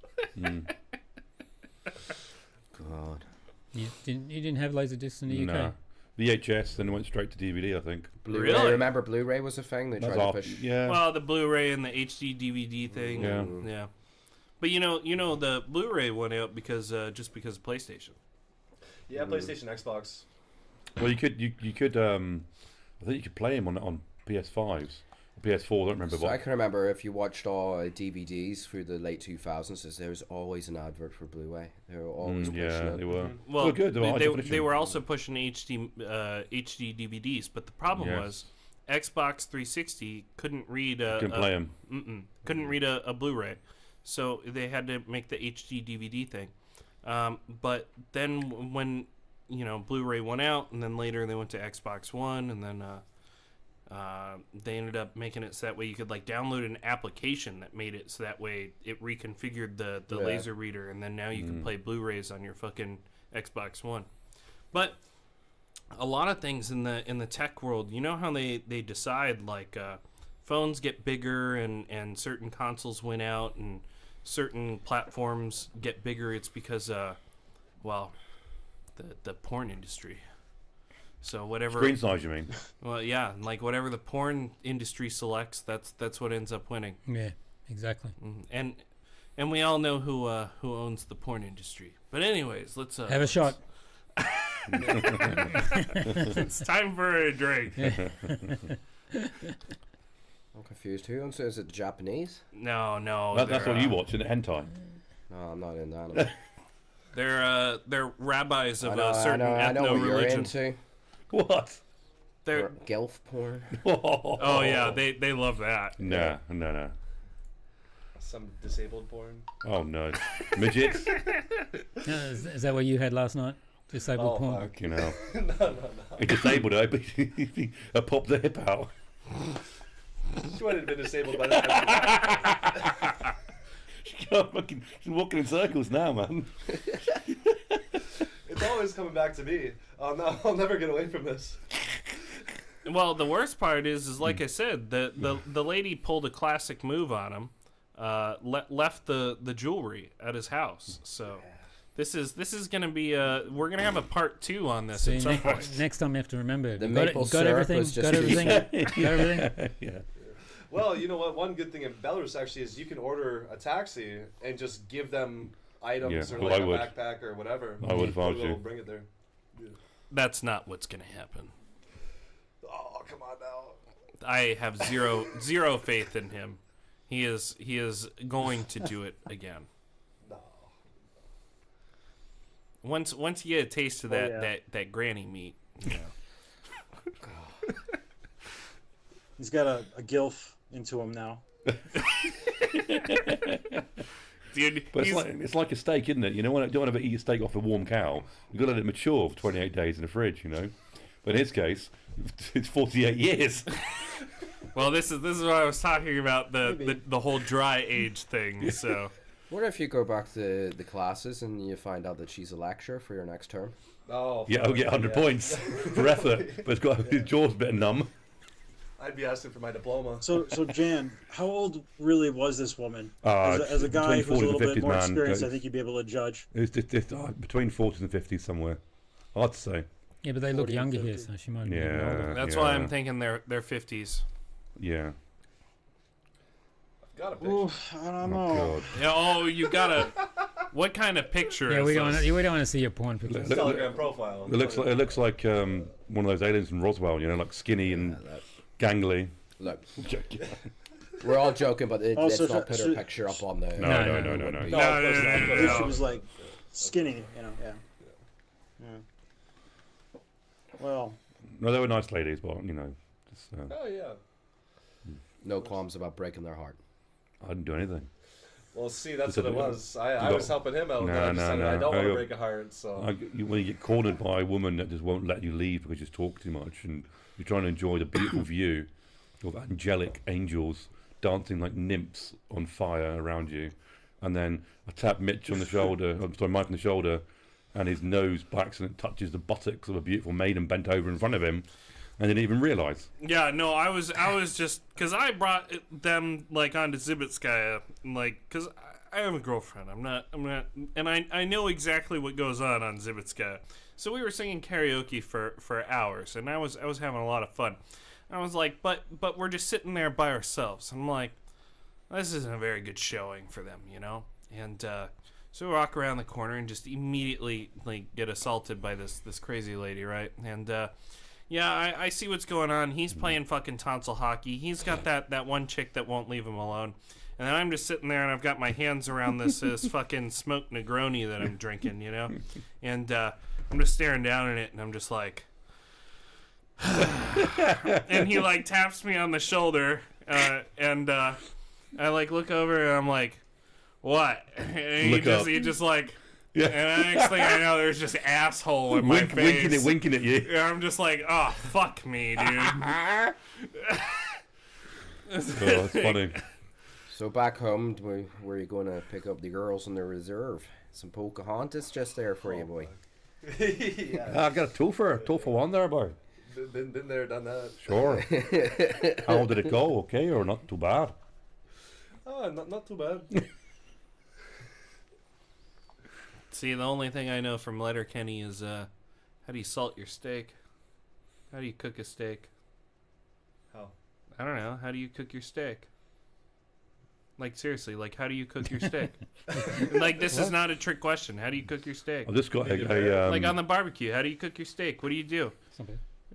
God. You didn't have laser discs in the UK? No. VHS, then it went straight to DVD, I think. Blu-ray. Really? Remember Blu-ray was a thing? They That's tried to off. push. Yeah. Well, the Blu-ray and the HD DVD thing. Yeah. Yeah. But you know, the Blu-ray went out because just because of PlayStation. Yeah, PlayStation, Xbox. Well, you could. I think you could play them on PS5s, PS4. I don't remember So I what. can remember if you watched all DVDs through the late 2000s, there was always an advert for Blu-ray. They were always pushing Yeah, it. they were. Well, They were good. They were high they definition. were also pushing HD DVDs, but the problem Yes. was Xbox 360 couldn't read Couldn't play them. couldn't read a Blu-ray, so they had to make the HD DVD thing. But then when Blu-ray went out, and then later they went to Xbox One, and then they ended up making it so that way you could like download an application that made it so that way it reconfigured the Yeah. laser reader, and then now you can play Blu-rays on your fucking Xbox One. But a lot of things in the tech world, you know how they decide like phones get bigger and certain consoles win out and certain platforms get bigger. It's because the porn industry. So whatever Screen size, you mean? Well, yeah, like whatever the porn industry selects, that's what ends up winning. Yeah, exactly. And we all know who owns the porn industry. But anyways, let's Have a shot. it's time for a drink. I'm confused. Who owns it? Is it Japanese? No, That's what you watch in the hentai. No, I'm not in that. They're rabbis of I know, a certain I know what you're ethno-religion. into. What? They're Gilf porn. oh yeah, they love that. No. Some disabled porn. Oh no. Midgets? No, is that what you had last night? Disabled porn? Fuck. You know. No. He disabled her, but I popped the hip out. She wouldn't have been disabled by that. She's walking in circles now, man. It's always coming back to me. Oh no, I'll never get away from this. Well, the worst part is like I said, the lady pulled a classic move on him, left the jewelry at his house. So this is gonna be we're gonna have a part 2 on this See, at some point. next time you have to remember. The You got, maple got syrup everything. was just Got everything. easy. Got everything. Yeah. Well, you know what? One good thing in Belarus actually is you can order a taxi and just give them items Yeah, or well, like I a would. backpack or whatever. I would if I was They'll you. bring it there. That's not what's gonna happen. Oh, come on now. I have zero faith in him. He is going to do it again. No. Once you get a taste of that yeah. that granny meat, you know. He's got a gilf into him now. Dude, But it's like a steak, isn't it? You know, you don't want to eat a steak off a warm cow. You've got to let it mature for 28 days in the fridge, you know. But in his case, it's 48 years. well, this is what I was talking about the whole dry age thing. So What if you go back to the classes and you find out that she's a lecturer for your next term? Oh, Yeah, I'll get 100 points for effort, but it's got his jaw's a bit numb. I'd be asking for my diploma. So Jan, how old really was this woman? Uh, As a guy between who's a little 40s and bit 50s, more man. experienced, I think you'd be able to judge. It's between 40s and 50s somewhere. Hard to say. Yeah, but they look 40 and younger here, 50. so she might be Yeah. older. that's why I'm thinking they're 50s. Yeah. Got a picture. Ooh, I don't know. Oh, God. Yeah, oh, you gotta. What kind of picture Yeah, is we this? don't want to see your porn pictures. Look- Telegram profile. It looks like one of those aliens from Roswell, you know, like skinny and gangly. Look, we're all joking, but Also, let's not put her should- picture up on the... No. No, No, of no, course not. no, If no. she was like skinny, yeah. Well, No, they were nice ladies, but you know, So, Oh yeah. No qualms about breaking their heart. I didn't do anything. Well, see, that's Just what it a- was. I was helping him out. And I decided I don't want to break a heart. So When you get cornered by a woman that just won't let you leave because you talk too much, and you're trying to enjoy the beautiful view of angelic angels dancing like nymphs on fire around you, and then I tap Mitch on the shoulder, Mike on the shoulder, and his nose by accident touches the buttocks of a beautiful maiden bent over in front of him, and didn't even realise. Yeah, no, I was just because I brought them like onto Zibitskaya, like because I have a girlfriend. I'm not, and I know exactly what goes on Zibitskaya. So we were singing karaoke for hours, and I was having a lot of fun. I was like, but we're just sitting there by ourselves. I'm like, this isn't a very good showing for them, you know. And so we walk around the corner and just immediately like get assaulted by this crazy lady, right? And yeah, I see what's going on. He's playing fucking tonsil hockey. He's got that one chick that won't leave him alone. And then I'm just sitting there and I've got my hands around this fucking smoked Negroni that I'm drinking, you know? And I'm just staring down at it and I'm just like... and he like taps me on the shoulder and I like look over and I'm like, what? And he just like... Yeah. And the next thing I know, there's just asshole in my face. Winking at you. And I'm just like, oh, fuck me, dude. Oh, that's funny. So back home, were you going to pick up the girls in the reserve? Some Pocahontas just there for you, boy. yeah. I got a two for one there, boy. Been there, done that. Sure. How did it go? Okay, or not too bad? Oh, not too bad. See, the only thing I know from Letterkenny is how do you salt your steak? How do you cook a steak? How? I don't know. How do you cook your steak? Like, seriously, like, how do you cook your steak? Like, this is not a trick question. How do you cook your steak? I just got a like, on the barbecue, how do you cook your steak? What do you do?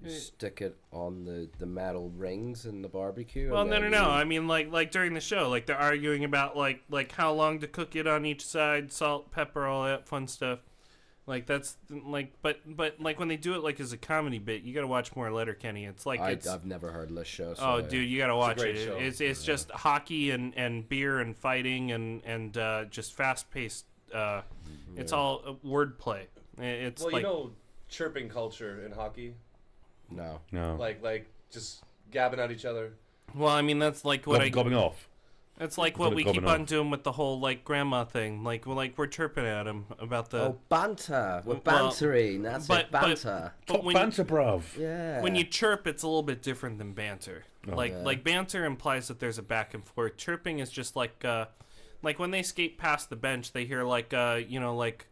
You stick it on the metal rings in the barbecue. Well, no. I mean, like during the show, like, they're arguing about, like how long to cook it on each side, salt, pepper, all that fun stuff. Like, that's, like, but like, when they do it, like, as a comedy bit, you gotta watch more Letterkenny. It's like, I've never heard of this show. So oh, dude, you gotta watch it. Show. It's just hockey and beer and fighting and just fast-paced, it's all wordplay. It's well, like... you know, chirping culture in hockey. No. Like just gabbing at each other. Well, I mean, that's like what gobbing off. It's like what we keep on doing with the whole, like, grandma thing. Like we're chirping at him about the... Oh, banter. We're bantering. That's it, banter. But when banter, bruv. Yeah. When you chirp, it's a little bit different than banter. Like banter implies that there's a back and forth. Chirping is just like when they skate past the bench, they hear, like, you know, like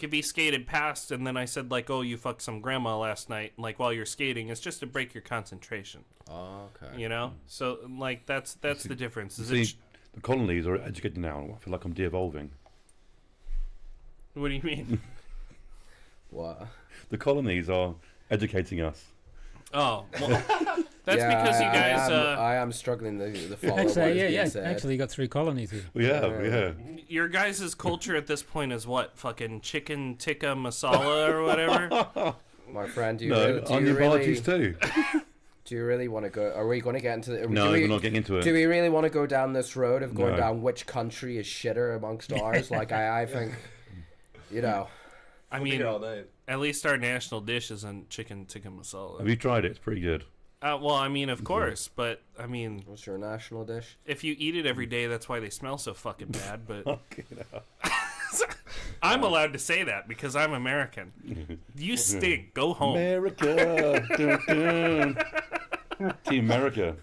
if he skated past and then I said, like, oh, you fucked some grandma last night, like, while you're skating, it's just to break your concentration. Oh, okay. You know? So, like, that's the difference. The colonies are educated now. I feel like I'm de-evolving. What do you mean? What? The colonies are educating us. Oh, well, that's because you guys... I am struggling to follow what is being said. Actually, you got 3 colonies here. Yeah. Your guys' culture at this point is what? Fucking chicken tikka masala or whatever? My friend, do you apologies too. Do you really want to go? Are we going to get into the? No, we're not getting into it. Do we really want to go down this road of going down which country is shitter amongst ours? Like I think, you know. I mean, at least our national dish isn't chicken tikka masala. Have you tried it? It's pretty good. Well, I mean, of course, but I mean, what's your national dish? If you eat it every day, that's why they smell so fucking bad. But I'm allowed to say that because I'm American. You stink. Go home, America. Team America.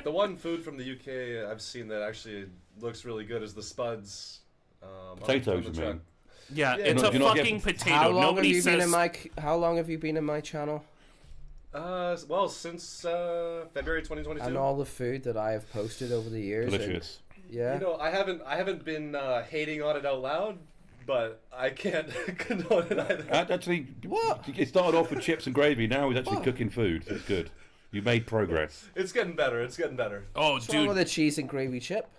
The one food from the UK I've seen that actually looks really good is the spuds. Potatoes, you mean? Yeah, it's a fucking potato. How long Nobody have you says... been in my? How long have you been in my channel? Well, since February 2022. And all the food that I have posted over the years. Delicious. Yeah. You know, I haven't been hating on it out loud, but I can't condone it either. Actually, what? It started off with chips and gravy. Now he's actually cooking food. It's good. You made progress. It's getting better. Oh, What's dude. wrong with a cheese and gravy chip?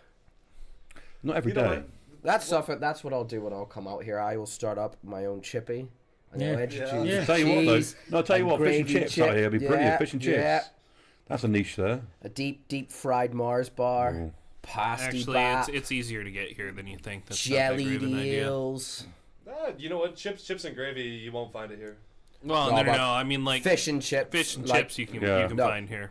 Not every day. That's what I'll do when I'll come out here. I will start up my own chippy Yeah. Introduce Yeah. Tell you what, though. cheese No, I'll tell you and what, fish and gravy chips out here would be brilliant. Fish and chips. Yeah. That's a niche there. A deep fried Mars bar. Oh. Pasty Actually, bat. it's easier to get here than you think. That's Jelly not that great of an idea. eels. You know what? Chips and gravy, you won't find it here. Well, No, no. but I mean, like Fish and chips. fish and like- chips you can Yeah. No. find here.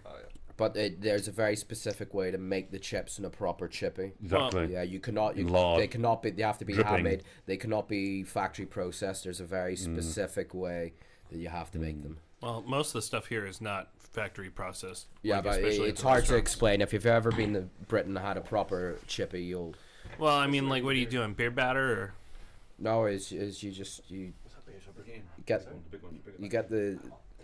But there's a very specific way to make the chips in a proper chippy. Exactly. Yeah, you cannot. Lard. They cannot be. They have to be Dripping. handmade. They cannot be factory processed. There's a very specific way that you have to make them. Well, most of the stuff here is not factory processed. Yeah, like, but especially it's at the hard to restaurants. explain. If you've ever been to Britain and had a proper chippy, you'll. Well, I mean, like, what are you doing? Beer batter or? No, is you get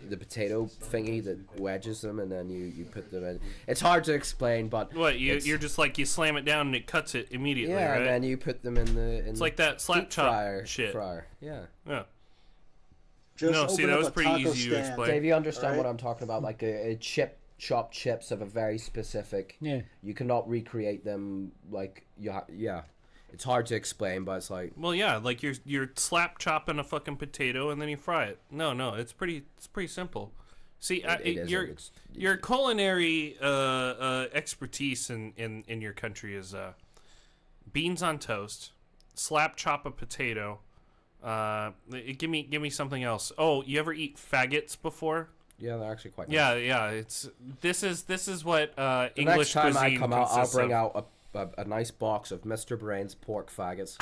the potato thingy that wedges them, and then you put them in. It's hard to explain, but What it's- you're just like you slam it down and it cuts it immediately, yeah, right? and then you put them in the. It's like that slap deep chop shit. Fryer. Yeah. Yeah. Just No, see, open that up was a pretty taco easy to Dave, stand. explain. you understand Alright. what I'm talking about? Like a chopped chips of a very specific. Yeah. You cannot recreate them like yeah. It's hard to explain, but it's like Well, yeah, like you're slap chopping a fucking potato and then you fry it. No, it's pretty simple. See, it isn't. your culinary expertise in your country is beans on toast, slap chop a potato. Give me something else. Oh, you ever eat faggots before? yeah, they're actually quite. Nice. Yeah. This is what The English next time cuisine I come out, I'll consists bring of. out a nice box of Mr. Brain's pork faggots.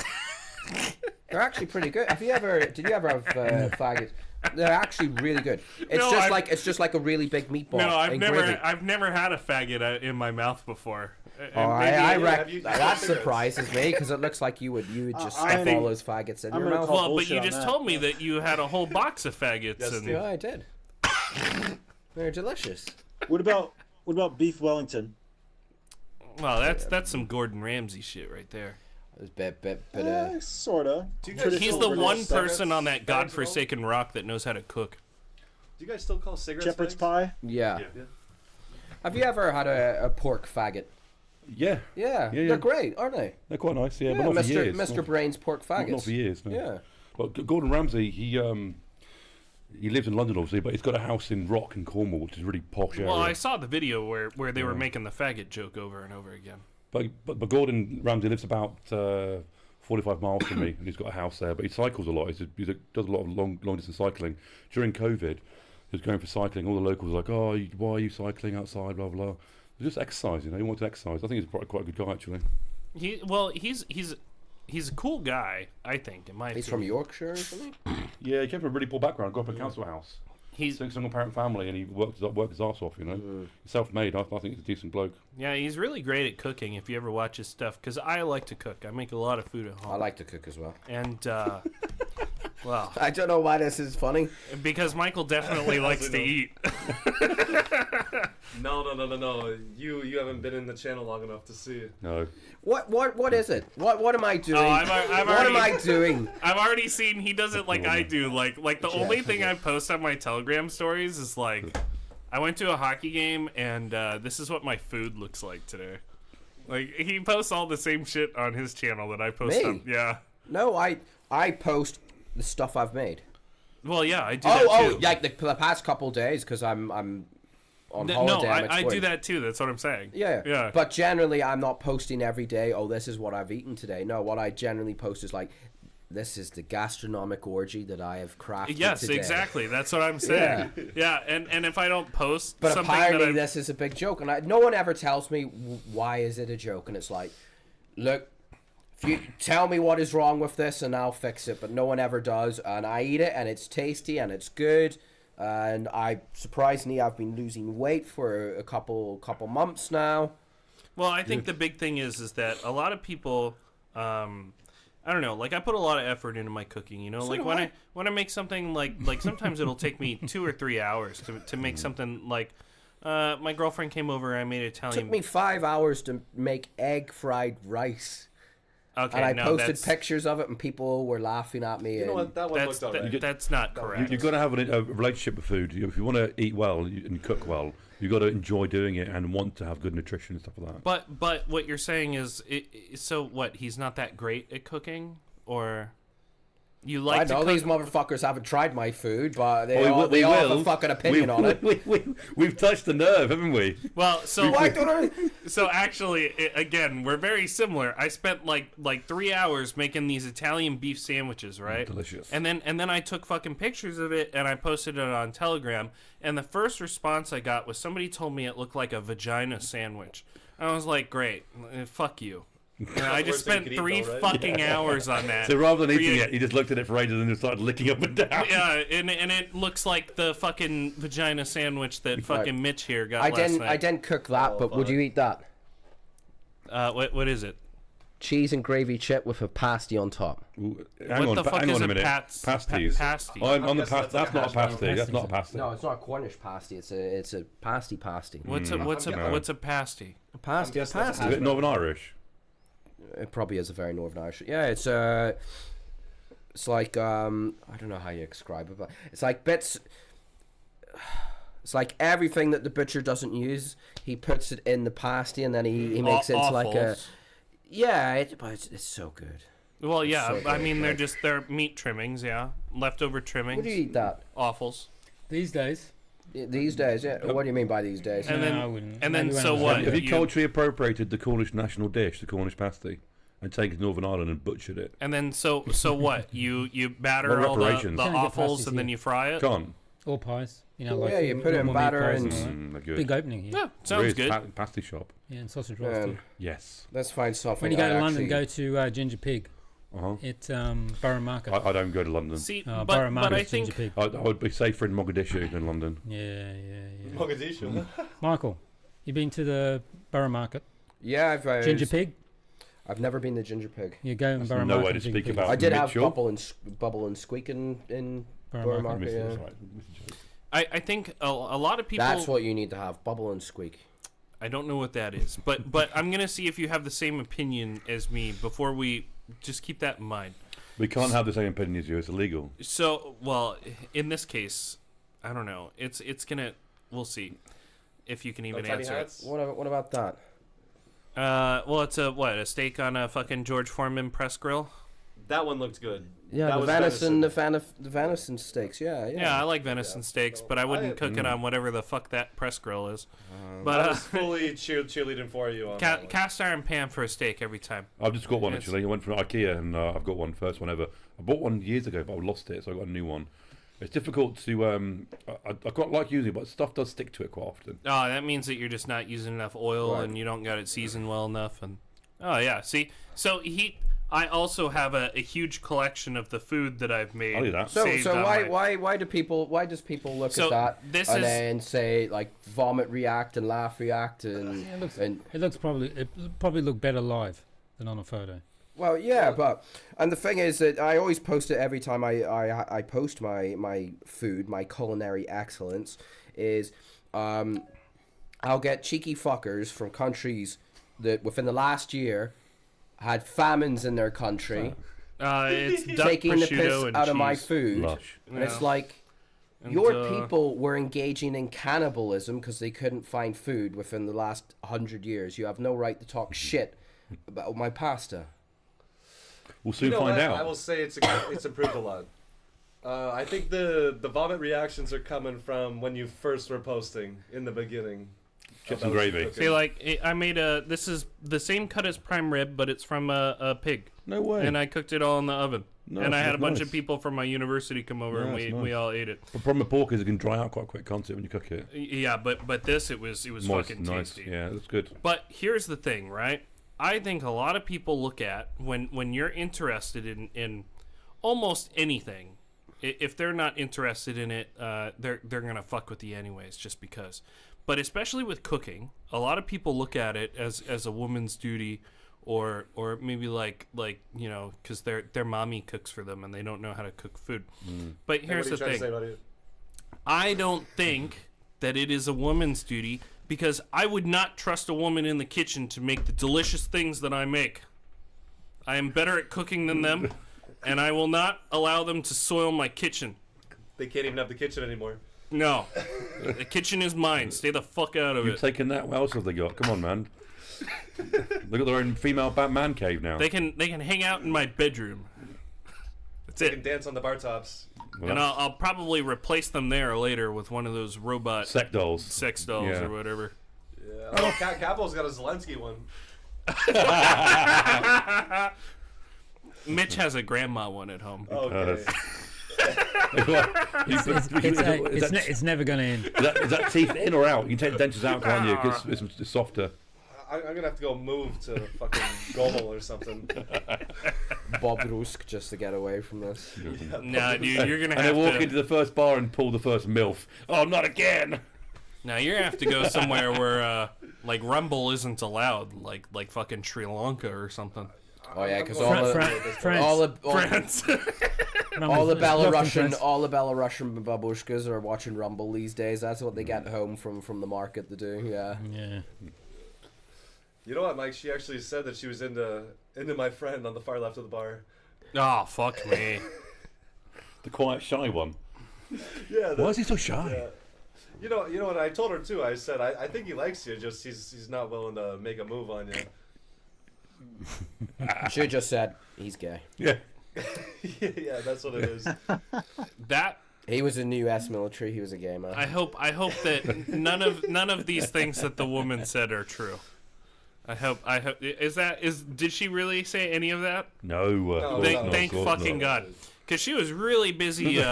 They're actually pretty good. Did you ever have faggots? They're actually really good. It's just like a really big meatball. No, in gravy. I've never had a faggot in my mouth before. Oh, And that surprises me because it looks like you would just I stuff think- all those faggots in I'm your gonna mouth. call well, but bullshit you on just that. told me that you had a whole box of faggots. Yes, and Yeah, I did. They're delicious. What about beef Wellington? Well, that's some Gordon Ramsay shit right there. There's bit of. Sorta. Do you guys He's still the call one cigarettes person on that fags at all? godforsaken rock that knows how to cook. Do you guys still call cigarettes Shepherd's fags? pie. Yeah. Yeah. Have you ever had a pork faggot? Yeah. Yeah, Yeah. they're great, aren't they? They're quite nice, yeah, Yeah, but not for Mr. years. Mr. Not- Brain's pork faggots. Not for years, no. Yeah. Well, Gordon Ramsay, he lives in London, obviously, but he's got a house in Rock in Cornwall, which is a really posh area. Well, I saw the video where they were making the faggot joke over and over again. But Gordon Ramsay lives about 45 miles from me, and he's got a house there. But he cycles a lot. He does a lot of long distance cycling. During COVID, he was going for cycling. All the locals were like, "Oh, why are you cycling outside?" Blah blah. It's just exercise, you know. He wants to exercise. I think he's quite a good guy, actually. He's a cool guy, I think. In my He's opinion. from Yorkshire or something? Yeah, he came from a really poor background. Grew up in a council house. He's Single parent family, and he worked his arse off. You know, self-made. I think he's a decent bloke. yeah, he's really great at cooking. If you ever watch his stuff, because I like to cook. I make a lot of food at home. I like to cook as well. And well, I don't know why this is funny. because Michael definitely likes to know. eat. No. You haven't been in the channel long enough to see it. No, What is it? What am I doing? I've what am already- I doing? I've already seen he does it like I do. Like the only thing I post on my Telegram stories is like, I went to a hockey game and this is what my food looks like today. Like he posts all the same shit on his channel that I post Me? on. Yeah. No, I post the stuff I've made. Well, yeah, I do that too. Like the past couple days because I'm on No, holiday. I'm I do exploring. that too. That's what I'm saying. Yeah. Yeah. But generally, I'm not posting every day. Oh, this is what I've eaten today. No, what I generally post is like, this is the gastronomic orgy that I have crafted Yes, today. exactly. That's what I'm saying. Yeah, and if I don't post But something apparently, that this is a big joke, and no one ever tells me why is it a joke. And it's like, look, if you tell me what is wrong with this, and I'll fix it. But no one ever does, and I eat it, and it's tasty, and it's good. And surprisingly, I've been losing weight for a couple months now. Well, I think the big thing is that a lot of people, I don't know, like I put a lot of effort into my cooking. You know, like when I make something like sometimes it'll take me 2 or 3 hours to make something like. My girlfriend came over. I made It Italian. took me 5 hours to make egg fried rice. Okay, And I no, posted that's, pictures of it, and people were laughing at me. You know what? That one That's looked alright. that's not correct. you've got to have a relationship with food. If you want to eat well and cook well, you've got to enjoy doing it and want to have good nutrition and stuff like that. But what you're saying is, so what? He's not that great at cooking, or You like I to know cook. these motherfuckers haven't tried my food, but they Well, all, we they all have will. a fucking opinion on it. We've touched the nerve, haven't we? Well, so Why don't I? so actually, again, we're very similar. I spent like 3 hours making these Italian beef sandwiches, right? Delicious. And then I took fucking pictures of it and I posted it on Telegram. And the first response I got was somebody told me it looked like a vagina sandwich. I was like, great, fuck you. And I just spent 3 fucking hours on that. So rather than eating it, he just looked at it for ages and just started licking up and down. Yeah, and it looks like the fucking vagina sandwich that fucking Mitch here got last night. I didn't cook that, but would you eat that? What is it? Cheese and gravy chip with a pasty on top. Ooh, What the fuck hang is on a a minute. pasties? Pasties. On the pasty. That's not a pasty. That's not a pasty. No, it's not a Cornish pasty. It's a pasty. What's a pasty? A pasty. A Is pasty. it Northern Irish? It probably is a very Northern Irish. Yeah, it's like I don't know how you describe it, but it's like bits. It's like everything that the butcher doesn't use, he puts it in the pasty, and then he makes it into like a. Yeah, but it's so good. Well, yeah, So I good, mean they're like- they're meat trimmings, yeah, leftover trimmings. Would you eat that Offals. These days. these days? Yeah. What do you mean by these days? And No, then I wouldn't. and then Maybe when so I was what? younger. Have you culturally appropriated the Cornish national dish, the Cornish pasty, and taken it to Northern Ireland and butchered it? And then so what? You batter What are all the reparations? the Can't get offals pasties and then here. you fry it. Gone. Or pies. You know, Yeah, like you put it in normal meat batter pies and- all that. They're good. Big opening here. Yeah, There sounds is good. pasty shop. Yeah, and sausage rolls too. Yes. Let's find something. When you go to I London, actually- go to Ginger Pig. Uh-huh. It's Borough Market. I don't go to London. See, Borough but Market I is Ginger think Pig. I would be safer in Mogadishu than London. Yeah. Mogadishu. Michael, you been to the Borough Market? Yeah, Ginger Pig? I've never been to Ginger Pig. You go in Borough no Market. way to Ginger speak Pig. about I did have Mitchell? bubble and squeak in Borough Borough Market. Market. Yeah. That's right. I think a lot of people. That's what you need to have: bubble and squeak. I don't know what that is, but I'm gonna see if you have the same opinion as me before we just keep that in mind. We can't have the same opinion as you. It's illegal. So, well, in this case, I don't know. It's gonna. We'll see if you can even answer it. What about that? Well, it's a steak on a fucking George Foreman press grill. That one looked good. Yeah, That the was venison, the venison steaks. Yeah. Yeah, I like venison steaks, but I wouldn't cook it on whatever the fuck that press grill is. I But was fully cheerleading for you on that one. cast iron pan for a steak every time. I've just got one Yes. actually. I went from IKEA and I've got one, first one ever. I bought one years ago, but I lost it, so I got a new one. It's difficult to I quite like using it, but stuff does stick to it quite often. Oh, that means that you're just not using enough oil Right. and you don't got it seasoned well enough. And oh yeah, see, so I also have a huge collection of the food that I've made. I'll do that. So saved on why does people look So at that this and is- then say like vomit react and laugh react and It looks probably look better live than on a photo. well yeah, but and the thing is that I always post it every time I post my food, my culinary excellence is I'll get cheeky fuckers from countries that within the last year had famines in their country it's duck taking the prosciutto piss and out of my cheese. food. Lush. And it's Yeah. like, And, your people were engaging in cannibalism because they couldn't find food within the last 100 years. You have no right to talk shit about my pasta. We'll soon You know find what? out. I will say it's improved a lot. I think the vomit reactions are coming from when you first were posting in the beginning. Chips and about gravy. cooking. See, like I made this is the same cut as prime rib, but it's from a pig, No way. and I cooked it all in the oven. Nice, and I had a that's bunch nice. of people from my university come over, and Nice, we nice. all ate it. The problem with pork is it can dry out quite quick, can't it, when you cook it? Yeah, but this it was Moist, fucking nice. tasty. Yeah, that's good. But here's the thing, right? I think a lot of people look at when you're interested in almost anything, if they're not interested in it, they're gonna fuck with you anyways, just because. But especially with cooking, a lot of people look at it as a woman's duty, or maybe like you know, because their mommy cooks for them and they don't know how to cook food. But Hey, here's what are the you trying to say thing: about it? I don't think that it is a woman's duty, because I would not trust a woman in the kitchen to make the delicious things that I make. I am better at cooking than them, and I will not allow them to soil my kitchen. They can't even have the kitchen anymore. No. The kitchen is mine. Stay the fuck out of You've it. taken that. What else have they got? Come on, man. They've got their own female Batman cave now. They can hang out in my bedroom. That's They it. can dance on the bar tops. Well, And I'll probably replace them there later with one of those robot sex dolls. sex dolls Yeah. or whatever. Yeah. Oh, Capo's got a Zelensky one. Mitch has a grandma one at home. Okay. It's never going to end. Is that teeth in or out? You can take the dentures out, can't you? Because it's softer. I'm gonna have to go move to fucking Gomel or something. Bob Rusk just to get away from this. Nah, dude, you're gonna And have they walk to. into the first bar and pull the first MILF. Oh, not again! Now you're gonna have to go somewhere where like Rumble isn't allowed, like fucking Sri Lanka or something. Oh yeah, because France. all the France. Belarusian babushkas are watching Rumble these days. That's what they get home from the market to do. Yeah. Yeah. You know what, Mike? She actually said that she was into my friend on the far left of the bar. Oh fuck me. The quiet, shy one. Yeah. Why is he so shy? Yeah. You know what? I told her too. I said I think he likes you. Just he's not willing to make a move on you. She just said he's gay. Yeah. Yeah, that's what it is. That He was in the U.S. military. He was a gay man. I hope that none of these things that the woman said are true. I hope did she really say any of that? No. Thank fucking God, because she was really busy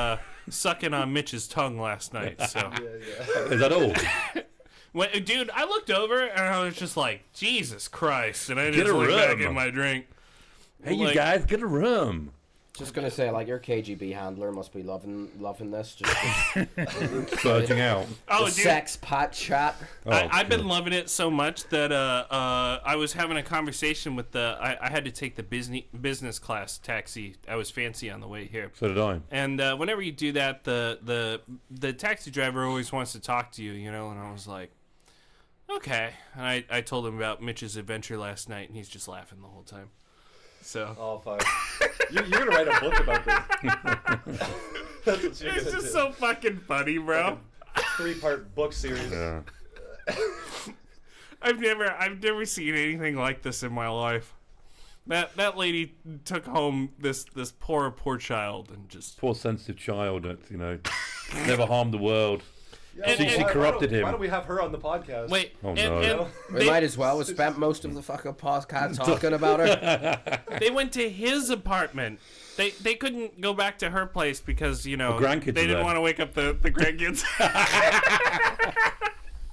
sucking on Mitch's tongue last night. So Yeah. Is that all? dude, I looked over and I was just like, Jesus Christ, and I Get just a looked back room. at my drink. Hey, you Like- guys, get a room. Just gonna say, like, your KGB handler must be loving this. Just Surging out. Oh, the dude, sex pot chat. I've been loving it so much that I was having a conversation with I had to take the business class taxi. I was fancy on the way here. So did I. And whenever you do that, the taxi driver always wants to talk to you, you know. And I was like, okay. And I told him about Mitch's adventure last night, and he's just laughing the whole time. So Oh fuck! You're gonna write a book about this. That's what you're it's gonna just do. so fucking funny, bro. 3-part book series. Yeah. I've never seen anything like this in my life. That lady took home this poor child and just Poor sensitive child that, never harmed the world. Yeah, She corrupted him. Why don't we have her on the podcast? wait. Oh, and, no. and We might as well. We spent most of the fucking podcast talking about her. they went to his apartment. They couldn't go back to her place because grandkids they are didn't there. want to wake up the grandkids.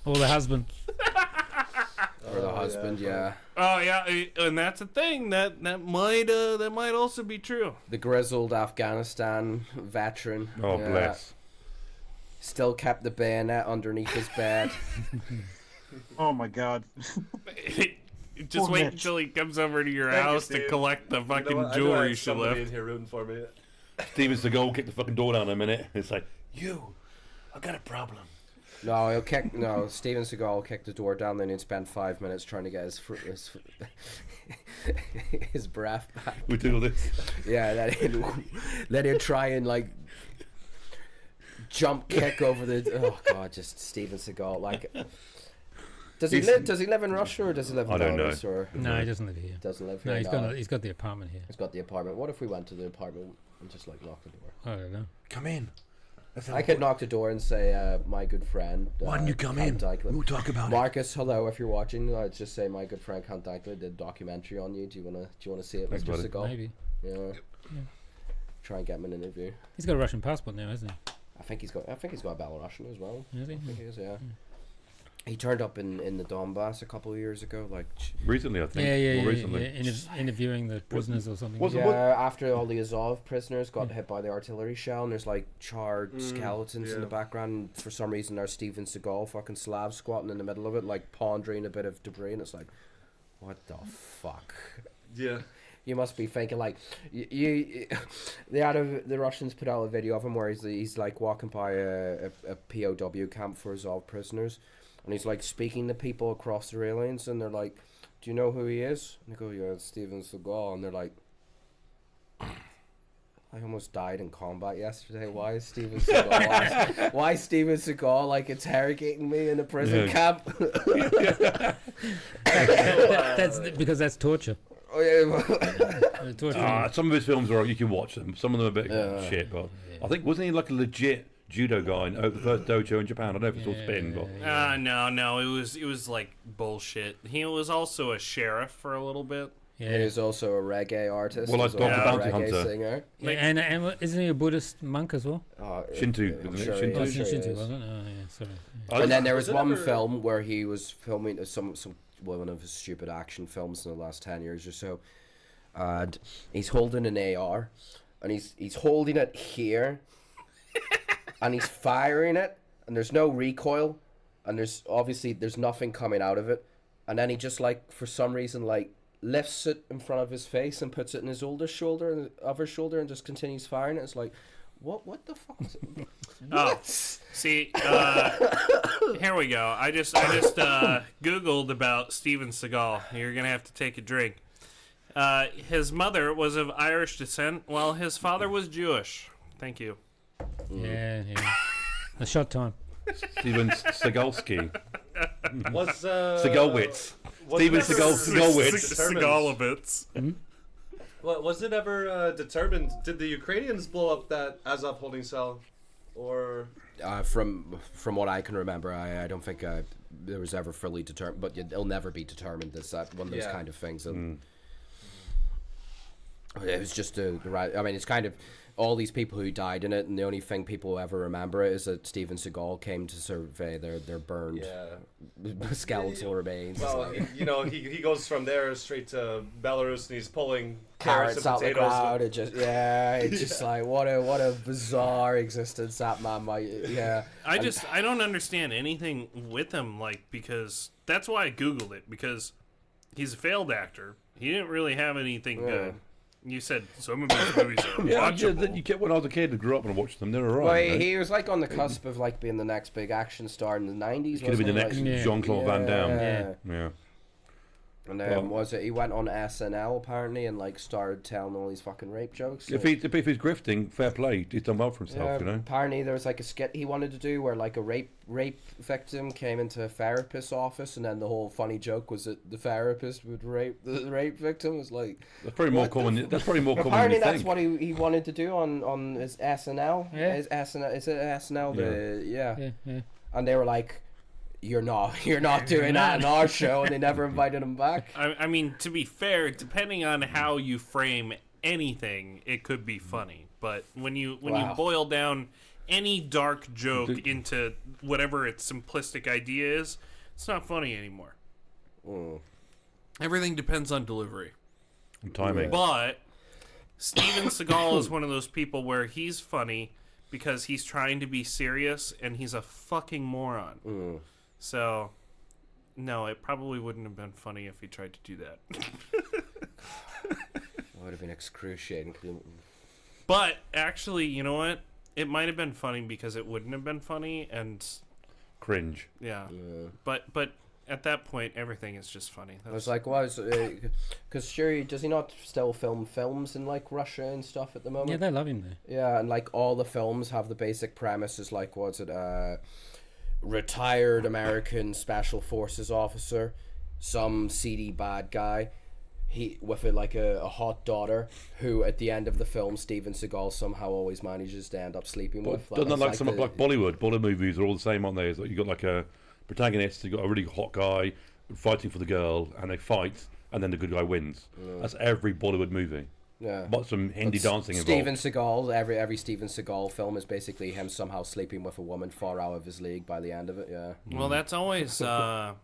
Or the husband. Or the husband, yeah. Oh yeah, and that's a thing that might also be true. The grizzled Afghanistan veteran. Oh, yeah. bless. Still kept the bayonet underneath his bed. Oh my God. Just Poor wait Mitch. until he comes over to your Thank you, house to Steve. collect the You know fucking what? I know I jewelry had she somebody left. in here rooting for me. Steven Seagal kicked the fucking door down in a minute. It's like, I got a problem. No, Steven Seagal kicked the door down, then he'd spend 5 minutes trying to get his breath back. We do all this. Yeah, then he'd try and like jump kick over the. Oh god, just Steven Seagal. Like, does he live in Russia or does he live in I don't know. Belarus or No, he doesn't live here. doesn't live here? No, he's got the apartment here. He's got the apartment. What if we went to the apartment and just like knocked the door? I don't know. Come in. I could knock the door and say, my good friend. Why don't you come in? We'll talk about it. Marcus, hello. If you're watching, I'd just say my good friend Count Dankler did a documentary on you. Do you wanna see it, Thanks, Mr. buddy. Seagal? Maybe. Yeah. Try and get him an interview. He's got a Russian passport now, hasn't I think he's got a Belarusian as well. he? Is he? I think he is. Yeah. He turned up in the Donbass a couple of years ago, like. Recently, I think. Yeah. More recently. Interviewing the prisoners or something. wasn't- Yeah, after all the Azov prisoners got hit by the artillery shell, and there's like charred skeletons in the background. And for some reason, there's Steven Seagal fucking Slav squatting in the middle of it, like pondering a bit of debris, and it's like, what the fuck? Yeah. You must be thinking like, the Russians put out a video of him where he's like walking by a POW camp for Azov prisoners, and he's like speaking to people across the railings, and they're like, "Do you know who he is?" And they go, "Yeah, it's Steven Seagal," and they're like, "I almost died in combat yesterday. Why is Steven Seagal? why is Steven Seagal like interrogating me in a prison camp?" That's because that's torture. Oh, yeah. torturing. Some of his films are you can watch them. Some of them are a bit shit, but I think wasn't he like a legit judo guy in the first dojo in Japan? I don't know if it's all spin, but no, it was like bullshit. He was also a sheriff for a little bit. Yeah. He was also a reggae artist. Well, like as well, Dr. a Bounty reggae Hunter. singer. Yeah, and isn't he a Buddhist monk as well? Shinto, I'm isn't it? sure he Shinto? is. Shinto, wasn't it? Oh, yeah, sorry. I And then there Was was it one ever- film where he was filming one of his stupid action films in the last 10 years or so, and he's holding an AR, and he's holding it here, and he's firing it, and there's no recoil, and there's nothing coming out of it, and then he just like for some reason like lifts it in front of his face and puts it in his other shoulder and just continues firing it. It's like, what the fuck was it? Oh, see, here we go. I just Googled about Steven Seagal. You're gonna have to take a drink. His mother was of Irish descent, while his father was Jewish. Thank you. Yeah. A shot time. Steven Seagalski. Was Seagalwitz. was Steven it ever Seagalwitz. determined- Seagalowitz. Was it ever determined? Did the Ukrainians blow up that Azov holding cell, or From what I can remember, I don't think there was ever fully determined, but it'll never be determined. It's that one of those Yeah. kind of things. It was just the right. I mean, it's kind of all these people who died in it, and the only thing people ever remember it is that Steven Seagal came to survey their burned skeletal remains. well, he goes from there straight to Belarus, and he's pulling Carrots and out the potatoes. crowd. It's just like what a bizarre existence that man might. Yeah, I don't understand anything with him, like, because that's why I Googled it, because he's a failed actor. He didn't really have anything good. You said some of his movies are Yeah, watchable. you get when I was a kid, I grew up and I watched them. They're alright. well, he was like on the cusp of like being the next big action star in the '90s. Could have been the next Yeah. Jean-Claude Van Damme. Yeah. Yeah. And then he went on SNL apparently and like started telling all these fucking rape jokes. If he's grifting, fair play. He's done well for himself, you know. Apparently there was like a skit he wanted to do where like a rape victim came into a therapist's office, and then the whole funny joke was that the therapist would rape the rape victim. It was like That's probably more common. That's probably more common than apparently you that's think. what he wanted to do on his SNL. Yeah. His SNL is it SNL? Yeah. And they were like, You're not doing that in our show, and they never invited him back. I mean, to be fair, depending on how you frame anything, it could be funny. But when you boil down any dark joke into whatever its simplistic idea is, it's not funny anymore. Everything depends on delivery. And timing. But Steven Seagal is one of those people where he's funny because he's trying to be serious, and he's a fucking moron. So, no, it probably wouldn't have been funny if he tried to do that. It would have been excruciating. But actually, you know what? It might have been funny because it wouldn't have been funny, and Cringe. yeah. But at that point, everything is just funny. I was like, because sure, does he not still film films in like Russia and stuff at the moment? Yeah, they love him there. Yeah, and like all the films have the basic premise is like, retired American special forces officer, some seedy bad guy, he with a hot daughter who at the end of the film Steven Seagal somehow always manages to end up sleeping with. Doesn't that It's like some the- like Bollywood movies are all the same, aren't they? It's like you got like a protagonist, you got a really hot guy fighting for the girl, and they fight, and then the good guy wins. That's every Bollywood movie. Yeah. But some Hindi dancing Steven involved. Seagal, every Steven Seagal film is basically him somehow sleeping with a woman far out of his league by the end of it. Yeah. Well, that's always a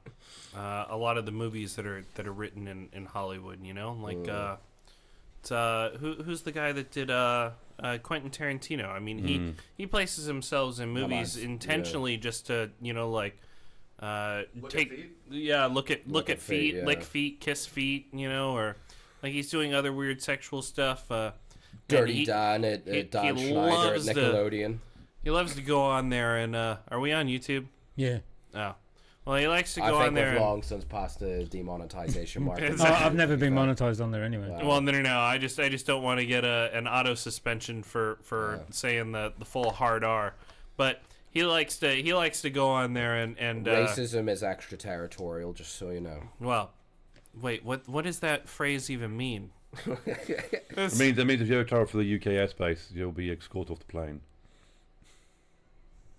lot of the movies that are written in Hollywood. You know, like who's the guy that did Quentin Tarantino? I mean, he places himself in movies intentionally just to look at feet, yeah. lick feet, kiss feet, or like he's doing other weird sexual stuff. Dirty Dan at Dan Schneider at Nickelodeon. He loves to go on there and are we on YouTube? Yeah. Oh. Well, he likes to go I on think there. we've long since passed the demonetization mark. Oh, I've never been monetized on there anyway. Well, no. I just don't want to get an auto suspension for saying the full hard R. But he likes to go on there and racism is extraterritorial, just so you know. Well, wait, what does that phrase even mean? It means if you ever travel for the UK airspace, you'll be escorted off the plane.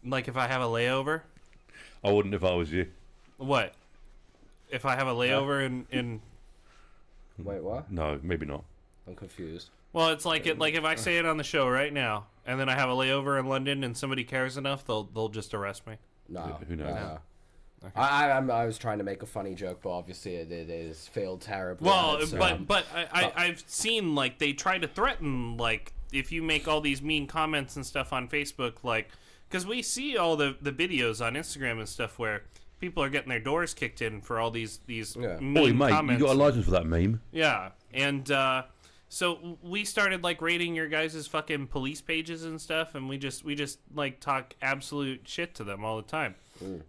Like if I have a layover? I wouldn't if I was you. What? If I have a layover in Wait, what? No, maybe not. I'm confused. Well, it's like if I say it on the show right now, and then I have a layover in London, and somebody cares enough, they'll just arrest me. No. Who knows? No. Okay. I was trying to make a funny joke, but obviously it is failed terribly. Well, at it, so, but I've seen like they try to threaten like if you make all these mean comments and stuff on Facebook, like because we see all the videos on Instagram and stuff where people are getting their doors kicked in for all these mean Oi, mate, comments. you got a license for that meme? Yeah, and so we started like rating your guys' fucking police pages and stuff, and we just like talk absolute shit to them all the time.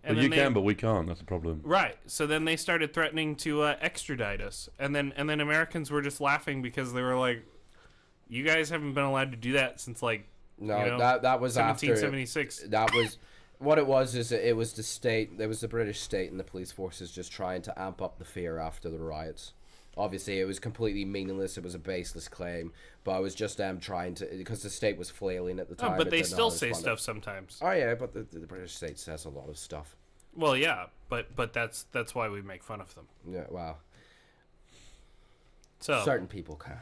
But you can, but we can't. That's the problem. Right. So then they started threatening to extradite us, and then Americans were just laughing because they were like, "You guys haven't been allowed to do that since like no, you know, that was 1776." That was what it was. Is it was the state. It was the British state and the police forces just trying to amp up the fear after the riots. Obviously, it was completely meaningless. It was a baseless claim, but I was just trying to because the state was flailing at the time. Oh, but they still say stuff sometimes. Oh yeah, but the British state says a lot of stuff. Well, yeah, but that's why we make fun of them. Yeah, wow. So Certain people can.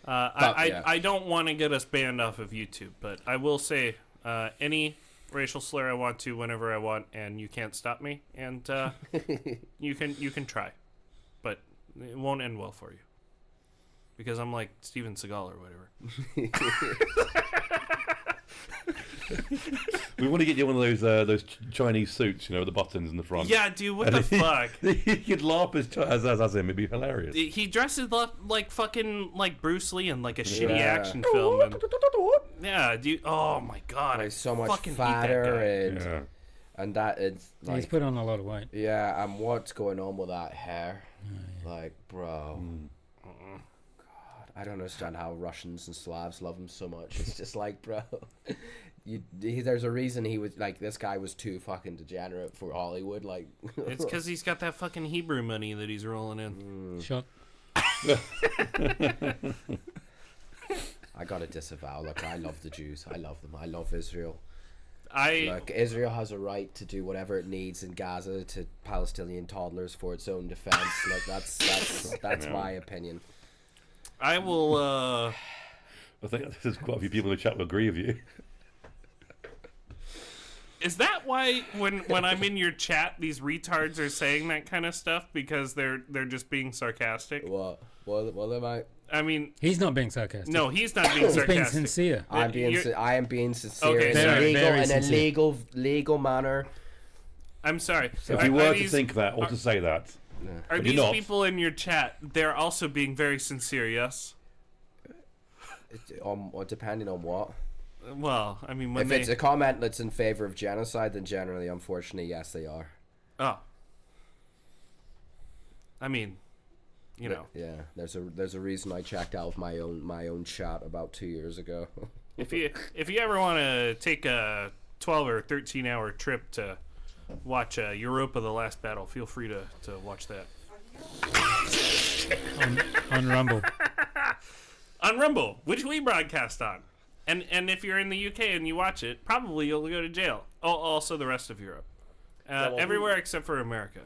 I don't want to get us banned off of YouTube, but I will say any racial slur I want to whenever I want, and you can't stop me. And you can try, but it won't end well for you because I'm like Steven Seagal or whatever. We want to get you one of those Chinese suits, you know, with the buttons in the front. Yeah, dude, what the fuck? You'd laugh as him. It'd be hilarious. He dresses up like fucking like Bruce Lee in like a shitty action film. And, yeah, dude. Oh my god, He's so much fucking hate fatter that guy. and that it's like, He's put on a lot of weight. yeah, and what's going on with that hair? Like, bro. God, I don't understand how Russians and Slavs love him so much. It's just like, bro. There's a reason he was like this guy was too fucking degenerate for Hollywood. Like, It's because he's got that fucking Hebrew money that he's rolling in. Shot. I gotta disavow. Look, I love the Jews. I love them. I love Israel. I Like, Israel has a right to do whatever it needs in Gaza to Palestinian toddlers for its own defense. Like, that's my opinion. I will. I think there's quite a few people in the chat will agree with you. Is that why when I'm in your chat, these retards are saying that kind of stuff because they're just being sarcastic? What am I? I mean, He's not being sarcastic. no, he's not being He's being sarcastic. sincere. I am being sincere Okay, in sorry. Very a sincere. legal manner. I'm sorry. If you were to think that or to say that, Are but these you're not. people in your chat? They're also being very sincere. Yes. Depending on what. Well, I mean, when If it's a comment that's in favor of genocide, then generally, unfortunately, yes, they are. oh, I mean, you know, Yeah, there's a reason I checked out of my own chat about 2 years ago. if you ever want to take a 12 or 13 hour trip to watch Europa: The Last Battle, feel free to watch that On Rumble. on Rumble, which we broadcast on. And if you're in the UK and you watch it, probably you'll go to jail. Oh, also the rest of Europe, everywhere except for America.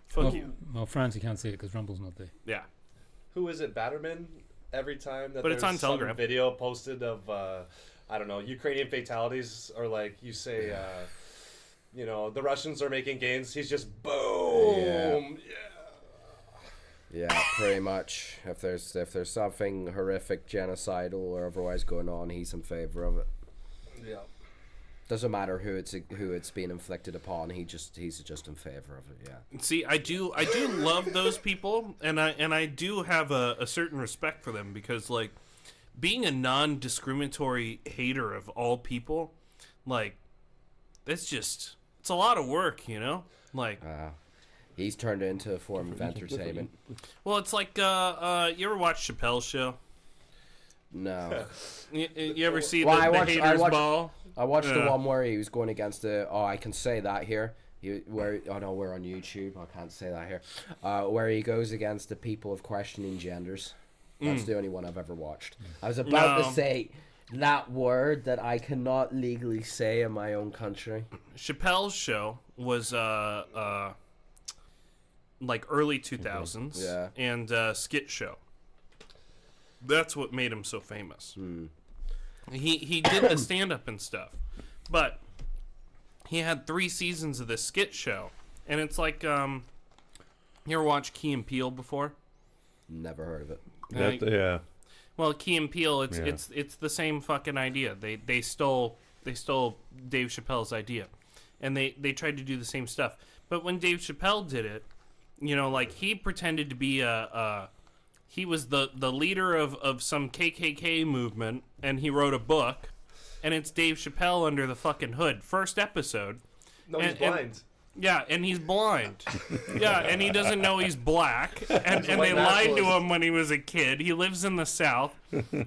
Fuck you. Well, France, you can't see it because Rumble's not there. Yeah. Who is it? Batterman? Every time that But it's there's on some Telegram. video posted of I don't know, Ukrainian fatalities, or like you say, you know, the Russians are making gains. He's just boom. Yeah, pretty much. If there's something horrific, genocidal, or otherwise going on, he's in favor of it. Yeah. Doesn't matter who it's being inflicted upon. He's just in favor of it. Yeah. See, I do love those people, and I do have a certain respect for them because, like, being a non-discriminatory hater of all people, like, it's a lot of work, you know? Like, He's turned it into a form of entertainment. well, it's like, you ever watch Chappelle's show? No. You ever see Well, the Haters Ball? I watched the Yeah. one where he was going against the. Oh, I can say that here. Oh no, we're on YouTube. I can't say that here. Where he goes against the people of questioning genders. That's the only one I've ever watched. I was about to say that word that I cannot legally say in my own country. Chappelle's show was like early 2000s, and skit show. That's what made him so famous. He did the stand-up and stuff, but he had 3 seasons of this skit show, and it's like, you ever watched Key and Peele before? Never heard of it. Yeah. Well, Key and Peele, it's the same fucking idea. They stole Dave Chappelle's idea, and they tried to do the same stuff. But when Dave Chappelle did it, you know, like, he pretended to be he was the leader of some KKK movement, and he wrote a book, and it's Dave Chappelle under the fucking hood. First episode. No, he's blind. Yeah, and he's blind. Yeah, and he doesn't know he's black. And they lied to him when he was a kid. He lives in the South.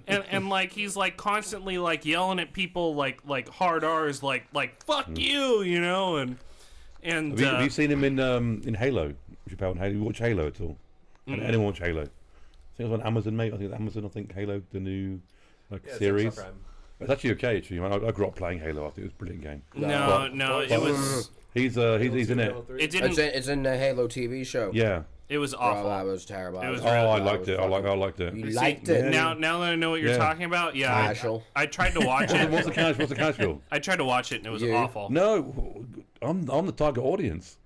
And like, he's like constantly like yelling at people like hard R's, like fuck you, you know, and have you seen him in Halo? Chappelle and Halo. You watch Halo at all? Anyone watch Halo? I think it was on Amazon, mate. I think it's Amazon. I think Halo, the new series. It's actually okay. Actually, I grew up playing Halo. I think it was a brilliant game. No, it was. He's in it. It's in the Halo TV show. Yeah. It was awful. Oh, that was terrible. It was I liked it. I liked it. You liked it? Now that I know what you're talking about, I tried to watch it. What's the casual? I tried to watch it and it was awful. No, I'm the target audience.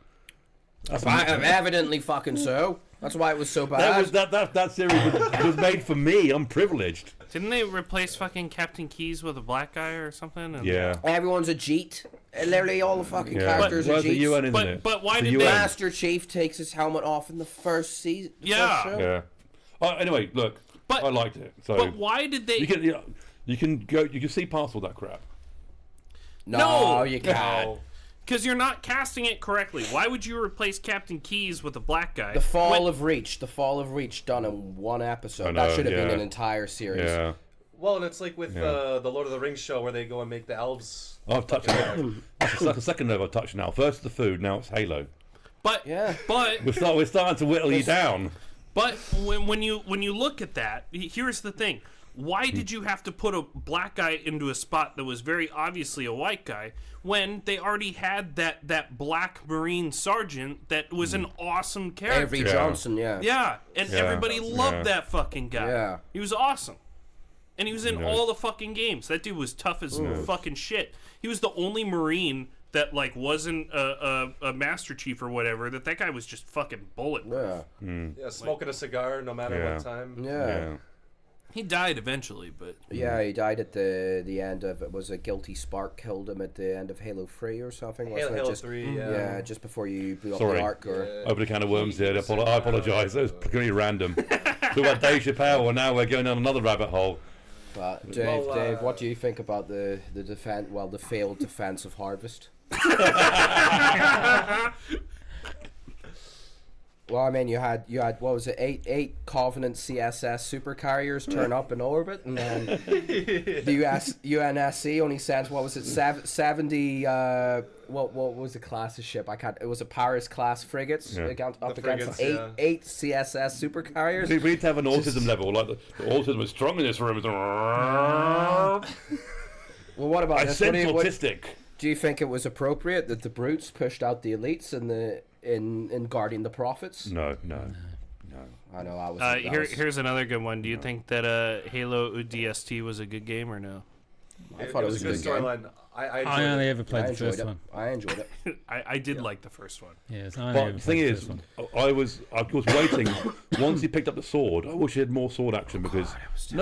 Evidently fucking so. That's why it was so bad. That series was made for me. I'm privileged. Didn't they replace fucking Captain Keys with a black guy or something? And Everyone's a Jeet. Literally all the fucking characters are Jeets. The UN, isn't it? But why did the Master Chief takes his helmet off in the first season? Yeah. Anyway, look, I liked it. So, but why did they? You can see past all that crap. No, you can't. Because you're not casting it correctly. Why would you replace Captain Keys with a black guy? The Fall of Reach done in one episode. That should have been an entire series. Yeah. Well, and it's like with the Lord of the Rings show where they go and make the elves. I've touched it. That's the second note I've touched now. First the food, now it's Halo. But we're starting to whittle you down. But when you look at that, here's the thing. Why did you have to put a black guy into a spot that was very obviously a white guy when they already had that black Marine sergeant that was an awesome character? Avery Johnson, Yeah, and everybody loved that fucking guy. Yeah. He was awesome. And he was in all the fucking games. That dude was tough as fucking shit. He was the only Marine that like wasn't a Master Chief or whatever. That guy was just fucking bulletproof. Yeah, smoking a cigar no matter what time. Yeah. He died eventually, but he died at the end of it. Was a guilty spark killed him at the end of Halo 3 or something? Halo 3, yeah, just before you blew up the arc. Open a can of worms here. I apologise. That was pretty random. We had Dave Chappelle, and now we're going down another rabbit hole. But Dave, what do you think about the failed defense of Harvest? Well, I mean, you had what was it, eight Covenant CSS supercarriers turn up in orbit, and then the UNSC only sent, what was it, 70 what was the class of ship? It was a Paris class frigates against eight CSS supercarriers. We need to have an autism level, like the autism is strong in this room. Well, what about this? Autistic. Do you think it was appropriate that the brutes pushed out the elites in guarding the prophets? No. I know. Here's another good one. Do you think that Halo ODST was a good game or no? I thought it was a good storyline. I only ever played the first one. I enjoyed it. I did like the first one. Yes, but the thing is, I was waiting. Once he picked up the sword, I wish he had more sword action because he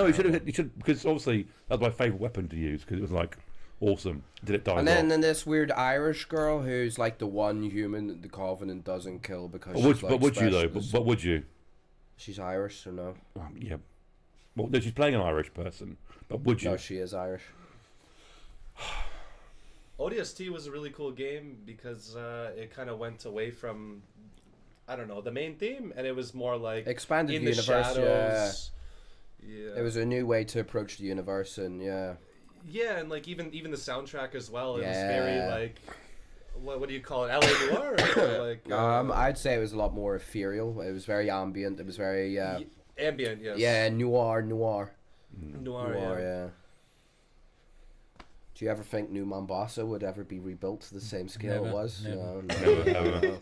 should because obviously that's my favourite weapon to use because it was like awesome. Did it die? And then this weird Irish girl who's like the one human that the Covenant doesn't kill because. But would you though? But would you? She's Irish or no? Yeah. Well, no, she's playing an Irish person. But would you? No, she is Irish. ODST was a really cool game because it kind of went away from, I don't know, the main theme, and it was more like expanded in the universe. Shadows. Yeah. It was a new way to approach the universe, and yeah, and like even the soundtrack as well. It was very like, what do you call it, LA Noir? Or like I'd say it was a lot more ethereal. It was very ambient. It was very Ambient, yes. Yeah, noir. Noir, Yeah. Do you ever think New Mombasa would ever be rebuilt to the same scale it was? Never. No.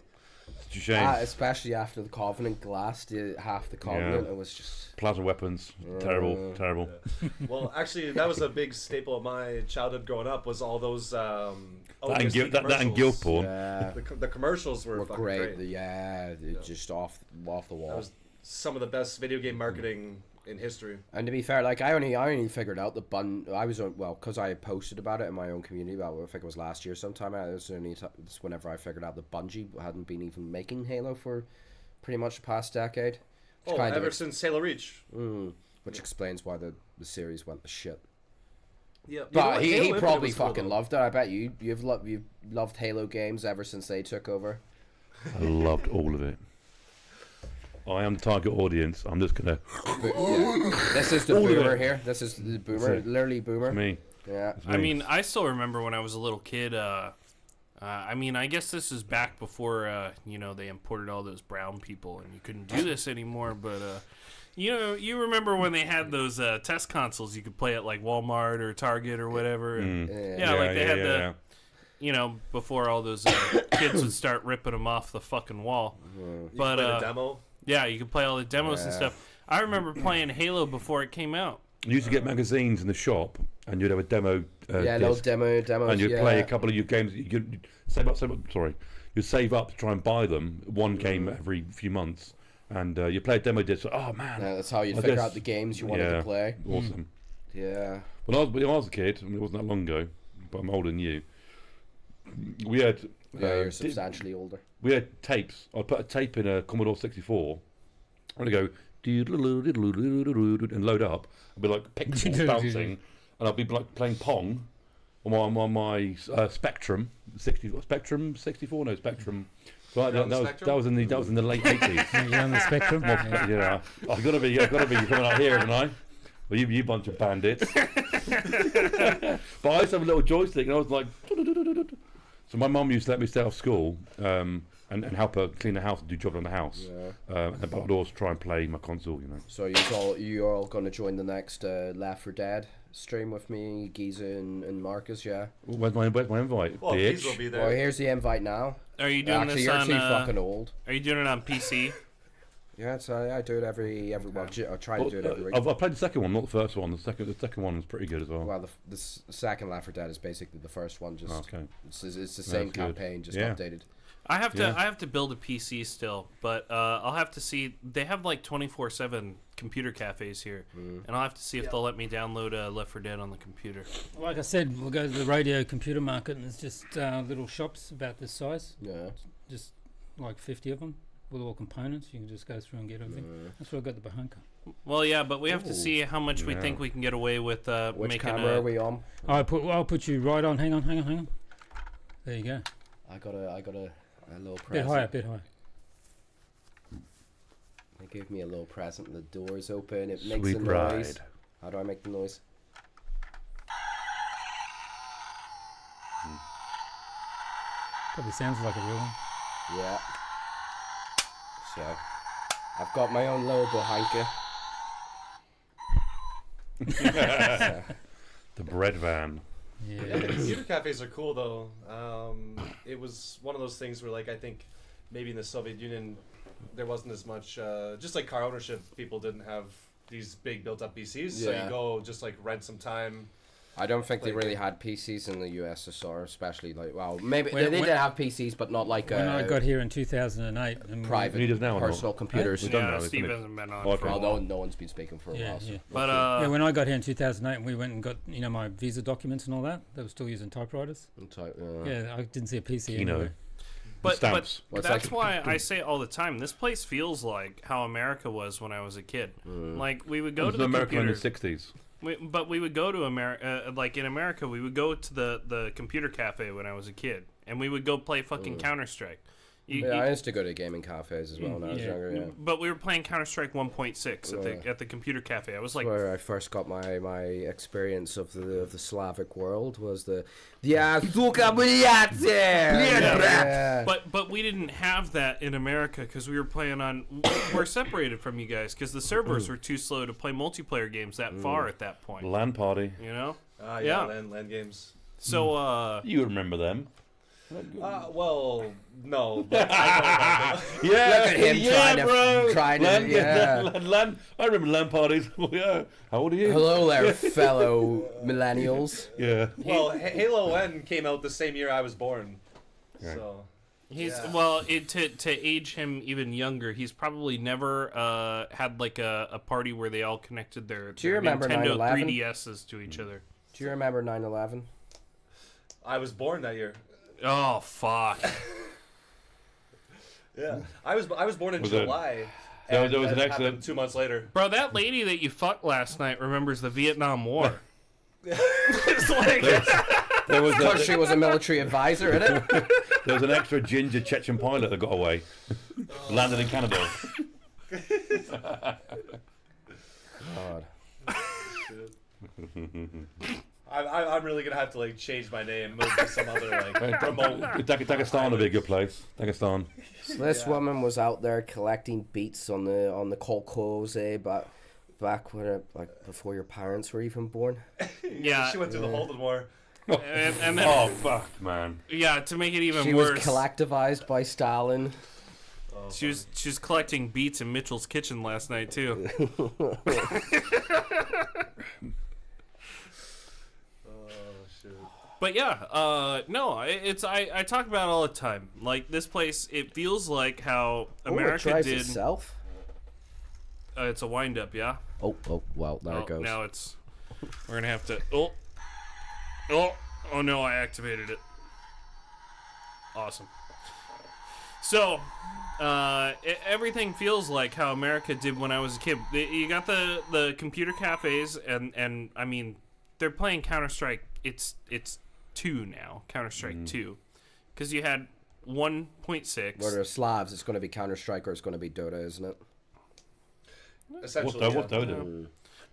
It's a shame. Especially after the Covenant glassed half the continent, it was just Plasma weapons, terrible. Well, actually, that was a big staple of my childhood growing up. Was all those That ODST and guild porn. Yeah, The commercials were fucking great. great. Just off the wall. That was some of the best video game marketing in history. And to be fair, like I only figured out the because I posted about it in my own community. About I think it was last year sometime. It's whenever I figured out that Bungie hadn't been even making Halo for pretty much the past decade. Ever since Halo Reach. Which explains why the series went to shit. Yeah, But he probably fucking loved it. I bet you've loved Halo games ever since they took over. I loved all of it. I am the target audience. I'm just gonna. This is the boomer here. This is the boomer, literally boomer. It's me. Yeah. It's me. I mean, I still remember when I was a little kid. I mean, I guess this is back before they imported all those brown people, and you couldn't do this anymore. But you remember when they had those test consoles you could play at like Walmart or Target or whatever. And, they had before all those kids would start ripping them off the fucking wall. But the demo. Yeah, you could play all the demos and stuff. I remember playing Halo before it came out. You used to get magazines in the shop, and you'd have a demo. Little demos. And you'd play a couple of your games. You'd save up. You'd save up to try and buy them one game every few months, and you play a demo disc. Oh man! Yeah, that's how you figure out the games you wanted to play. Awesome. Yeah. When I was a kid, it wasn't that long ago, but I'm older than you. We had. You're substantially older. We had tapes. I'd put a tape in a Commodore 64. I'd go and load up. I'd be like pixels bouncing, and I'd be like playing Pong on my Spectrum 64. No, Spectrum. So that was in the late 80s. You're on the Spectrum. Yeah, I've got to be coming out here, haven't I? Well, you bunch of bandits. But I used to have a little joystick, and I was like. So my mum used to let me stay off school and help her clean the house and do jobs on the house. Yeah. And I'd always try and play my console, So you're all going to join the next Left 4 Dead stream with me, Giza and Marcus, yeah? Where's my invite, well, bitch? Giza will be there. Well, here's the invite now. Are you doing Actually, this you're on? too fucking old. Are you doing it on PC? Yeah, so I do it every well, I try to do it every week. I played the second one, not the first one. The second one was pretty good as well. Well, the second Left 4 Dead is basically the first one. Just it's the same That's good. campaign, just updated. I have to build a PC still, but I'll have to see. They have like 24/7 computer cafes here, and I'll have to see if they'll let me download Left 4 Dead on the computer. Like I said, we'll go to the radio computer market, and it's just little shops about this size. Yeah. Just like 50 of them with all components. You can just go through and get everything. That's where I got the Bahunka. Well, yeah, but we have to see how much we think we can get away with Which making camera are we on? I'll put you right on. Hang on. There you go. I got a little present. Bit higher. They gave me a little present. The door's open. It Sweet makes a ride. noise. How do I make the noise? Probably sounds like a real one. Yeah. So, I've got my own little Bahunka. The bread van. Yeah, the computer cafes are cool though. It was one of those things where, like, I think maybe in the Soviet Union there wasn't as much, just like car ownership, people didn't have these big built-up PCs, so you go just like rent some time. I don't think they really had PCs in the USSR, especially maybe they did have PCs, but not like when I got here in 2008. And private personal computers. Steve hasn't been on for a while. No one's been speaking for a while. So. Yeah. But when I got here in 2008, and we went and got my visa documents and all that. They were still using typewriters. Yeah, I didn't see a PC anywhere. But Stamps. that's why I say all the time, this place feels like how America was when I was a kid. Like, we would go to the America in the computer. 60s. But we would go to America, like in America, we would go to the computer cafe when I was a kid, and we would go play fucking Counter-Strike. I used to go to gaming cafes as well when I was younger. Yeah. But we were playing Counter-Strike 1.6 at the computer cafe. I was like, where I first got my experience of the Slavic world was the suka yeah. But we didn't have that in America because we were playing on. We're separated from you guys because the servers were too slow to play multiplayer games that far at that point. LAN party. You know? Yeah. LAN games. So you remember them? Well, no. But I don't Yeah, look at him trying to LAN. I remember LAN parties. Yeah. How old are you? Hello there, fellow millennials. Yeah. well, Halo N came out the same year I was born. Right. So he's to age him even younger. He's probably never had like a party where they all connected their remember Nintendo 9/11? 3DSs to each other. Do you remember 9/11? I was born that year. Oh fuck! Yeah, I was born in Was July. There and was an that accident. happened 2 months later. Bro, that lady that you fucked last night remembers the Vietnam War. It's like There was Because she was a military advisor, innit? there was an extra ginger Chechen pilot that got away, landed in Canada. God. I'm really gonna have to like change my name, move to some other like remote. Dagestan would be a good place. Dagestan. So this woman was out there collecting beats on the kolkhoz, but back when before your parents were even born. yeah, She went through the Holodomor. and then, Oh fuck, man. yeah, to make it even She worse, was collectivized by Stalin. she was collecting beats in Mitchell's kitchen last night too. But yeah, no, it's I talk about it all the time. Like this place, it feels like how America it drives did. itself. It's a wind up, yeah. Oh, well, there it goes. Now it's. We're gonna have to. Oh no! I activated it. Awesome. So, everything feels like how America did when I was a kid. You got the computer cafes, and I mean, they're playing Counter-Strike. It's 2 now, Counter-Strike 2, because you had 1.6. Where they're Slavs, it's going to be Counter-Strike or it's going to be Dota, isn't it? Essentially, What Dota?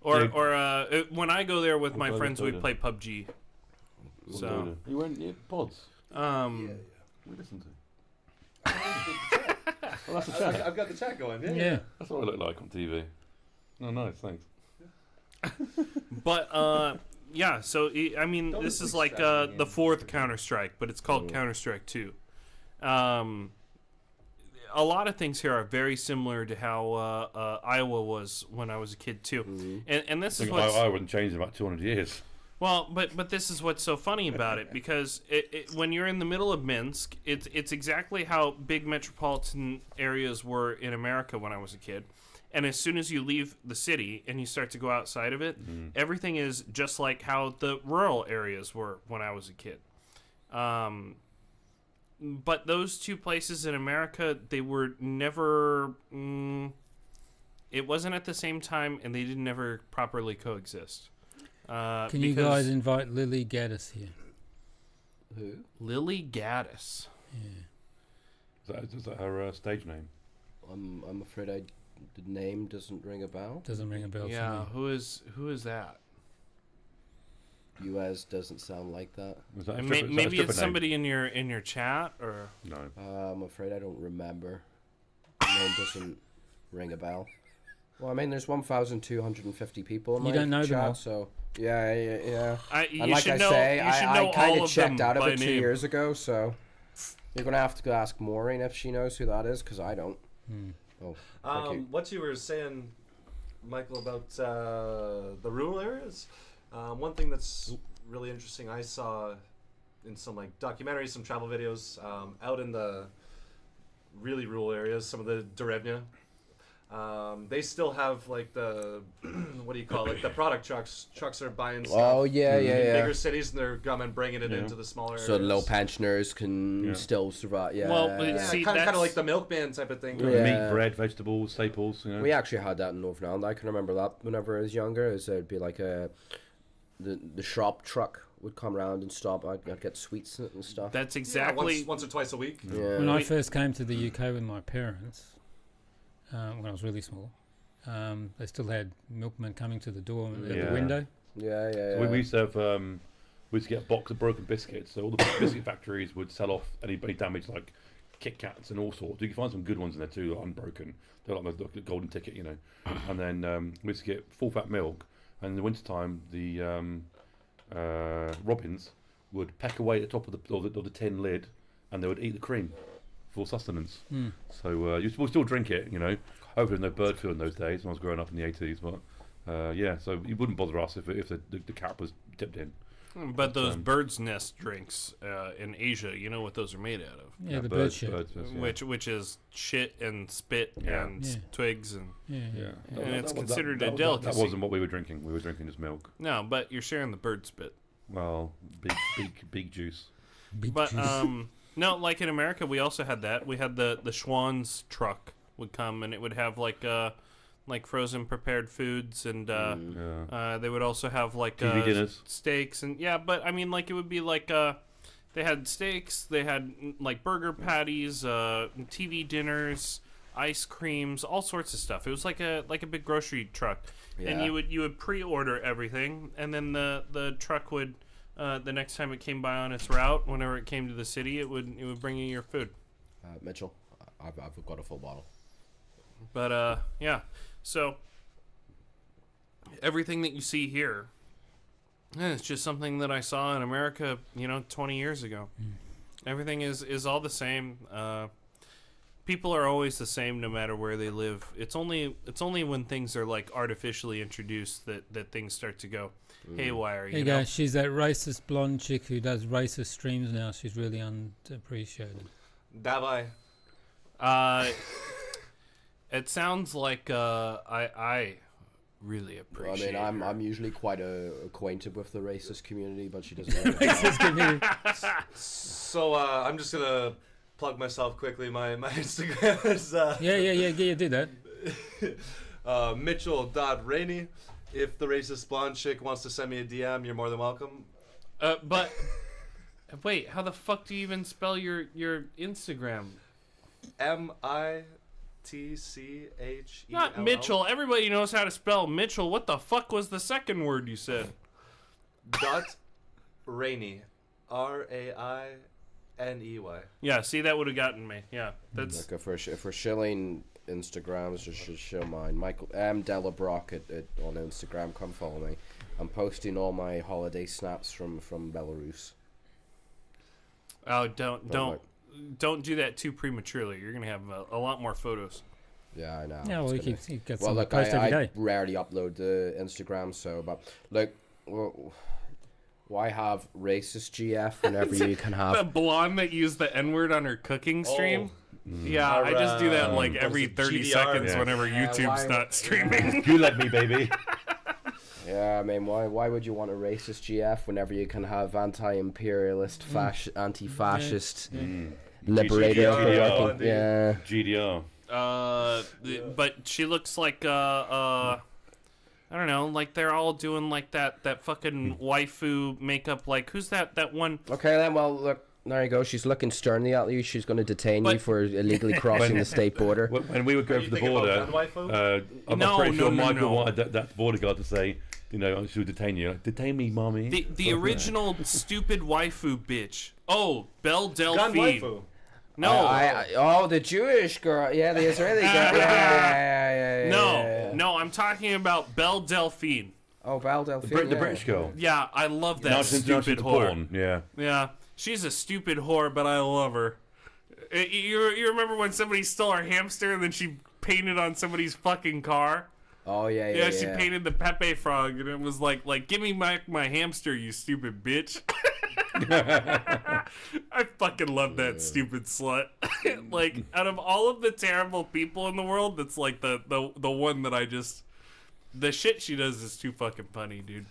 Or when I go there with my Dota, friends, we Dota. play PUBG. What So, Dota? You went pods. We listen to. Well, that's the chat. I've got the chat going. Yeah. That's what I look like on TV. Oh, nice, thanks. but yeah. So I mean, this is like the 4th Counter-Strike, but it's called Counter-Strike 2. A lot of things here are very similar to how Iowa was when I was a kid too, and this is what I wouldn't change in about 200 years. well, but this is what's so funny about it because when you're in the middle of Minsk, it's exactly how big metropolitan areas were in America when I was a kid, and as soon as you leave the city and you start to go outside of it, everything is just like how the rural areas were when I was a kid. But those two places in America, they were never. It wasn't at the same time, and they didn't ever properly coexist. Can you guys invite Lily Gaddis here? Who? Lily Gaddis? Yeah. Is that her stage name? I'm afraid the name doesn't ring a bell. Doesn't ring a bell Yeah, for me. who is that? US doesn't sound like that. Is that a Maybe stripper it's name? somebody in your chat or. No. I'm afraid I don't remember. The name doesn't ring a bell. Well, I mean, there's 1,250 people in You my don't know them chat, all. so yeah. You And like should I know, say, you should I know kind all of of them checked out of by it 2 name. years ago, so you're gonna have to ask Maureen if she knows who that is, because I don't. Oh, thank you. What you were saying, Michael, about the rural areas. One thing that's really interesting I saw in some like documentaries, some travel videos, out in the really rural areas, some of the Derevnya. They still have like the what do you call it? The product trucks. Trucks are buying stuff. Oh yeah. in bigger cities, and they're coming bringing it into the smaller areas. So low pensioners can still survive. Yeah. Well, but Yeah, see, kind of that's like the milkman type of thing. Yeah. Meat, bread, vegetables, staples. You know. We actually had that in Northern Ireland. I can remember that whenever I was younger. It'd be like the shop truck would come around and stop. I'd get sweets and stuff. That's exactly once or twice a week. Yeah. When I first came to the UK with my parents, when I was really small, they still had milkmen coming to the door at the window. Yeah. So we used to have we used to get a box of broken biscuits. So all the biscuit factories would sell off any damaged like Kit Kats and all sorts. You can find some good ones in there too, like unbroken. They're like the golden ticket, you know. And then we used to get full fat milk. And in the wintertime, the robins would peck away at the top of the tin lid, and they would eat the cream for sustenance. So you still drink it, you know. Hopefully, there's no bird flu in those days when I was growing up in the 80s. But so it wouldn't bother us if the cap was dipped in. But those bird's nest drinks in Asia, you know what those are made out of? Yeah, the bird shit. Which is shit and spit and twigs and Yeah. and it's considered a delicacy. That wasn't what we were drinking. We were drinking just milk. No, but you're sharing the bird spit. Well, big juice. But no, like in America, we also had that. We had the Schwann's truck would come and it would have like frozen prepared foods and they would also have like TV dinners, steaks and but I mean like it would be like they had steaks, they had like burger patties, TV dinners, ice creams, all sorts of stuff. It was like a big grocery truck, and you would pre-order everything, and then the truck would the next time it came by on its route, whenever it came to the city, it would bring you your food. Mitchell, I've got a full bottle. But so everything that you see here, it's just something that I saw in America, 20 years ago. Everything is all the same. People are always the same no matter where they live. It's only when things are like artificially introduced that things start to go haywire. There you go. She's that racist blonde chick who does racist streams now. She's really unappreciated. Davai. It sounds like I really appreciate. I mean, I'm usually quite acquainted with the racist community, but she doesn't. So I'm just gonna plug myself quickly. My Instagram is yeah, do that. Mitchell.Rainey. If the racist blonde chick wants to send me a DM, you're more than welcome. But wait, how the fuck do you even spell your Instagram? MITCHELL. Not Mitchell. Everybody knows how to spell Mitchell. What the fuck was the second word you said? Rainey. RAINEY. Yeah, see, that would have gotten me. Yeah, that's. Like if we're shilling Instagrams, just should show mine. Michael M. Delabrock on Instagram. Come follow me. I'm posting all my holiday snaps from Belarus. Oh, don't do that too prematurely. You're gonna have a lot more photos. Yeah, I know. Yeah, well, he gets well, some look, post every day. I rarely upload the Instagram, but look, why have racist GF whenever you can have the blonde that used the N-word on her cooking stream? Yeah, I just do that like every 30 seconds whenever YouTube's not streaming. You let me, baby. Yeah, I mean, why would you want a racist GF whenever you can have anti-imperialist, anti-fascist, liberator? GDR. But she looks like I don't know, like they're all doing like that fucking waifu makeup. Like who's that one? Okay, then. Well, look. There you go. She's looking sternly at you. She's going to detain you for illegally crossing the state border. When we would go to the border, I'm pretty sure Michael wanted that border guard to say, she would detain you. Detain me, mommy. The original stupid waifu bitch. Oh, Belle Delphine. No. The Jewish girl. Yeah, the Israeli girl. Yeah. No, I'm talking about Belle Delphine. Oh, Belle Delphine. The British girl. Yeah, I love that stupid whore. Porn. Yeah. Yeah. She's a stupid whore, but I love her. You remember when somebody stole our hamster and then she painted on somebody's fucking car? Oh, yeah. She painted the Pepe frog, and it was like give me my hamster, you stupid bitch. I fucking love that stupid slut. Like, out of all of the terrible people in the world, that's like the one that I just... The shit she does is too fucking funny, dude.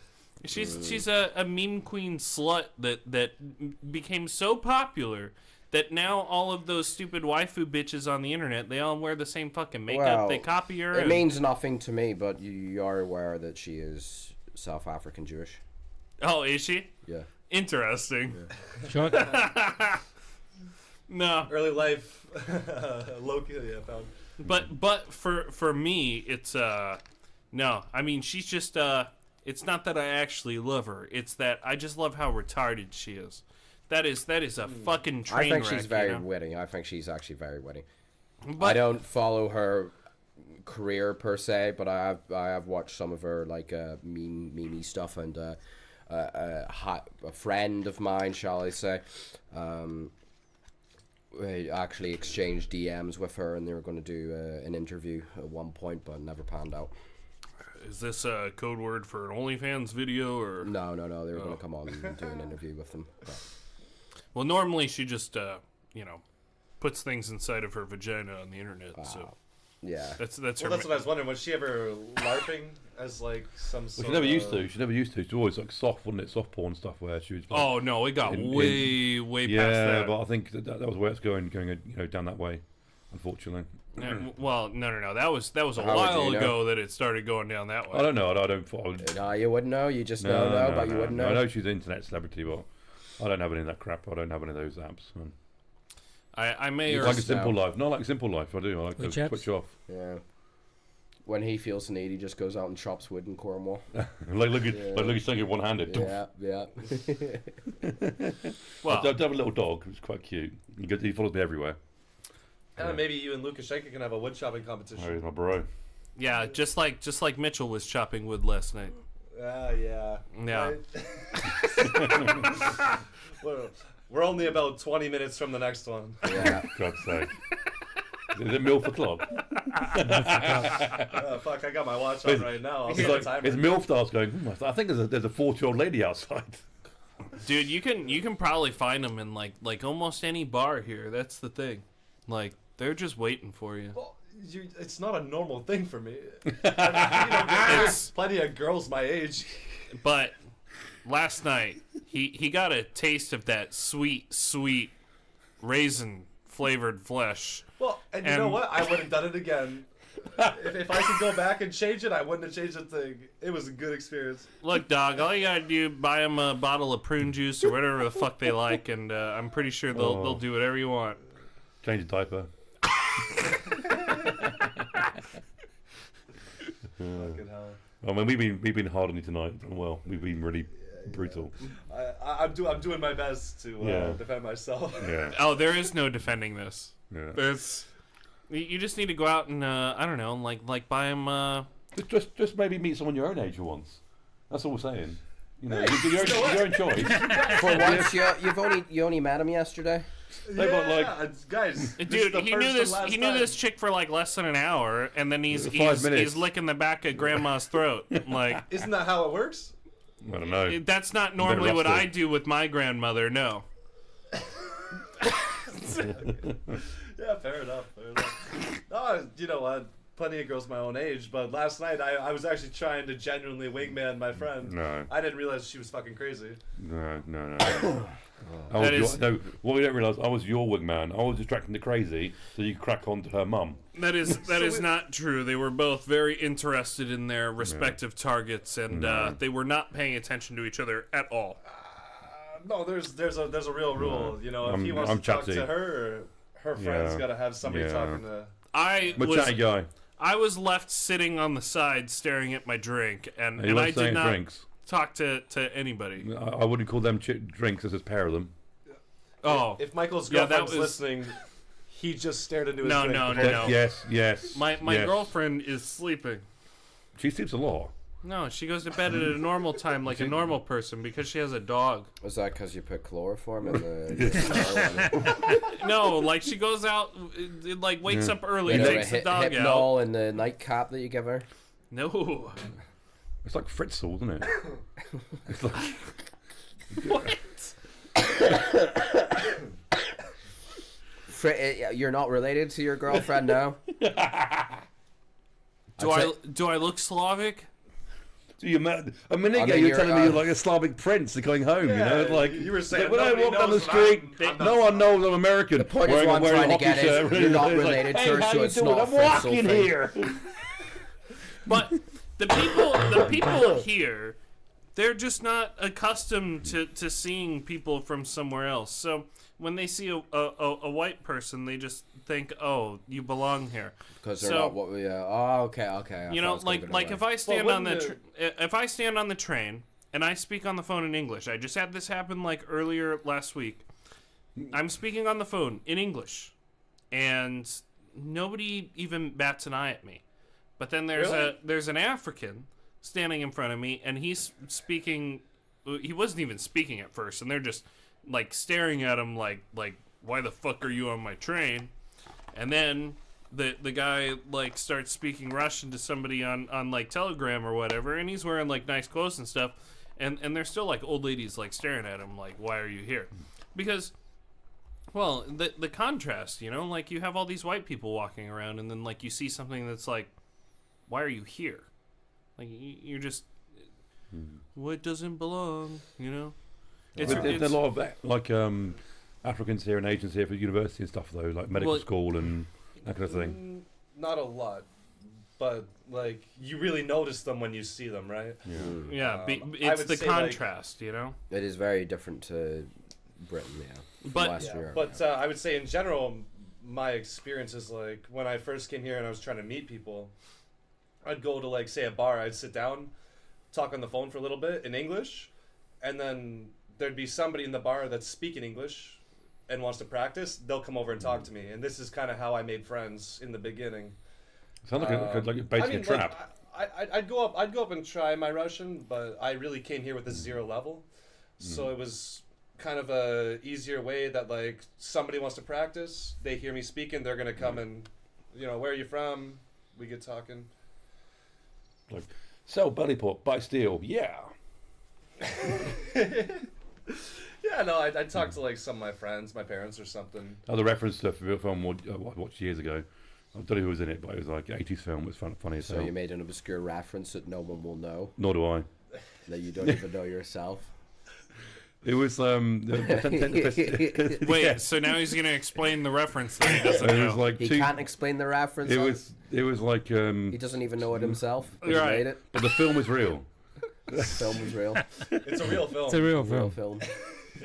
She's a meme queen slut that became so popular that now all of those stupid waifu bitches on the internet, they all wear the same fucking makeup. Well, they copy her. It means nothing to me, but you are aware that she is South African Jewish. Oh, is she? Yeah. Interesting. Shot. No. Early life, Loki. Yeah, found. But for me, it's no. I mean, she's just It's not that I actually love her. It's that I just love how retarded she is. That is a fucking train I think wreck, she's very you know? witty. I think she's actually very witty. But I don't follow her career per se, but I have watched some of her like meme stuff, and a friend of mine, shall I say, I actually exchanged DMs with her, and they were going to do an interview at one point, but never panned out. Is this a code word for an OnlyFans video, or No. They were going to come on and do an interview with them. But. well, normally she just puts things inside of her vagina on the internet. So Yeah. that's her. Well, that's what I was wondering. Was she ever LARPing as like some Well, sort she never of... used to. She never used to. She was always like soft, wasn't it? Soft porn stuff where she was. Like, Oh no, it got way past yeah, that. but I think that was where it's going down that way. Unfortunately. Well, no. That was a How would while you know? ago that it started going down that way. I don't know. I don't follow. No, you wouldn't know. You just don't know, but you wouldn't know. I know she's an internet celebrity, but I don't have any of that crap. I don't have any of those apps. I may or Like a simple life. Not like a simple life. I do. I like Which to apps? switch off. Yeah. When he feels the need, he just goes out and chops wood in Cornwall. Look at saying it one-handed. Yeah. well, I have a little dog who's quite cute. He follows me everywhere. Maybe you and Lukashenko can have a wood chopping competition. Oh, he's my bro. yeah, just like Mitchell was chopping wood last night. Yeah. Yeah. Right? We're only about 20 minutes from the next one. Yeah. God's sake. Is it MILF o'clock? Fuck, I got my watch on right now. I'll set a timer. His MILF starts going, I think there's a 40-year-old lady outside. Dude, you can probably find them in like almost any bar here. That's the thing. Like they're just waiting for you. Well, it's not a normal thing for me. I mean, there's plenty of girls my age. But last night he got a taste of that sweet raisin flavored flesh. Well, and you know what? I would have done it again. If I could go back and change it, I wouldn't have changed a thing. It was a good experience. Look, dog, all you gotta do, buy them a bottle of prune juice or whatever the fuck they like, and I'm pretty sure they'll do whatever you want. Change the diaper. Fucking hell. I mean, we've been hard on you tonight. Well, we've been really brutal. I'm doing my best to defend myself. Yeah. Oh, there is no defending this. Yeah. There's. You just need to go out and I don't know, like buy them. Just maybe meet someone your own age for once. That's all we're saying. You know, your own choice. For once, you only met him yesterday. Yeah, guys. Dude, he knew this chick for like less than an hour, and then he's licking the back of grandma's throat. Like, isn't that how it works? I don't know. That's not normally what I do with my grandmother. No. Yeah, fair enough. No, you know what? Plenty of girls my own age, but last night I was actually trying to genuinely wingman my friend. No. I didn't realize she was fucking crazy. No. That is- what we don't realise, I was your wingman. I was distracting the crazy so you could crack on to her mum. That is not true. They were both very interested in their respective targets, and they were not paying attention to each other at all. No, there's a real rule. You know, if he wants I'm to talk chatty. to her friend's got to have somebody talking to. I'm a chatty guy. I was left sitting on the side staring at my drink, and You I weren't did saying not drinks. talk to anybody. I wouldn't call them drinks. There's a pair of them. Oh, If Michael's Yeah, that girlfriend's was- listening, he just stared into his No, drink. no, before- no. Yes. my yes. girlfriend is sleeping. She sleeps a lot. No, she goes to bed at a normal time like a normal person because she has a dog. Was that because you put chloroform in the? No, like she goes out, like wakes up early, takes the dog out. Hypnol and the nightcap that you give her. No. It's like Fritzl, isn't it? It's like, What? You're not related to your girlfriend now. Do I look Slavic? a minute ago mean, you were you're, telling me you're like a Slavic prince going home. Yeah, you know, it's like you were saying when I nobody walk down the knows street, that. no one knows I'm American. The point is what I'm trying to get is you're not related to her, how so you it's doing? not a I'm Fritzl walking thing. here. But the people here they're just not accustomed to seeing people from somewhere else. So when they see a white person, they just think, oh, you belong here. Because they're not what we. Okay. You know, like if I stand if I stand on the train and I speak on the phone in English, I just had this happen like earlier last week. I'm speaking on the phone in English, and nobody even bats an eye at me. But then there's an African standing in front of me, and he's speaking. He wasn't even speaking at first, and they're just like staring at him like why the fuck are you on my train? And then the guy like starts speaking Russian to somebody on like Telegram or whatever, and he's wearing like nice clothes and stuff, and they're still like old ladies like staring at him like, why are you here? Because, well, the contrast, you know, like you have all these white people walking around, and then like you see something that's like, why are you here? Like you're just, what doesn't belong, you know? It's a lot of like Africans here and Asians here for university and stuff though, like medical school and that kind of thing. Not a lot, but like you really notice them when you see them, right? Yeah, it's the contrast, like, you know. It is very different to Britain, Western Europe. But I would say in general, my experience is like when I first came here and I was trying to meet people, I'd go to like say a bar, I'd sit down, talk on the phone for a little bit in English, and then there'd be somebody in the bar that's speaking English and wants to practice. They'll come over and talk to me, and this is kind of how I made friends in the beginning. Sounds like basically a trap. Like, I'd go up and try my Russian, but I really came here with a 0 level, so it was kind of a easier way that like somebody wants to practice. They hear me speaking, they're gonna come and, you know, where are you from? We get talking. Like, sell belly pork, buy steel. Yeah. Yeah, no, I'd talk to like some of my friends, my parents or something. Oh, the reference to a film I watched years ago. I don't know who was in it, but it was like 80s film. It was funny as So hell. you made an obscure reference that no one will know. Nor do I. That you don't even know yourself. It was Wait, so now he's gonna explain the reference that he doesn't know. It was like He can't explain the reference. It was like He doesn't even know it himself. But he made it. But the film was real. The film was real. It's a real film. It's a real Real film. film.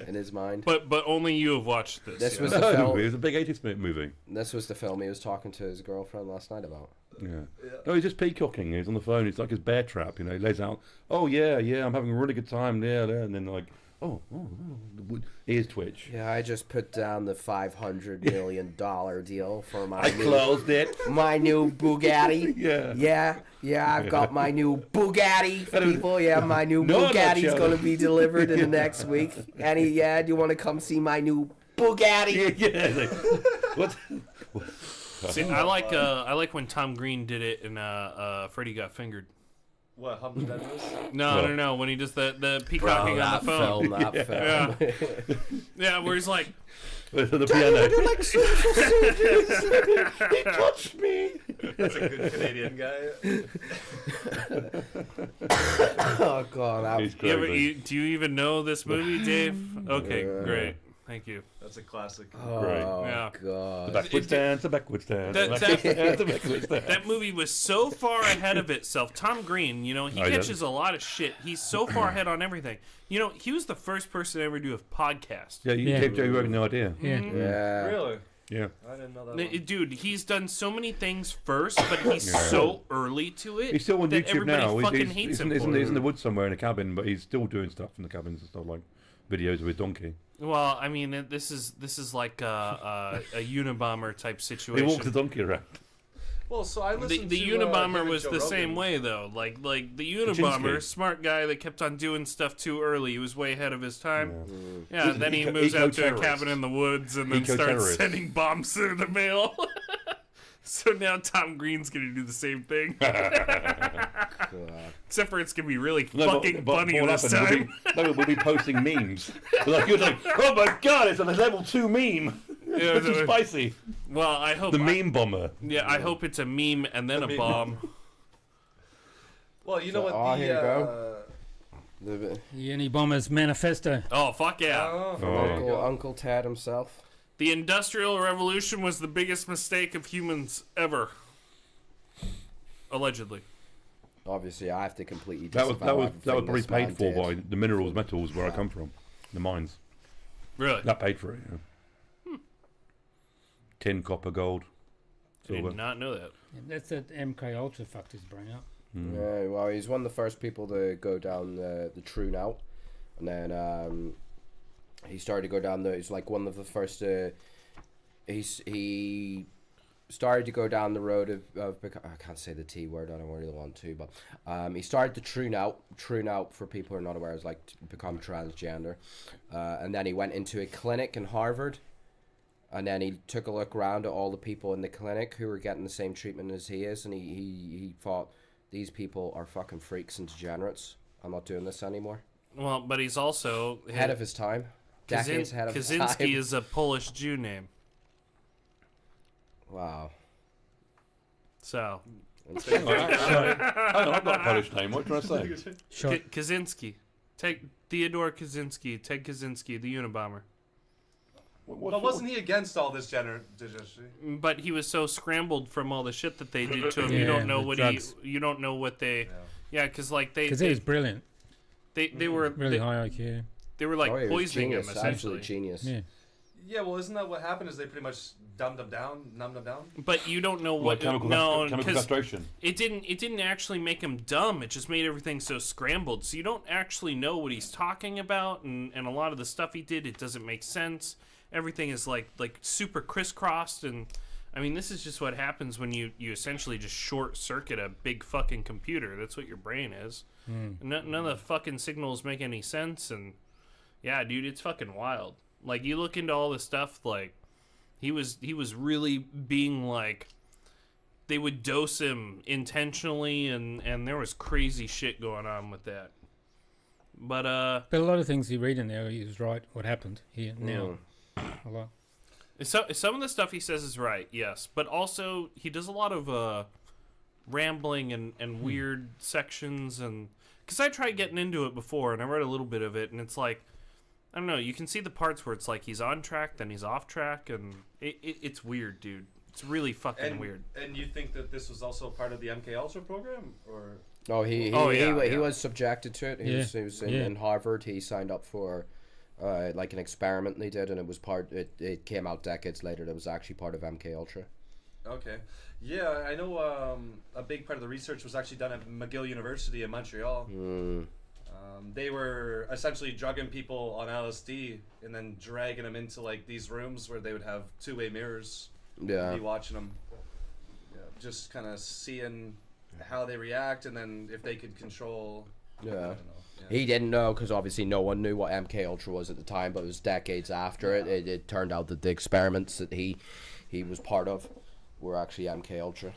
In his mind. But only you have watched this. This yeah. was the film. It was a big 80s movie. This was the film he was talking to his girlfriend last night about. Yeah. No, he's just peacocking. He's on the phone. It's like his bear trap. You know, he lays out. Oh yeah, I'm having a really good time. Yeah, and then like, ears twitch. Yeah, I just put down the $500 million deal for my. I closed it. My new Bugatti. Yeah. I've got my new Bugatti, people. Yeah, my new Bugatti's going to be delivered in the next week. Do you want to come see my new Bugatti? Yeah. What? See, I like when Tom Green did it in Freddy Got Fingered. What, Humble Bundles? No. When he does the peacocking on the phone. That film. Yeah, where he's like, the piano. Like social surgery. He touched me. That's a good Canadian guy. Oh God, that was He's do you even know this movie, Dave? Okay, great. Thank you. That's a classic. Great. Yeah. God. The backwards dance, the backwards dance. The backwards dance. That movie was so far ahead of itself. Tom Green, you know, he catches a lot of shit. He's so far ahead on everything. You know, he was the first person to ever do a podcast. Yeah, you gave Joe Rogan no idea. Yeah. Yeah. Really? Yeah. I didn't know that. Dude, he's done so many things first, but he's so early to it. He's still on that YouTube everybody now. fucking hates him. He's in the woods somewhere in a cabin, but he's still doing stuff in the cabins and stuff like videos with donkey. Well, I mean, this is like a Unabomber type situation. He walks a donkey around. Well, so I listened the to Unabomber him was and the Joe same Rogan. way though. Like the Unabomber, smart guy that kept on doing stuff too early. He was way ahead of his time. Yeah, then he moves out to a cabin in the woods and then starts sending bombs through the mail. So now Tom Green's gonna do the same thing. Except for it's gonna be really fucking funny this time. We'll be posting memes. You're like, oh my god, it's a level 2 meme. This is spicy. Well, I hope the meme bomber. Yeah, I hope it's a meme and then a bomb. Well, you know what? Here you go. The Unabomber's manifesto. Oh fuck yeah! Uncle Ted himself. The Industrial Revolution was the biggest mistake of humans ever. Allegedly. Obviously, I have to completely. That was disavow probably everything this man paid for did. by the metals where I come from, the mines. Really? That paid for it. Yeah. Tin, copper, gold, I silver. did not know that. That's that MK Ultra fucked his brain up. Yeah, well, he's one of the first people to go down the true now, and then he started to go down the. He's like one of the first. He started to go down the road of I can't say the T word. I don't really want to, but he started to tune out. Tune out, for people who are not aware, is like to become transgender, and then he went into a clinic in Harvard. And then he took a look around at all the people in the clinic who were getting the same treatment as he is, and he thought, these people are fucking freaks and degenerates. I'm not doing this anymore. Well, but he's also Ahead of his time. Decades ahead of his time. Kaczynski is a Polish Jew name. Wow. So Hang on, I've got a Polish name. What can I say? Shot. Kaczynski. Take Theodore Kaczynski. Ted Kaczynski, the Unabomber. But wasn't he against all this degeneracy? But he was so scrambled from all the shit that they did to him. Yeah, you don't know the what drugs. you don't know what they. Yeah, because like Because he was brilliant. they were Really high IQ. they were like Oh, he was poisoning him genius, essentially. absolute genius. Yeah. Yeah, well, isn't that what happened? Is they pretty much numbed him down? But you don't know Like what. chemical No, chemical because castration. it didn't actually make him dumb. It just made everything so scrambled. So you don't actually know what he's talking about, and a lot of the stuff he did, it doesn't make sense. Everything is like super crisscrossed, and I mean, this is just what happens when you essentially just short circuit a big fucking computer. That's what your brain is. None of the fucking signals make any sense, and yeah, dude, it's fucking wild. Like, you look into all this stuff, like he was really being like, they would dose him intentionally, and there was crazy shit going on with that. But a lot of things you read in there, he was right. What happened here now? A lot. So some of the stuff he says is right, yes, but also he does a lot of rambling and weird sections, and because I tried getting into it before and I read a little bit of it, and it's like, I don't know, you can see the parts where it's like he's on track, then he's off track, and it's weird, dude. It's really fucking weird. And you think that this was also part of the MK Ultra program, or? Oh, he was subjected to it. He was in Harvard. He signed up for like an experiment they did, and it was it came out decades later that it was actually part of MK Ultra. Okay. Yeah, I know a big part of the research was actually done at McGill University in Montreal. They were essentially drugging people on LSD and then dragging them into like these rooms where they would have two-way mirrors. Yeah. Be watching them, just kind of seeing how they react, and then if they could control. Yeah. I don't know. He didn't know, because obviously no one knew what MK Ultra was at the time, but it was decades after it turned out that the experiments that he was part of were actually MK Ultra.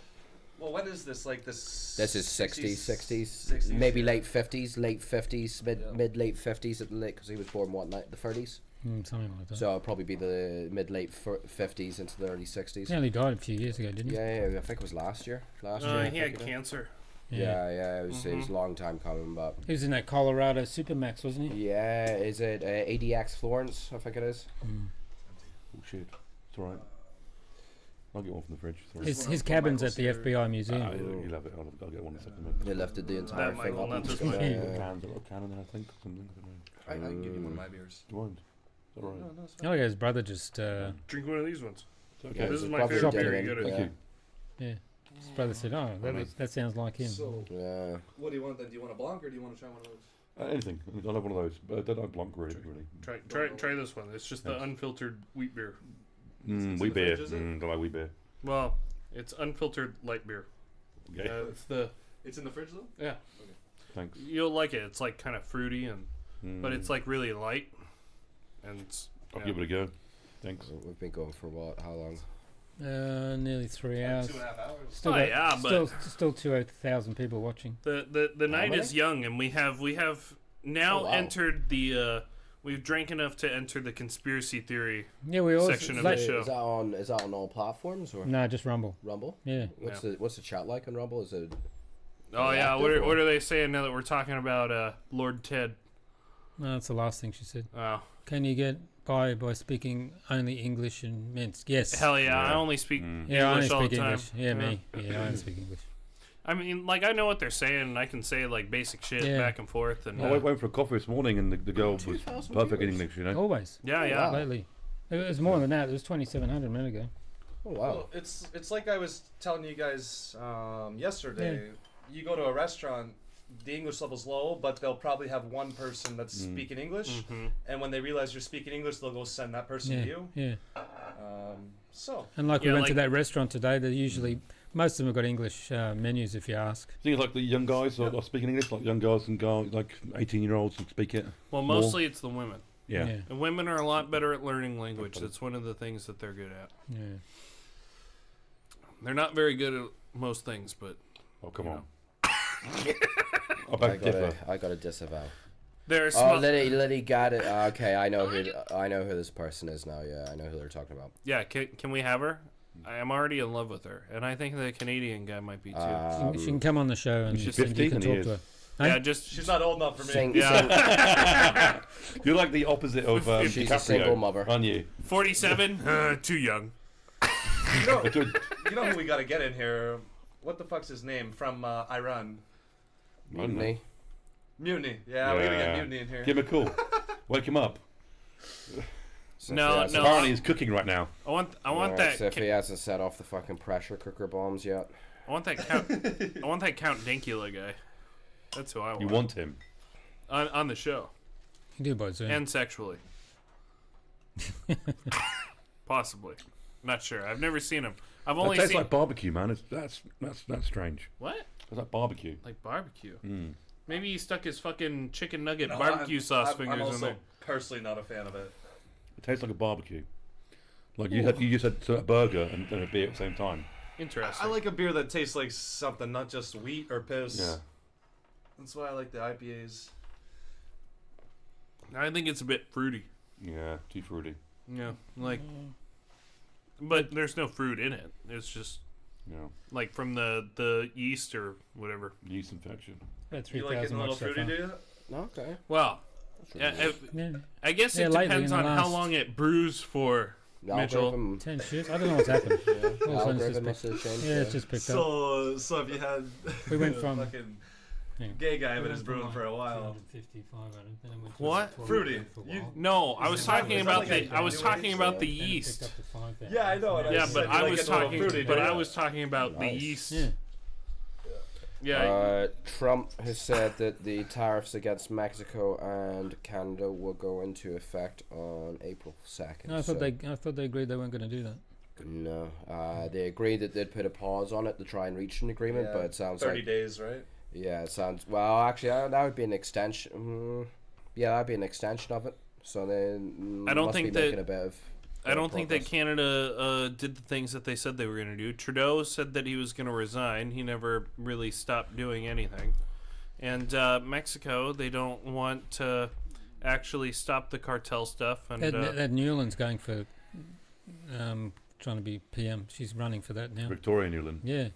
Well, when is this? Like this? This is 60s, maybe late 50s, mid-late 50s at the late, because he was born the 30s. Something like that. So it'll probably be the mid-late 50s into the early 60s. He only died a few years ago, didn't he? Yeah, I think it was last year. He had cancer. Yeah, it was a long time coming, but He was in that Colorado Supermax, wasn't he? yeah, is it ADX Florence? I think it is. Oh shit, it's alright. I'll get one from the fridge. Sorry. His cabin's at the FBI museum. You'll have it. I'll get one in a second. They lifted the entire That thing Michael, up. not and this just- one. Cans, a little can in there, I think. Something. I can give you one of my beers. You won't. It's alright. No, it's Oh yeah, his brother just Drink one of these ones. It's okay. This is my Probably favorite did beer. it You in- got it. Thank you. his brother said, "Oh, that sounds like him." So, Yeah. what do you want then? Do you want a Blanc or do you want to try one of those? Anything. I'll have one of those. But I don't like Blanc really. Try this one. It's just the unfiltered wheat beer. Wheat beer. Don't like wheat beer. Well, it's unfiltered light beer. Okay. It's in the fridge though. Yeah. Thanks. You'll like it. It's like kind of fruity but it's like really light, and I'll give it a go. Thanks. We've been going for what? How long? Nearly 3 hours. 2.5 hours. Still, still 2,000 people watching. The night is young, and we have now entered the we've drank enough to enter the conspiracy theory section of the show. Is that on all platforms or No, just Rumble. Rumble? Yeah. What's the chat like on Rumble? Is it? Oh yeah, what are they saying now that we're talking about Lord Ted? No, that's the last thing she said. Oh. Can you get by speaking only English in Minsk? Yes. Hell yeah, I only speak Yeah, I only English all speak the time. English. Yeah, me. Yeah, I only speak English. I mean, like, I know what they're saying, and I can say, like, basic shit back and forth. And I went for a coffee this morning, and the girl was perfect in English, you know? Always. yeah. Lately. It was more than that. It was 2,700 a minute ago. Oh, wow. Well, it's like I was telling you guys yesterday. You go to a restaurant, the English level's low, but they'll probably have one person that's speaking English, and when they realize you're speaking English, they'll go send that person to you. Yeah. So. And like we went to that restaurant today, they usually most of them have got English menus if you ask. Things like the young guys are speaking English, like young girls and girls, like 18-year-olds who speak it. Well, mostly it's the women. Yeah. And women are a lot better at learning language. That's one of the things that they're good at. Yeah. They're not very good at most things, but... Oh, come on. I got to disavow. There's Liddy got it. Okay, I know who this person is now. Yeah, I know who they're talking about. Yeah, can we have her? I am already in love with her, and I think the Canadian guy might be too. She can come on the show and she's you 15 can talk to her. Yeah, just she's not old enough for me. You're like the opposite of she's DiCaprio, a single mother, aren't you? 47, too young. You know who we got to get in here? What the fuck's his name from Iran? Mutiny. Mutiny. Yeah, we're gonna get Mutiny in here. Give him a call. Wake him up. No. Apparently he's cooking right now. I want that. So if he hasn't set off the fucking pressure cooker bombs yet. I want that Count Dankula guy. That's who I want. You want him on the show. You do both, and sexually. Possibly. Not sure. I've never seen him. I've only tastes seen like barbecue, man. That's strange. What? It's like barbecue. Like barbecue. Mm. Maybe he stuck his fucking chicken nugget barbecue sauce fingers I'm also in there. personally not a fan of it. It tastes like a barbecue. Like you just had a burger and a beer at the same time. Interesting. I like a beer that tastes like something, not just wheat or piss. Yeah. That's why I like the IPAs. I think it's a bit fruity. Yeah, too fruity. Yeah, like, but there's no fruit in it. It's just, like from the yeast or whatever. Yeast infection. About You like it a little fruity, do you? Okay. Well, I guess it depends on how long it brews for. Mitchell. 10 shifts. I don't know what's happened. It's just picked up. So if you had we went from fucking gay guy been his brewing for a while. What? Fruity. No, I was talking about the yeast. Yeah, I know. Yeah, but I was talking about the yeast. Yeah. Trump has said that the tariffs against Mexico and Canada will go into effect on April 2nd. No, I thought they agreed they weren't going to do that. No, they agreed that they'd put a pause on it to try and reach an agreement, but it sounds 30 days, right? Yeah, it sounds actually that would be an extension. Yeah, that'd be an extension of it. So then I don't think that. I don't think that progress. Canada did the things that they said they were going to do. Trudeau said that he was going to resign. He never really stopped doing anything. And Mexico, they don't want to actually stop the cartel stuff. And that Newland's going for trying to be PM. She's running for that now. Victoria Newland. Yeah.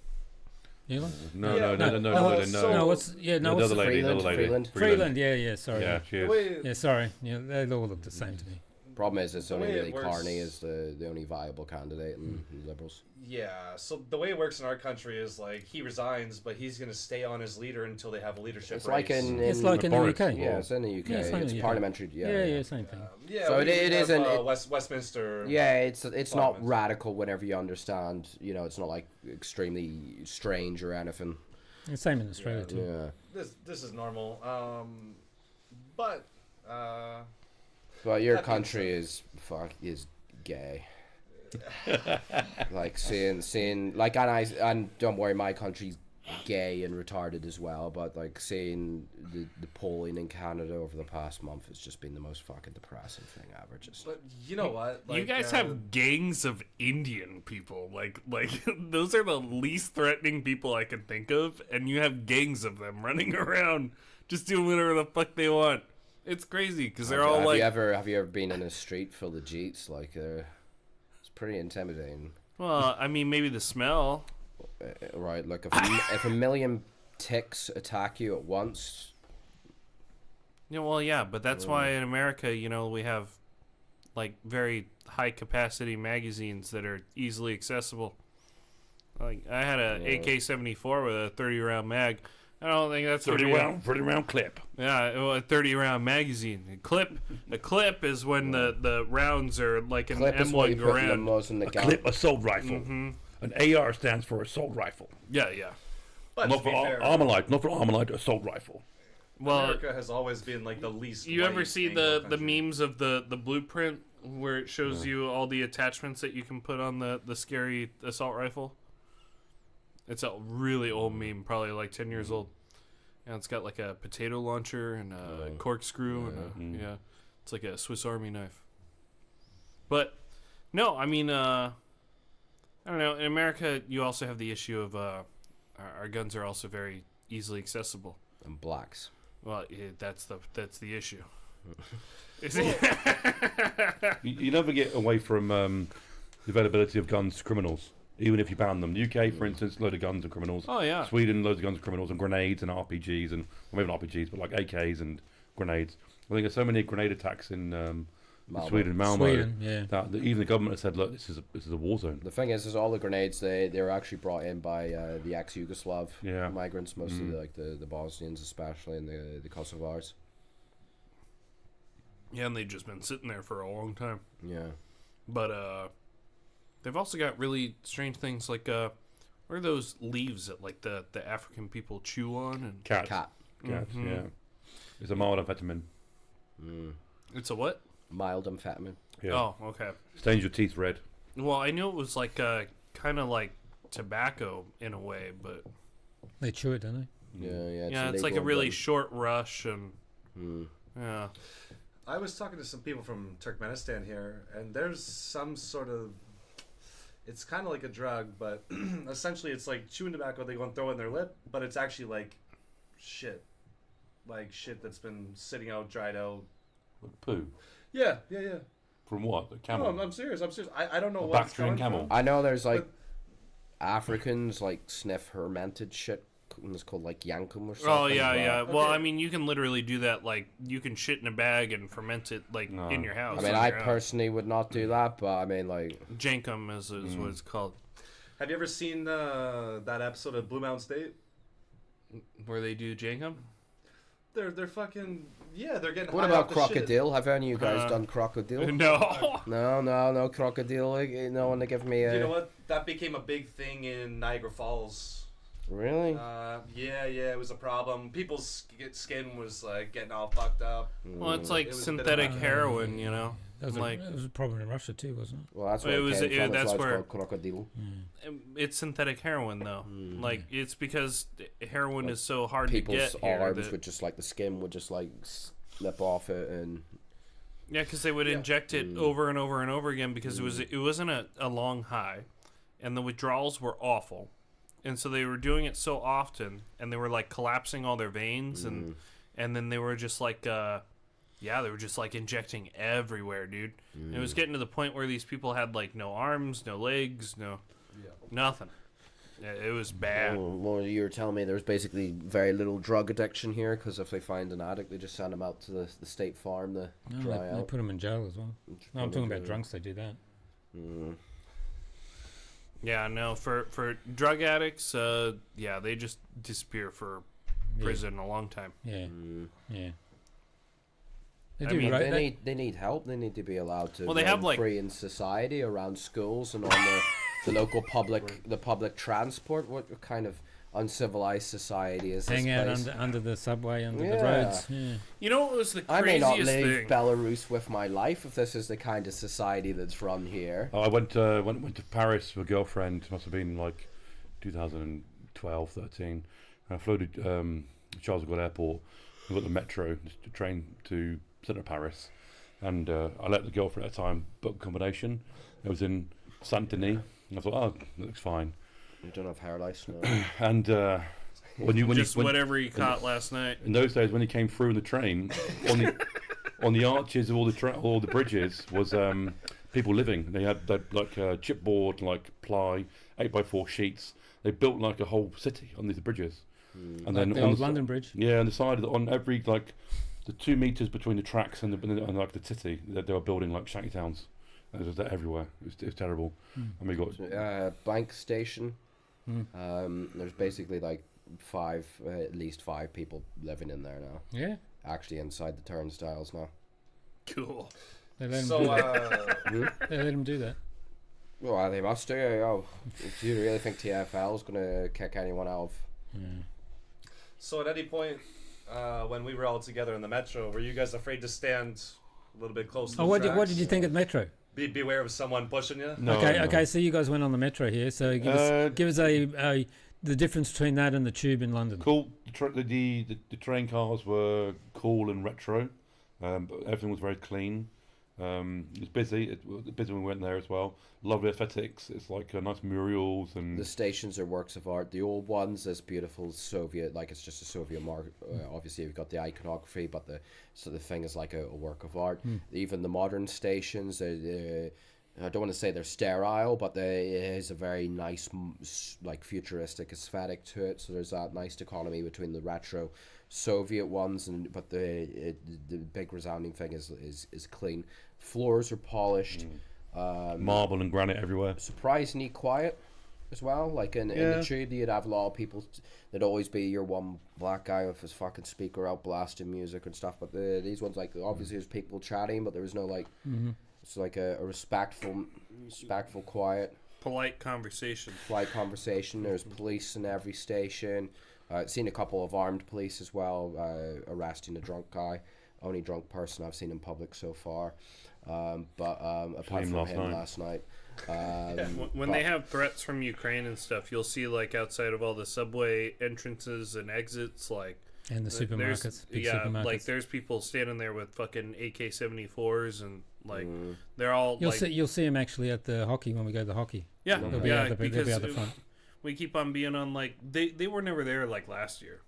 Newland? No. What's another lady. Freeland. Yeah. Sorry. Yeah, she is. Yeah, sorry. Yeah, they all look the same to me. Problem is, it's only really Carney is the only viable candidate in Liberals. Yeah, so the way it works in our country is like he resigns, but he's going to stay on as leader until they have a leadership It's race. like in the UK. Yeah, it's in the UK. It's parliamentary. Yeah, same thing. So it isn't Westminster. Yeah, it's not radical whenever you understand. It's not like extremely strange or anything. The same in Australia too. Yeah. This is normal. But. Well, your country is gay. Like seeing like and don't worry, my country's gay and retarded as well. But like seeing the polling in Canada over the past month has just been the most fucking depressing thing ever. Just. But you know what? Like, you guys have gangs of Indian people. Like those are the least threatening people I can think of, and you have gangs of them running around just doing whatever the fuck they want. It's crazy because they're all like. Have you ever been in a street full of Jeets? Like, it's pretty intimidating. Well, I mean, maybe the smell. Right, like if a million ticks attack you at once. Yeah, well, yeah, but that's why in America, we have like very high capacity magazines that are easily accessible. Like I had a AK-74 with a 30-round mag. I don't think that's 30 round clip. Yeah, a 30-round magazine. A clip is when the rounds are like an Clip is what you M1 put in the Garand. muzzle in the A gun. clip assault rifle. An AR stands for assault rifle. Yeah, yeah. But Not to be for fair, Armalite. Not for Armalite. Assault rifle. Well, America has always been like the least. you ever white see Anglo the country. memes of the blueprint where it shows you all the attachments that you can put on the scary assault rifle? It's a really old meme, probably like 10 years old. Yeah, it's got like a potato launcher and a corkscrew and it's like a Swiss Army knife. But no, I mean, I don't know. In America, you also have the issue of our guns are also very easily accessible. And blacks. Well, yeah, that's the issue. You never get away from the availability of guns to criminals, even if you ban them. The UK, for instance, load of guns and criminals. Oh yeah. Sweden, loads of guns and criminals, and grenades and RPGs, and well, maybe not RPGs, but like AKs and grenades. I think there's so many grenade attacks in Sweden, Malmo, that even the government has said, look, this is a war zone. The thing is all the grenades they were actually brought in by the ex-Yugoslav migrants, mostly like the Bosnians, especially, and the Kosovars. Yeah, and they've just been sitting there for a long time. Yeah. But they've also got really strange things like what are those leaves that like the African people chew on? And Cat. Cat. Yeah. It's a mild amphetamine. It's a what? Mild amphetamine. Yeah. Oh, okay. Stains your teeth red. Well, I knew it was like kind of like tobacco in a way, but They chew it, don't they? Yeah. it's like a really short rush and yeah. I was talking to some people from Turkmenistan here, and there's some sort of. It's kind of like a drug, but essentially it's like chewing tobacco. They go and throw it in their lip, but it's actually like shit that's been sitting out, dried out. Like poo. Yeah. From what? The camel? No, I'm serious. I don't know A what it's Bactrian coming camel. from. I know there's like Africans like sniff fermented shit. And it's called like yankum or something. Oh yeah. Well, Okay. I mean, you can literally do that. Like, you can shit in a bag and ferment it like in your house. I mean, on I your own. personally would not do that, but I mean, like Jankum is what it's called. Have you ever seen that episode of Blue Mountain State? Where they do Jankum? They're fucking they're getting. what high about off the shit. crocodile? Have any of you guys done crocodile? No. No, crocodile. Like, no one to give me a. You know what? That became a big thing in Niagara Falls. Really? Yeah, it was a problem. People's skin was like getting all fucked up. Well, it's like It was a bit of synthetic a- heroin, you know. That was, Like, it was a problem in Russia too, wasn't it? Well, that's where It was- came from. that's That's why where- it's called crocodile. it's synthetic heroin though. Like, it's because heroin is so hard to People's get here. arms that- would just like the skin would just like slip off it, and Yeah, because they would inject it over and over and over again because it wasn't a long high, and the withdrawals were awful, and so they were doing it so often, and they were like collapsing all their veins, and then they were just like they were just like injecting everywhere, dude. And it was getting to the point where these people had like no arms, no legs, nothing. Yeah, it was bad. well, you were telling me there's basically very little drug addiction here because if they find an addict, they just send them out to the state farm to No, dry they out. put them in jail as well. No, I'm talking about drunks. They do that. Yeah, no, for drug addicts, they just disappear for prison a long time. Yeah, yeah. They I do, mean, right? They need help. They need to be allowed to Well, they have, like- free in society around schools and on the local public transport. What kind of uncivilized society is this Hang out place? under the subway, under the Yeah. roads. Yeah. You know what was the I may craziest not leave thing? Belarus with my life if this is the kind of society that's run here. I went to Paris with a girlfriend. Must have been like 2012, 13. I flew to Charles de Gaulle Airport. We got the metro, the train to centre of Paris, and I let the girlfriend at the time book accommodation. It was in Saint Denis. And I thought, oh, that looks fine. You don't have hair lice, no. And when Whatever you caught last night. in those days when you came through in the train, on the arches of all the bridges was people living. They had like chipboard, like ply, 8x4 sheets. They built like a whole city on these bridges. And Like then the on old the, London Bridge. yeah, on the side on every like the 2 meters between the tracks and like the city, they were building like shanty towns. It was everywhere. It was terrible. And we got Bank station. There's basically like at least five people living in there now. Yeah. Actually inside the turnstiles now. Cool. They let him So, do that. They let him do that. Well, they must do. Oh, do you really think TFL is going to kick anyone out? So at any point, when we were all together in the metro, were you guys afraid to stand a little bit close to the What tracks? did you think of Metro? Beware of someone pushing you? No, Okay, so you guys went on the Metro here. So give us the difference between that and the Tube in London. Cool. The train cars were cool and retro, but everything was very clean. It was busy. It was busy when we went there as well. Lovely aesthetics. It's like nice murals and The stations are works of art. The old ones, this beautiful Soviet, like it's just a Soviet mark. Obviously, you've got the iconography, but the thing is like a work of art. Even the modern stations, I don't want to say they're sterile, but it is a very nice, like futuristic aesthetic to it. So there's that nice dichotomy between the retro Soviet ones, but the big resounding thing is clean. Floors are polished. marble and granite everywhere. Surprisingly quiet as well. Like in the Tube, you'd have a lot of people. There'd always be your one black guy with his fucking speaker out blasting music and stuff. But these ones, like, obviously there's people chatting, but there was no like. It's like a respectful, quiet, Polite conversation. There's police in every station. Seen a couple of armed police as well, arresting a drunk guy. Only drunk person I've seen in public so far. Apart from him last night. When they have threats from Ukraine and stuff, you'll see like outside of all the subway entrances and exits, like and the supermarkets. Supermarkets. Like there's people standing there with fucking AK-74s and like they're all. You'll see them actually at the hockey when we go to the hockey. Yeah, they'll be out the front. We keep on being on like they were never there like last year.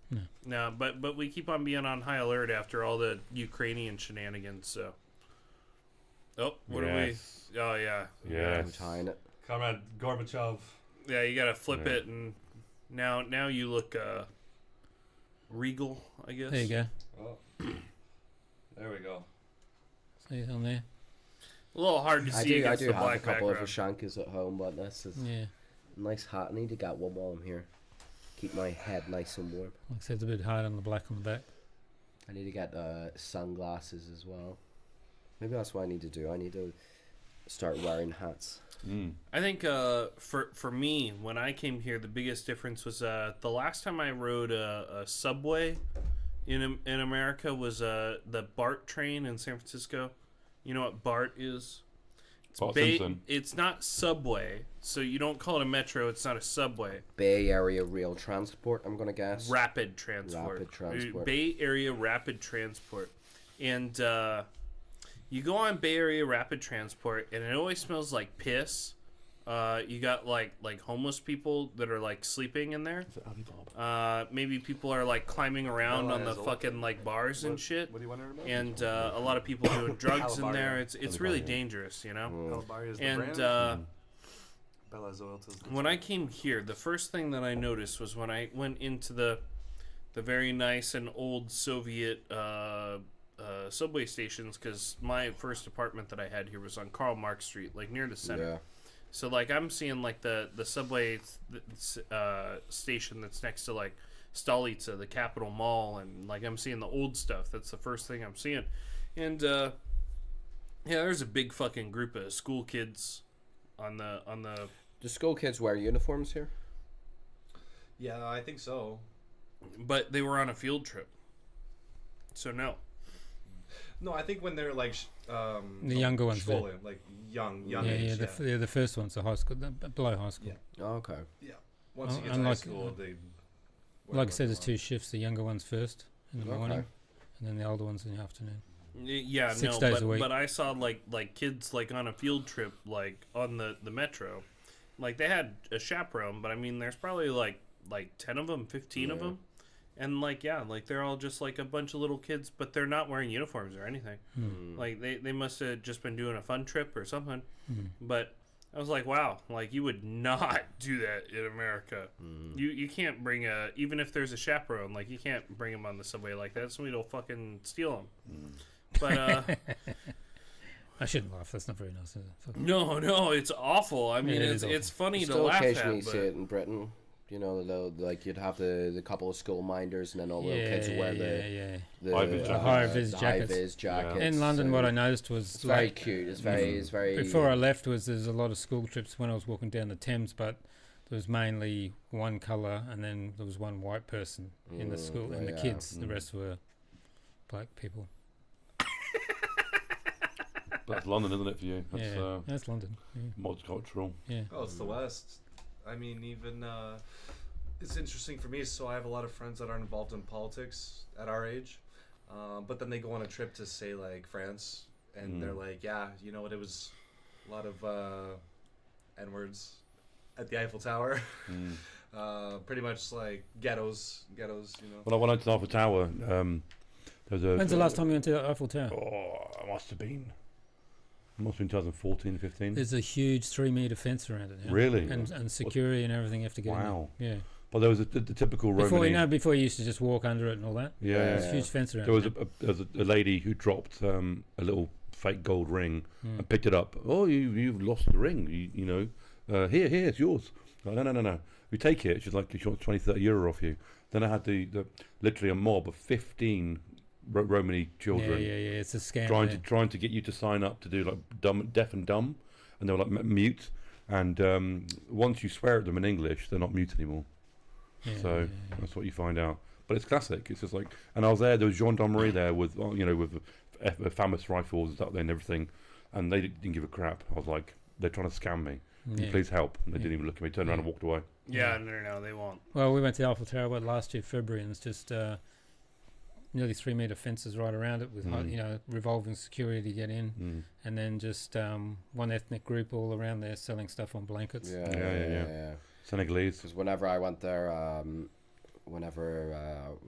No, but we keep on being on high alert after all the Ukrainian shenanigans. So. Oh, what are we? Oh yeah. Yeah. I'm tying it. Comrade Gorbachev. Yeah, you gotta flip it, and now you look regal, I guess. There you go. Oh. There we go. See it on there. A little hard to see I against do the have black a couple background. of Ashankas at home, but this is Yeah. nice hat. I need to get one while I'm here. Keep my head nice and warm. Like I said, it's a bit hard on the black on the back. I need to get sunglasses as well. Maybe that's what I need to do. I need to start wearing hats. I think for me, when I came here, the biggest difference was the last time I rode a subway in America was the BART train in San Francisco. You know what BART is? It's not subway, so you don't call it a metro. It's not a subway. Bay Area Rail Transport, I'm going to guess. Rapid transport. Bay Area Rapid Transport. And you go on Bay Area Rapid Transport, and it always smells like piss. You got like homeless people that are like sleeping in there. Maybe people are like climbing around on the fucking like bars and shit. What do you want to remember? And a lot of people doing drugs in there. It's really dangerous, you know. And when I came here, the first thing that I noticed was when I went into the very nice and old Soviet subway stations, because my first apartment that I had here was on Karl Marx Street, like near the center. Yeah. So like I'm seeing like the subway station that's next to like Stolica, the Capitol Mall, and like I'm seeing the old stuff. That's the first thing I'm seeing. And yeah, there's a big fucking group of school kids on the. Do school kids wear uniforms here? Yeah, I think so. But they were on a field trip. So no. No, I think when they're like the younger ones, like young age. The first ones are high school, below high school. Yeah. Oh, okay. Yeah. Once you get to high school, they. Like I said, there's two shifts. The younger ones first in the morning, and then the older ones in the afternoon. Yeah, 6 days a week. But I saw like kids like on a field trip, like on the metro, like they had a chaperone, but I mean, there's probably like 10 of them, 15 of them. And like they're all just like a bunch of little kids, but they're not wearing uniforms or anything. Like they must have just been doing a fun trip or something. But I was like, wow, like you would not do that in America. You can't bring even if there's a chaperone, like you can't bring them on the subway like that. Somebody will fucking steal them. But I shouldn't laugh. That's not very nice. Is it? No, it's awful. I mean, it's funny to laugh at. Occasionally see it in Britain. You know, like you'd have the couple of school minders, and then all the little kids would wear the High-vis jackets. jackets. In London, what I noticed was it's very cute. It's very. Before I left, there's a lot of school trips when I was walking down the Thames, but there was mainly one colour, and then there was one white person in the school, and the kids. The rest were black people. That's London, isn't it, for you? That's, that's London. Yeah. Multicultural. Yeah. Oh, it's the West. I mean, even it's interesting for me. So I have a lot of friends that aren't involved in politics at our age, but then they go on a trip to say like France, and they're like, yeah, you know what? It was a lot of N-words at the Eiffel Tower. Pretty much like ghettos. You know. When I went to the Eiffel Tower, there was a. When's the last time you went to the Eiffel Tower? Oh, it must have been 2014, 15. There's a huge 3-meter fence around it now. Really? And security and everything you have to get in. Wow. Yeah. But there was the typical Romany. Before you used to just walk under it and all that. Yeah. There's a huge fence around There was it. there was a lady who dropped a little fake gold ring and picked it up. Oh, you've lost the ring. You know, here, it's yours. Like, no. We take it. She's like, she wants 20, 30 euro off you. Then I had the literally a mob of 15 Romany children. Yeah. It's a scam. Trying to get you to sign up to do like deaf and dumb, and they were like mute. And once you swear at them in English, they're not mute anymore. So that's what you find out. But it's classic. It's just like, and I was there. There was gendarmerie there with with famous rifles up there and everything, and they didn't give a crap. I was like, they're trying to scam me. Can you please help? And they didn't even look at me. Turned around and walked away. Yeah, no, they won't. Well, we went to the Eiffel Tower last year, February, and it's just nearly 3-meter fences right around it with revolving security to get in, and then just one ethnic group all around there selling stuff on blankets. Yeah. Senegalese. Because whenever I went there, whenever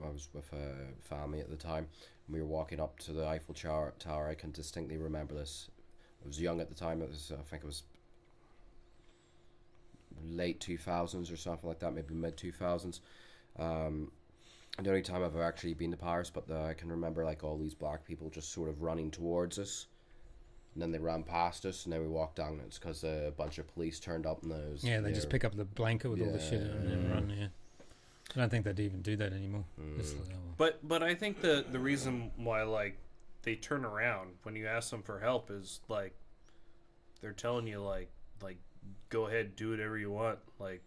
I was with a family at the time, and we were walking up to the Eiffel Tower, I can distinctly remember this. I was young at the time. It was, I think it was late 2000s or something like that, maybe mid 2000s. The only time I've actually been to Paris, but I can remember like all these black people just sort of running towards us, and then they ran past us, and then we walked down. It's because a bunch of police turned up, and they just pick up the blanket with all the shit and then run. Yeah, I don't think they'd even do that anymore. But I think the reason why like they turn around when you ask them for help is like they're telling you like go ahead, do whatever you want, like.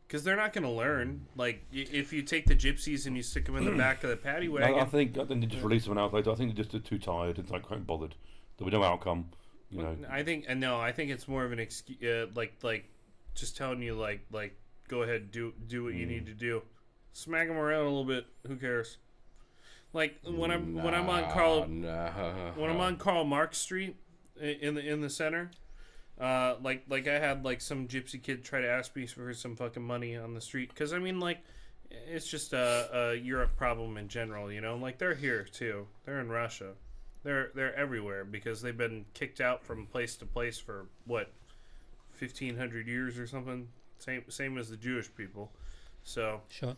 Because they're not going to learn. Like, if you take the gypsies and you stick them in the back of the paddy wagon. I think they just release them out later. I think they're just too tired and quite bothered. There'll be no outcome. I think it's more of an excuse. Like, just telling you like go ahead, do what you need to do. Smack them around a little bit. Who cares? Like when I'm on Karl Marx Street in the center. Like I had like some gypsy kid try to ask me for some fucking money on the street, because I mean like it's just a Europe problem in general, you know. Like they're here too. They're in Russia. They're everywhere because they've been kicked out from place to place for what 1,500 years or something. Same as the Jewish people. So sure.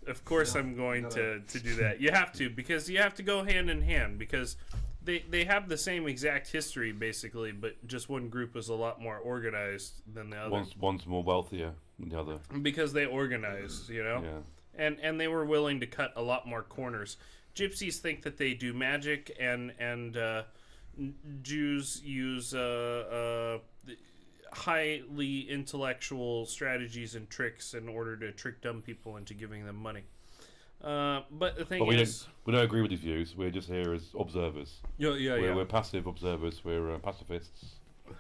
Of course I'm going to do that. You have to, because you have to go hand in hand, because they have the same exact history basically, but just one group is a lot more organized than the other. One's more wealthier than the other. Because they organized, you know? Yeah. And they were willing to cut a lot more corners. Gypsies think that they do magic, and Jews use highly intellectual strategies and tricks in order to trick dumb people into giving them money. But the thing is, we don't agree with these views. We're just here as observers. We're passive observers. We're pacifists,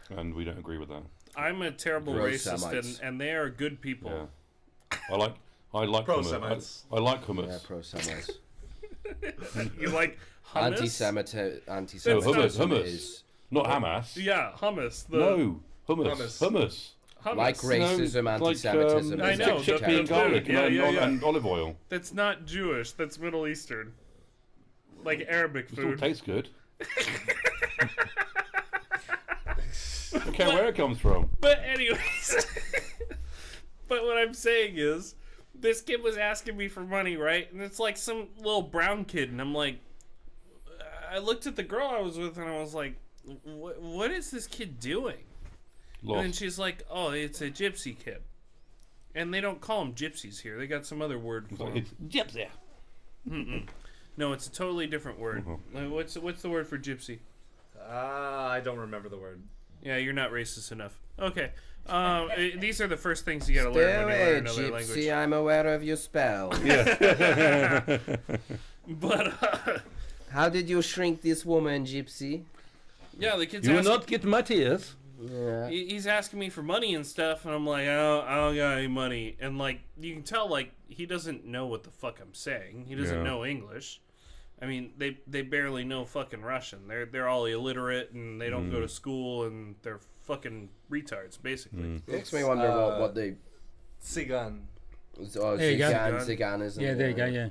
and we don't agree with that. I'm a terrible racist, and they are good people. Yeah. I like pro-Semites. I like hummus. Yeah, pro-Semites. You like hummus? Hummus is not Hamas. Yeah, hummus. No, hummus. Like racism, anti-Semitism. I know. Chickpea and garlic and olive oil. That's not Jewish. That's Middle Eastern. Like Arabic food. It still tastes good. I don't care where it comes from. But anyways. But what I'm saying is, this kid was asking me for money, right? And it's like some little brown kid. And I'm like, I looked at the girl I was with and I was like, what is this kid doing? Lost. And then she's like, "Oh, it's a gypsy kid," and they don't call them gypsies here. They got some other word for them. It's gypsy. No, it's a totally different word. Like, what's the word for gypsy? I don't remember the word. Yeah, you're not racist enough. Okay. These are the first things you gotta learn when you learn another gypsy, language. I'm aware of your spell. But How did you shrink this woman, gypsy? yeah, the kid's You will asking, not get my tears. Yeah. he's asking me for money and stuff, and I'm like, I don't got any money. And like, you can tell, like, he doesn't know what the fuck I'm saying. He doesn't Yeah. know English. I mean, they barely know fucking Russian. They're all illiterate and they don't go to school and they're fucking retards, basically. Makes me wonder what they. Tsigan. Oh, There you go. Ziganism. Yeah, there you go. Yeah.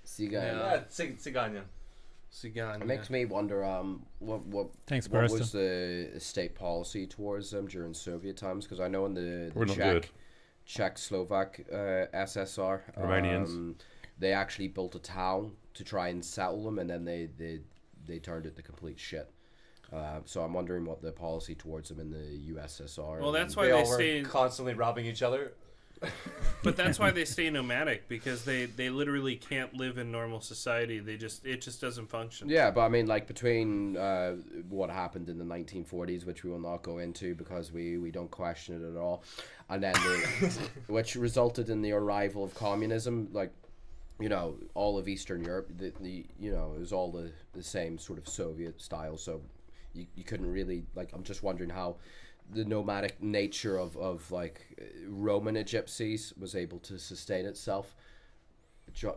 Zigan. Yeah, Tsiganya. Sigan. It makes me wonder what Thanks, what Barista. was the state policy towards them during Soviet times, because I know in the Probably not good. Czech-Slovak SSR, Romanians. they actually built a town to try and settle them, and then they turned it to complete shit. So I'm wondering what the policy towards them in the USSR. Well, that's why They they all were stay. constantly robbing each other. But that's why they stay nomadic, because they literally can't live in normal society. It just doesn't function. Yeah, but I mean, like, between what happened in the 1940s, which we will not go into because we don't question it at all, and then which resulted in the arrival of communism, like, you know, all of Eastern Europe, the you know, it was all the same sort of Soviet style, so you couldn't really, like, I'm just wondering how the nomadic nature of like Roman gypsies was able to sustain itself.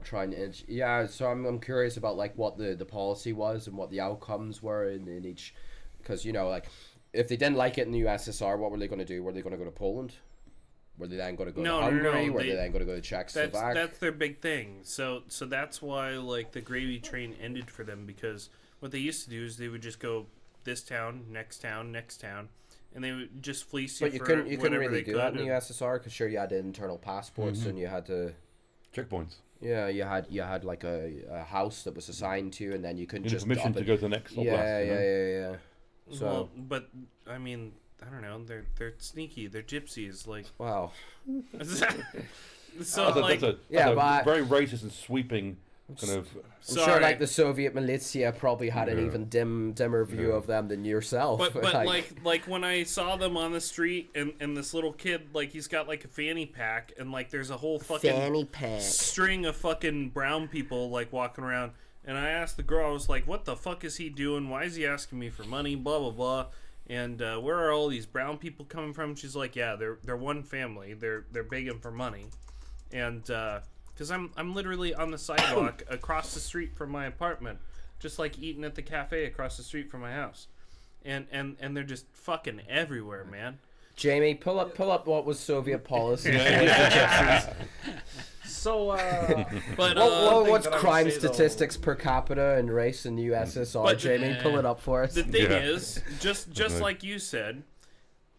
Trying to, yeah, so I'm curious about like what the policy was and what the outcomes were in each, because, you know, like, if they didn't like it in the USSR, what were they going to do? Were they going to go to Poland? Were they then going to go to Hungary? Were they then going to go to Czechoslovakia? That's their big thing. So that's why, like, the gravy train ended for them, because what they used to do is they would just go this town, next town, next town, and they would just fleece you. But you for couldn't whatever really they do could. that in the USSR, because sure, you had internal passports and you had to. Checkpoints. Yeah, you had like a house that was assigned to you, and then you couldn't You need just permission up to it. go to the next oblast. Yeah. So Well, but I mean, I don't know. They're sneaky. They're gypsies. Like, wow. so like, That's Yeah, a but- very racist and sweeping kind of. I'm sure, like, the Soviet militia probably had an even dimmer view of them than yourself. But like when I saw them on the street, and this little kid, like, he's got like a fanny pack, and like there's a whole fucking fanny pack string of fucking brown people like walking around, and I asked the girl, I was like, what the fuck is he doing? Why is he asking me for money? Blah blah blah. And where are all these brown people coming from? She's like, yeah, they're one family. They're begging for money, and because I'm literally on the sidewalk across the street from my apartment, just like eating at the cafe across the street from my house, and they're just fucking everywhere, man. Jamie, pull up what was Soviet policy. So, But what's crime statistics per capita and race in the USSR? But- Jamie, pull it up for us. The thing Yeah. is, just like you said,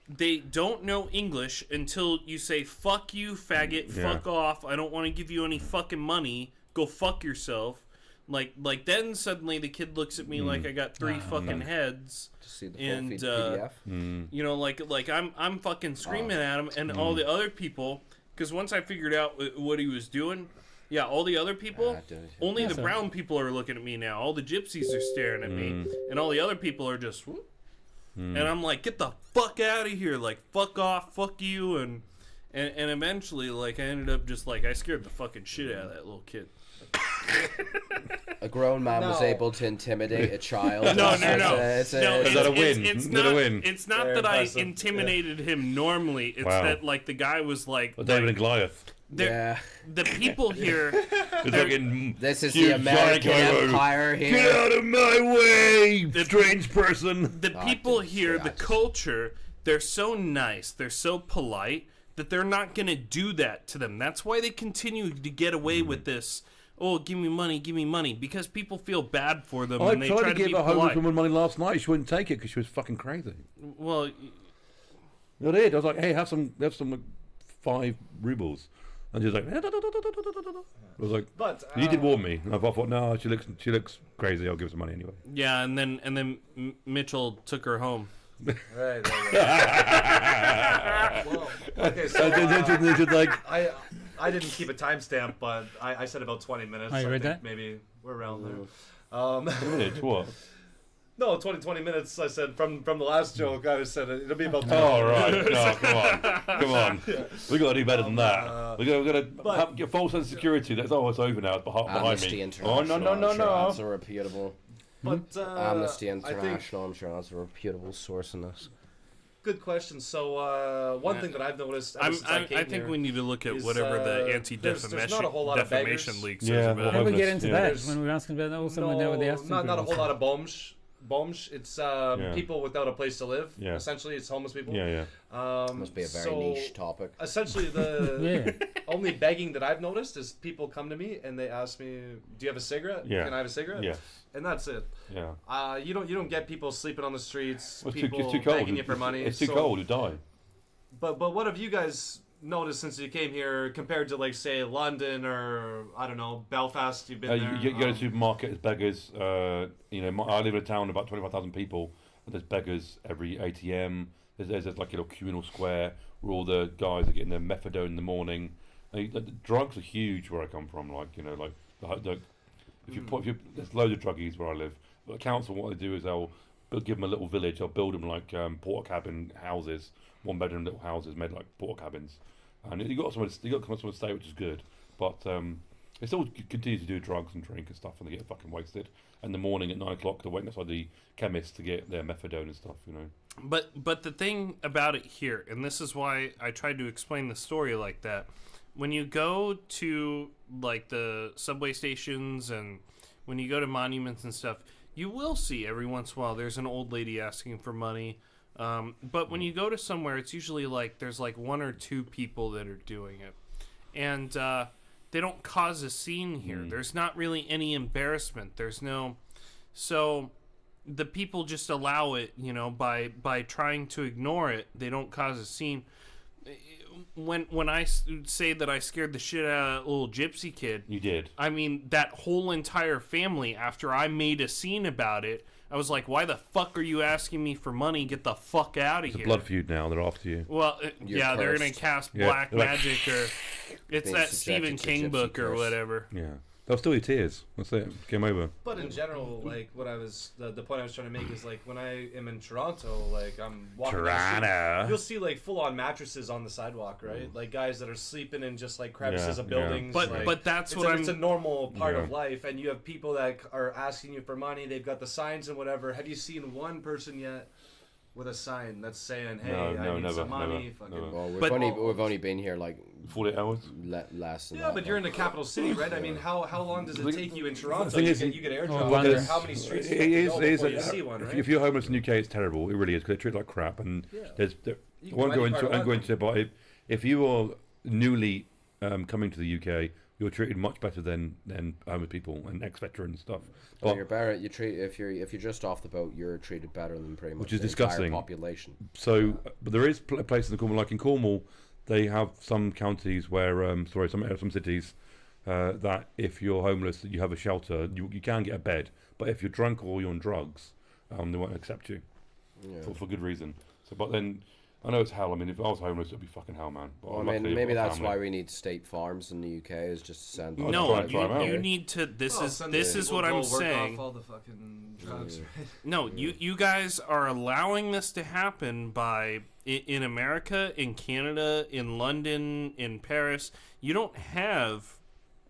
they don't know English until you say, fuck you, faggot, Yeah. fuck off, I don't want to give you any fucking money, go fuck yourself. Like then suddenly the kid looks at me like I got three fucking heads. Just see the full And, feed PDF. You know, like I'm fucking screaming at him, and all the other people, because once I figured out what he was doing, yeah, all the other people, only the brown people are looking at me now. All the gypsies are staring at me, and all the other people are just, whoop. And I'm like, get the fuck out of here, like, fuck off, fuck you, and eventually, like, I ended up just, like, I scared the fucking shit out of that little kid. A grown man was able to intimidate a child. No. Is that a win? It's Is not, that a win? It's not Very that impressive. I intimidated him normally. It's Wow. that, like, the guy was like, Well, David and Goliath. Yeah, the people here, It's fucking this is huge the American giant guy. Empire Get here. out of my way, strange person. the people dude, here, sure, the culture, they're so nice, they're so polite that they're not gonna do that to them. That's why they continue to get away with this. Oh, give me money, because people feel bad for them I and they tried try to to be give a homeless polite. woman money last night. She wouldn't take it because she was fucking crazy. Well, I did. I was like, "Hey, have some like, 5 rubles," and she was like, I was like, But "You did warn me." And I thought, "No, she looks crazy. I'll give her some money anyway." yeah, and then Mitchell took her home. Right. Well, okay, so I didn't keep a timestamp, but I said about 20 minutes. Oh, you I read think that? maybe we're around there. Minutes, what? No, 20 minutes. I said from the last joke. I said it'll be about. Oh right, no, come on. We got to do better than that. We got to get false sense of security. That's almost over now. It's behind Amnesty me. International. No. That's a reputable. But Amnesty International. I'm sure that's a reputable source in this. Good question. So one thing that I've noticed. I think we need to look at whatever the anti-defamation league says about. How do we get into that There's- when we were asking about that? Also, when they were asking not a people. whole lot of bombs. It's people without a place to live. Yeah. Essentially, it's homeless people. Yeah. Must be a very niche topic. Essentially, the only begging that I've noticed is people come to me and they ask me, "Do you have a cigarette? Yeah. Can I have a cigarette?" Yeah. And that's it. Yeah. You don't get people sleeping on the streets. Well, People it's too cold. begging you for money. It's too cold to die. But what have you guys noticed since you came here compared to like say London or I don't know Belfast? You've been there. You go to the supermarket, there's beggars. I live in a town of about 25,000 people. And there's beggars every ATM. There's like a little communal square where all the guys are getting their methadone in the morning. The drugs are huge where I come from. There's loads of druggies where I live. But the council, what they do is they'll give them a little village. They'll build them like porta cabin houses, 1-bedroom little houses made like porta cabins. And you got somewhere to stay, which is good. But they still continue to do drugs and drink and stuff, and they get fucking wasted. And in the morning at 9 o'clock, they're waiting outside the chemist to get their methadone and stuff. But the thing about it here, and this is why I tried to explain the story like that. When you go to like the subway stations and when you go to monuments and stuff, you will see every once in a while there's an old lady asking for money. But when you go to somewhere, it's usually like there's like 1 or 2 people that are doing it, and they don't cause a scene here. There's not really any embarrassment. So the people just allow it, by trying to ignore it. They don't cause a scene. When I say that I scared the shit out of that little gypsy kid, You did. I mean that whole entire family. After I made a scene about it, I was like, "Why the fuck are you asking me for money? Get the fuck out of It's here!" a blood feud now. They're after you. Well, You're they're gonna cursed. cast Yeah, black they're like- magic or it's Being that subjected Stephen to King gypsy book or curse. whatever. Yeah. They'll steal your tears. That's it. Game over. But in general, like what I was, the point I was trying to make is like when I am in Toronto, like I'm walking down the street, you'll see like full-on mattresses on the sidewalk, right? Like guys that are sleeping in just like crevices of buildings. But like, that's it's what it's a normal part of Yeah. life, and you have people that are asking you for money. They've got the signs and whatever. Have you seen one person yet with a sign that's saying, "Hey, I need never, some money"? never, Fucking. never. Well, But- we've only been here like 48 hours. less than Yeah, that. but you're in the capital city, right? I mean, how long does it take you in Toronto? thing You is, get Oh, airdropped. London. Or how many streets do It you is. go It is before you see one, right? If you're homeless in the UK, it's terrible. It really is because they treat it like crap. And there's. I can won't find go any into. part of I'm going to. But if you are newly coming to the UK, you're treated much better than homeless people and ex-veterans and stuff. Well, But- you're better. If you're just off the boat, you're treated better than pretty much Which is the entire disgusting. population. So, but there is a place in Cornwall, like in Cornwall, they have some counties where, some cities, that if you're homeless, that you have a shelter, you can get a bed. But if you're drunk or you're on drugs, they won't accept you for good reason. So, but then I know it's hell. I mean, if I was homeless, it'd be fucking hell, man. But Well, I luckily mean, I've maybe got a that's family. why we need state farms in the UK is just to send. I'll No, try them out. you need to. This Send is people what to I'm work saying. Off all the fucking drugs, right? No, you guys are allowing this to happen by in America, in Canada, in London, in Paris. You don't have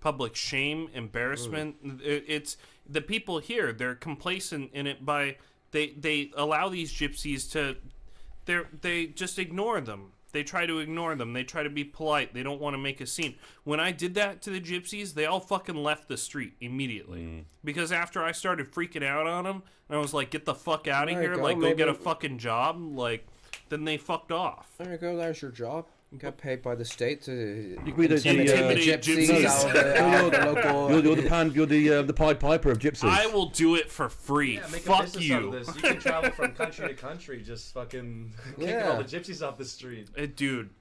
public shame, embarrassment. It's the people here. They're complacent in it by they allow these gypsies to. They just ignore them. They try to ignore them. They try to be polite. They don't want to make a scene. When I did that to the gypsies, they all fucking left the street immediately. Because after I started freaking out on them, and I was like, get the fuck out of There you here. go, Like, go maybe- get a fucking job. Like, then they fucked off. There you go. There's your job. You get paid by the state to You can be the intimidate the Intimidate gypsies gypsies. out of the local. you're the Pied Piper of gypsies. I will do it for free. Yeah, make a Fuck business you. out of this. You can travel from country to country, just fucking kicking Yeah. all the gypsies off the street. Dude,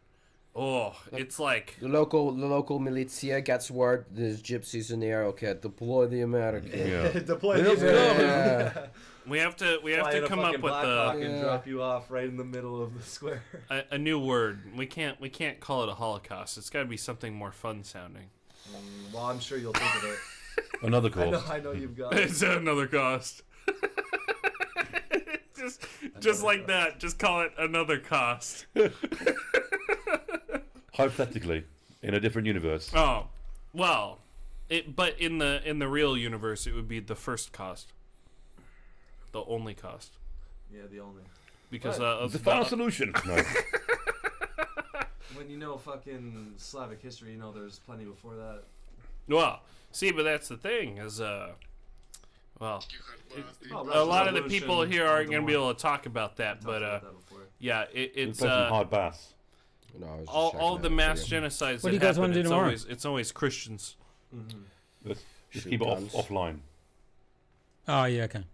Oh, it's like The local militia gets word there's gypsies in the air. Okay, deploy the American. Yeah. Deploy Let's the go. we have to Fly in a come up fucking with Blackhawk a, and drop you off right in the middle of the square. a new word. We can't call it a Holocaust. It's got to be something more fun sounding. Well, I'm sure you'll think of it. Another course. I know you've got it. It's another cost. just like that. Just call it another cost. Hypothetically, in a different universe. Oh, well, but in the real universe, it would be the first cost, the only cost, Yeah, the only. because The final solution. No. When you know fucking Slavic history, you know there's plenty before that. well, see, but that's the thing is well, Oh, a lot of the Revolution, people here aren't going to be Holodomor. able to talk about that, We but talked about that before. yeah, It's it's hard bass. No, I was just all checking of the out mass figure. genocides. What do you that guys wanna happen, do tomorrow? It's always Christians. Let's just Shoot keep it guns. offline. Oh yeah, okay.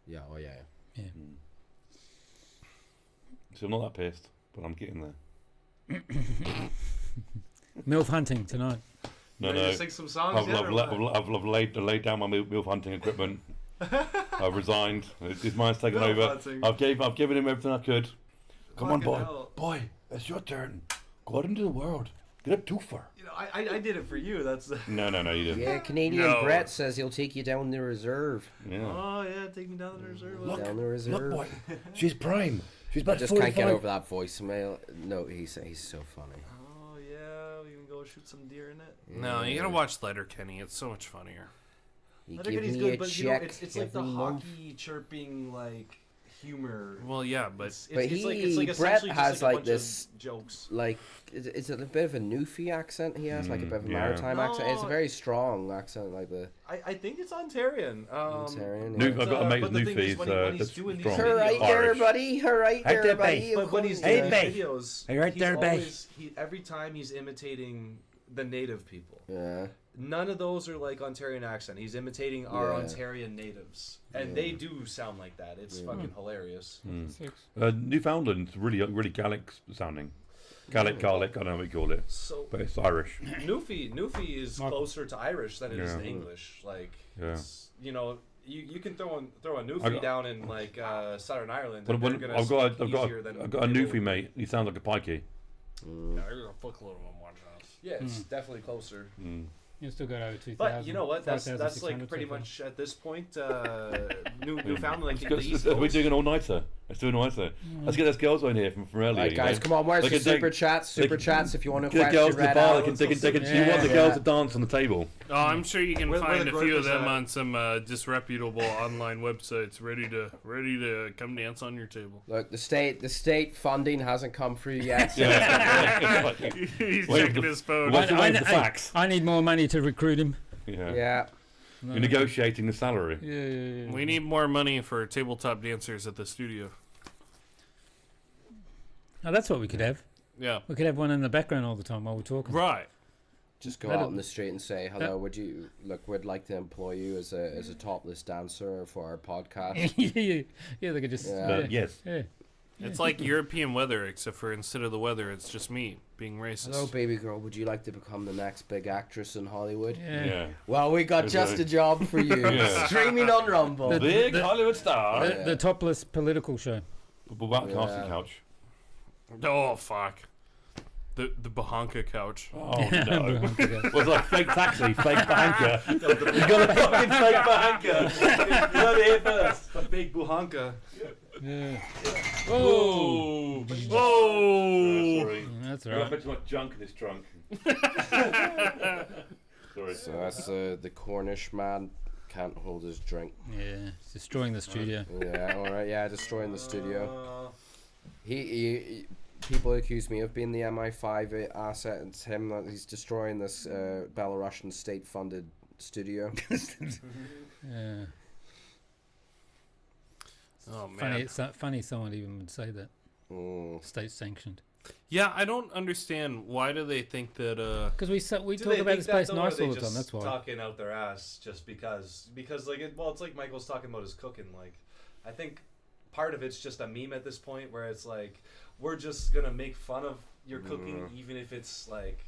Yeah, oh yeah. So I'm not that pissed, but I'm getting there. MILF hunting tonight. No, Ready no. to sing some songs I've, yet, or what? I've laid down my MILF hunting equipment. I've resigned. His mind's taken MILF over. hunting. I've given him everything I could. Come on, Fucking boy. hell. Boy, it's your turn. Go out into the world. Get up too far. You know, I did it for you. That's. No, you didn't. Yeah, Canadian No. Brett says he'll take you down the reserve. Yeah. Oh yeah, take me down to the reserve. Look, Down the reserve. Look, boy. She's prime. She's I about just can't get 45. over that voicemail. No, he's so funny. Oh yeah, we can go shoot some deer in it. No, you gotta watch Letterkenny. It's so much funnier. You I give think he's me a good, but you know, check it's like the every month. hockey chirping like humor. Well, yeah, but But it's like Brett essentially just has a like bunch this of jokes. like it's a bit of a Newfie accent he has, like a bit of a yeah. maritime accent. It's a No. very strong accent, like the I think it's Ontarian. Ontarian. New- Yeah. I've got a mate but with the thing is, Newfies, when he's that's doing these strong. All right there, Irish. buddy. All right Hey there, there, buddy. babe. But when he's Hey, doing babe. these videos, Hey, right he's there, babe. always, every time he's imitating the native people. Yeah. None of those are like Ontarian accent. He's imitating our Yeah. Ontarian natives, and they do sound like that. It's fucking hilarious. Newfoundland's really Gallic sounding. Gallic, garlic, I don't know what you call it. So But it's Irish. Newfie is Mark. closer to Irish than it is Yeah. to English. Like, Yeah. it's, you know, you can throw a Newfie got- down in like Southern Ireland. But And when, they're gonna I've got speak easier than a people- Newfie mate. He sounds like a pikey. Yeah, there's a fuckload of them watching us. Yeah, it's definitely closer. You still got over 2,000. But you know what? That's 5,600 like pretty so far. much at this point, Newfoundland, like the Let's East we're Coast. doing an all-nighter. Let's do an all-nighter. Let's get those girls on here from earlier. Right, you guys, know. come on. Where's They the can take- super chats? Super they- chats. If you want to Get the girls to the bar. They can, you want the Yeah. girls to dance on the table. Oh, I'm sure you can Where find the a few of groypers them at? on some disreputable online websites ready to come dance on your table. Look, the state funding hasn't come through yet. so- Yeah. He's Wait, checking his phone. What's the I, way the facts? I need more money to recruit him. Yeah. yeah. You're negotiating the salary. Yeah. We need more money for tabletop dancers at the studio. Oh, that's what we could have. Yeah. We could have one in the background all the time while we're talking. Right. Just go That'll- out in the street and say hello. Would you we'd like to employ you as a topless dancer for our podcast. yeah, they could just. Yeah. Yes. Yeah. It's like European weather, except for instead of the weather, it's just me being racist. Hello, baby girl. Would you like to become the next big actress in Hollywood? Yeah. Yeah. Well, we got just a job for you. Yeah. Streaming on Rumble. Big Hollywood star. The topless political show. Without casting Yeah. couch. Oh fuck. The Bahanka couch. Oh no. Was like fake taxi, fake banker. You got a fucking fake banker. You heard it here first. A big buhanka. Yeah. Whoa! Whoa! Sorry. That's I got a right. bit too much junk in this trunk. Sorry. So that's the Cornish man can't hold his drink. Yeah. It's destroying the studio. Yeah, all right. Yeah, destroying the studio. He people accuse me of being the MI5 asset. It's him that he's destroying this Belarusian state-funded studio. Yeah. Oh man. Funny. It's funny someone even would say that. Mm. State sanctioned. Yeah, I don't understand. Why do they think that? Because we Do talk they about think this that, place though, or are nice they all the time. just That's why. talking out their ass just because like it's like Michael's talking about his cooking. Like, I think part of it's just a meme at this point, where it's like we're just gonna make fun of your cooking, even if it's like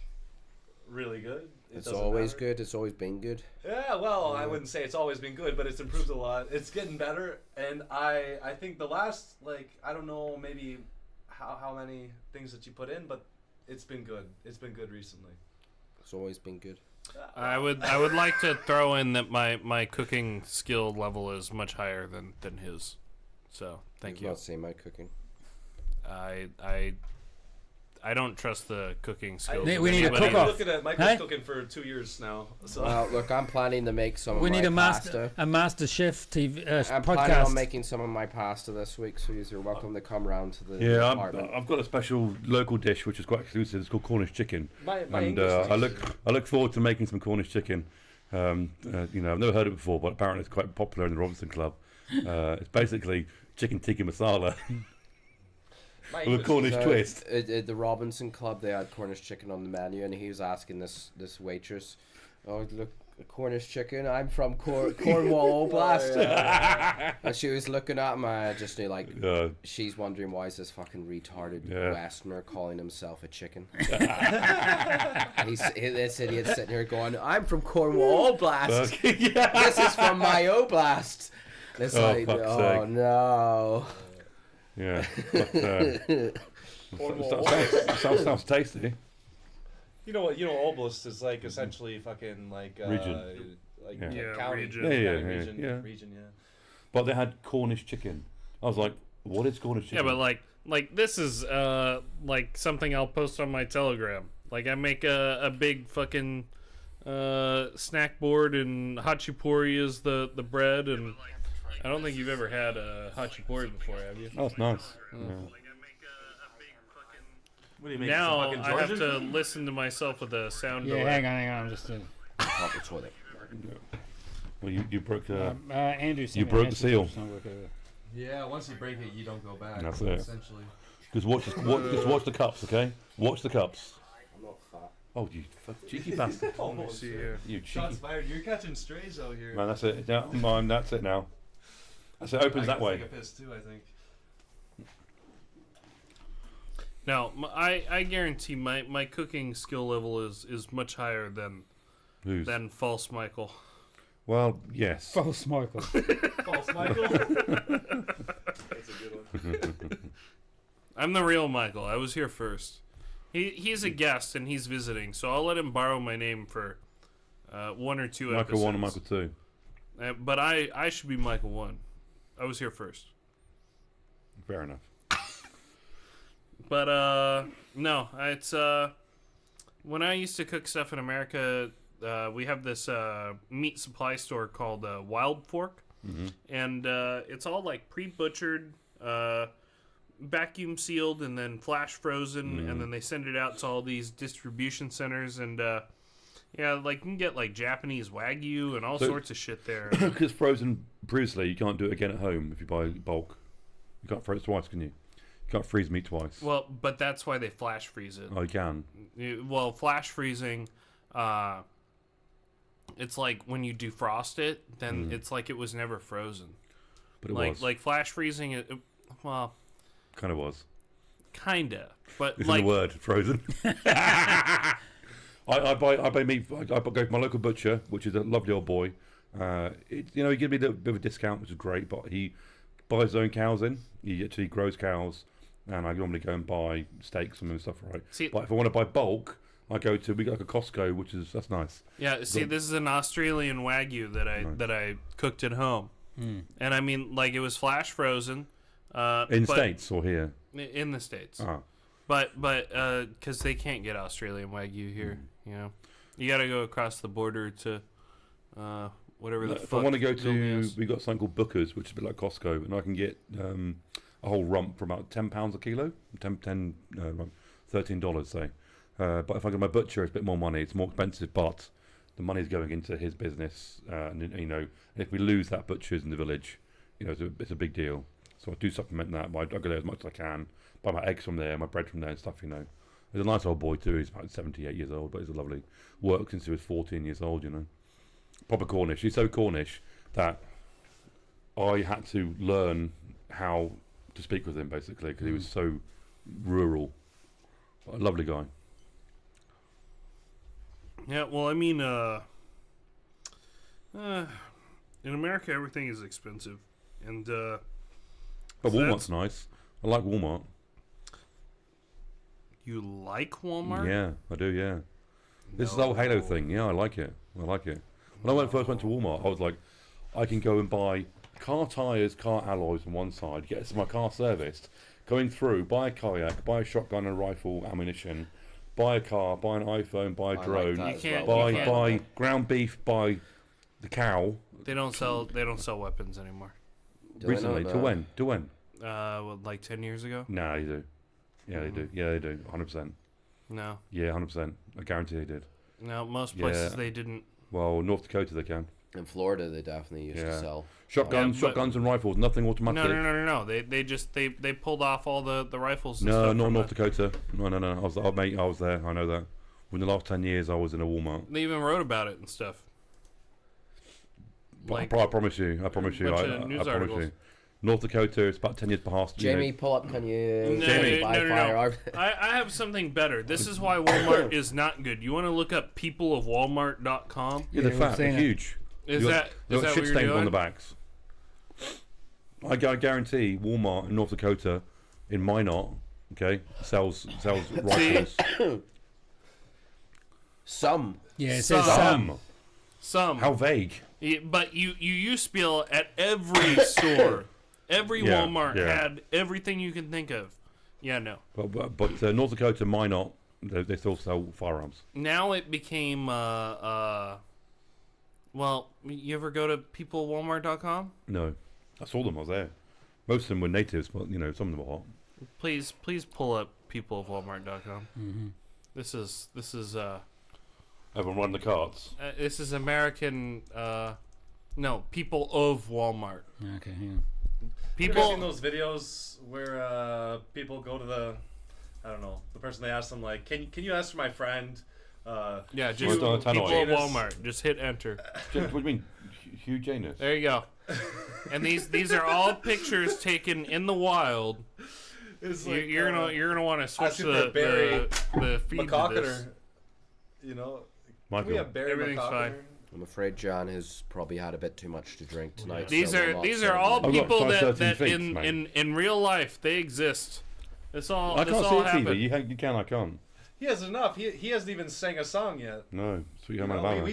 really good. It's always good. It's always been good. Yeah, well, I wouldn't say it's always been good, but it's improved a lot. It's getting better, and I think the last, like, I don't know maybe how many things that you put in, but it's been good. It's been good recently. It's always been good. I would like to throw in that my cooking skill level is much higher than his. So thank you. Not seen my cooking. I don't trust the cooking skills. We need a anybody. cook-off. Looking at Michael's cooking for 2 years now. So. Well, look, I'm planning to make some. We of need my a pasta. master chef TV I'm planning on podcast. making some of my pasta this week, so you're welcome to come round to the Yeah, apartment. I've got a special local dish which is quite exclusive. It's called Cornish chicken, My and English I dish. look forward to making some Cornish chicken. You know, I've never heard it before, but apparently it's quite popular in the Robinson Club. It's basically chicken tikka masala My with a English Cornish So, twist. At the Robinson Club, they had Cornish chicken on the menu, and he was asking this waitress, "Oh, look, Cornish chicken. I'm from Cornwall Oblast." And she was looking at him. I just knew, like, she's wondering why is this fucking retarded Westerner calling himself a chicken. And this idiot sitting here going, "I'm from Cornwall Oblast. This is from my oblast." It's like, fuck's oh sake. no. Yeah, but, sounds tasty. You know what? Oblast is like essentially fucking like Region. like Yeah. county, Region. region. But they had Cornish chicken. I was like, what is Cornish chicken? Yeah, but like this is like something I'll post on my Telegram. Like I make a big fucking snack board, and hachipuri is the bread, and I don't think you've ever had a hachipuri before, have you? Oh, it's nice. Yeah. What do you make? Now some I fucking have Georgian? to listen to myself with a sound Yeah, delay. hang on. I'm just Pop the toilet. Well, you broke. Andrew. You broke the seal. Yeah, once you break it, you don't go back. That's it. Essentially. Just watch the cups, okay? Watch the cups. I'm not fat. Oh, you cheeky bastard! Let me see here. You cheeky Shots fired. You're catching strays out here. man. That's it. Yeah, mine. That's it now. That's it. Opens I that can way. take a piss too, I think. Now, I guarantee my cooking skill level is much higher Who's? than False Michael. Well, yes. False Michael. False Michael. That's a good one. I'm the real Michael. I was here first. He's a guest and he's visiting, so I'll let him borrow my name for 1 or 2 Michael episodes. 1 and Michael 2. But I should be Michael 1. I was here first. Fair enough. But no, it's when I used to cook stuff in America, we have this meat supply store called Wild Fork, and it's all like pre-butchered, vacuum sealed, and then flash frozen, and then they send it out to all these distribution centers, and yeah, like you can get like Japanese Wagyu and all sorts of shit there. Because frozen previously, you can't do it again at home if you buy bulk. You can't freeze twice, can you? You can't freeze meat twice. Well, but that's why they flash freeze it. Oh, you can. Well, flash freezing, it's like when you defrost it, then it's like it was never frozen. But it like was. like flash freezing, well, Kind of was. kinda, but It's like in the word, frozen. I buy meat. I go to my local butcher, which is a lovely old boy. He gives me a little bit of a discount, which is great. But he buys his own cows in. He actually grows cows, and I normally go and buy steaks from him and stuff, right? See- but if I want to buy bulk, we got like a Costco, that's nice. yeah. See, this is an Australian Wagyu that I cooked at home, and I mean, like it was flash frozen. In but- States or here? in the States. Ah. But because they can't get Australian Wagyu here, you know, you got to go across the border to whatever the If fuck. I want to go to, Vilnius. we got something called Booker's, which is a bit like Costco, and I can get a whole rump for about £10 a kilo, $13, say. But if I go to my butcher, it's a bit more money. It's more expensive, but the money's going into his business, and if we lose that butcher's in the village, it's a big deal. So I do supplement that. I go there as much as I can. Buy my eggs from there, my bread from there, and stuff. He's a nice old boy too. He's about 78 years old, but he's a lovely. Worked since he was 14 years old. Proper Cornish. He's so Cornish that I had to learn how to speak with him, basically, because he was so rural. But a lovely guy. Yeah, well, I mean, in America, everything is expensive, and But so Walmart's nice. I like Walmart. you like Walmart? Yeah, I do. Yeah, this is the whole Halo thing. Yeah, I like it. I like it. When I first went to Walmart, I was like, I can go and buy car tires, car alloys on one side, get my car serviced, going through, buy a kayak, buy a shotgun and rifle ammunition, buy a car, buy an iPhone, buy a I drone, like that as well. buy ground beef, buy the cow. They don't sell weapons anymore. Recently, to when? To when? Like 10 years ago? Nah, they do. Yeah, they do. Yeah, they do. 100%. No, Yeah, 100%. I guarantee they did. no. Most places Yeah. they didn't. Well, North Dakota they can. In Florida, they definitely used to sell. Shotguns, Yeah, but- shotguns and rifles, nothing automatic. No. They just they pulled off all the rifles. And No, stuff not from North it. Dakota. No. Mate, I was there. I know that. Within the last 10 years, I was in a Walmart. They even wrote about it and stuff. But I promise you. I bunch of news promise articles. you. North Dakota is about 10 years past. Jamie, pull up. Can you No, buy firearms? I have something better. This is why Walmart is not good. You want to look up peopleofwalmart.com? Yeah, they're Yeah, fat. we've They're seen it. huge. Is They've that got is that shit what you're stains doing? on the backs. I guarantee Walmart in North Dakota, in Minot, okay, sells rifles. Some. Yeah, it says Some. How vague. Yeah, but you used to be able at every store, every Yeah, Walmart yeah. had everything you can think of. Yeah, no. But North Dakota, Minot, they still sell firearms. Now it became well, you ever go to peoplewalmart.com? No, I saw them. I was there. Most of them were natives, but some of them were hot. Please pull up peopleofwalmart.com. Mm-hmm. This is Everyone run the carts. this is American no, people of Walmart. Okay, hang on. You ever People seen those videos where people go to the person they ask them like, can you ask for my friend? yeah, Hugh just people of Janus. Walmart. Just hit enter. What do you mean, Hugh Janus? There you go. And these are all pictures taken in the wild. It's You're gonna want to switch asking for Barry the feed to this. McCockiner. Michael. Can we have Barry Everything's McCockiner? fine. I'm afraid John has probably had a bit too much to drink tonight. These so we'll are not these serve are all him. I've got people size that 13 feet, in, mate. in real life they exist. This all I this can't see all it either. happened. You can, I can't. He has enough. He hasn't even sang a song yet. No, sweet home No, Alabama.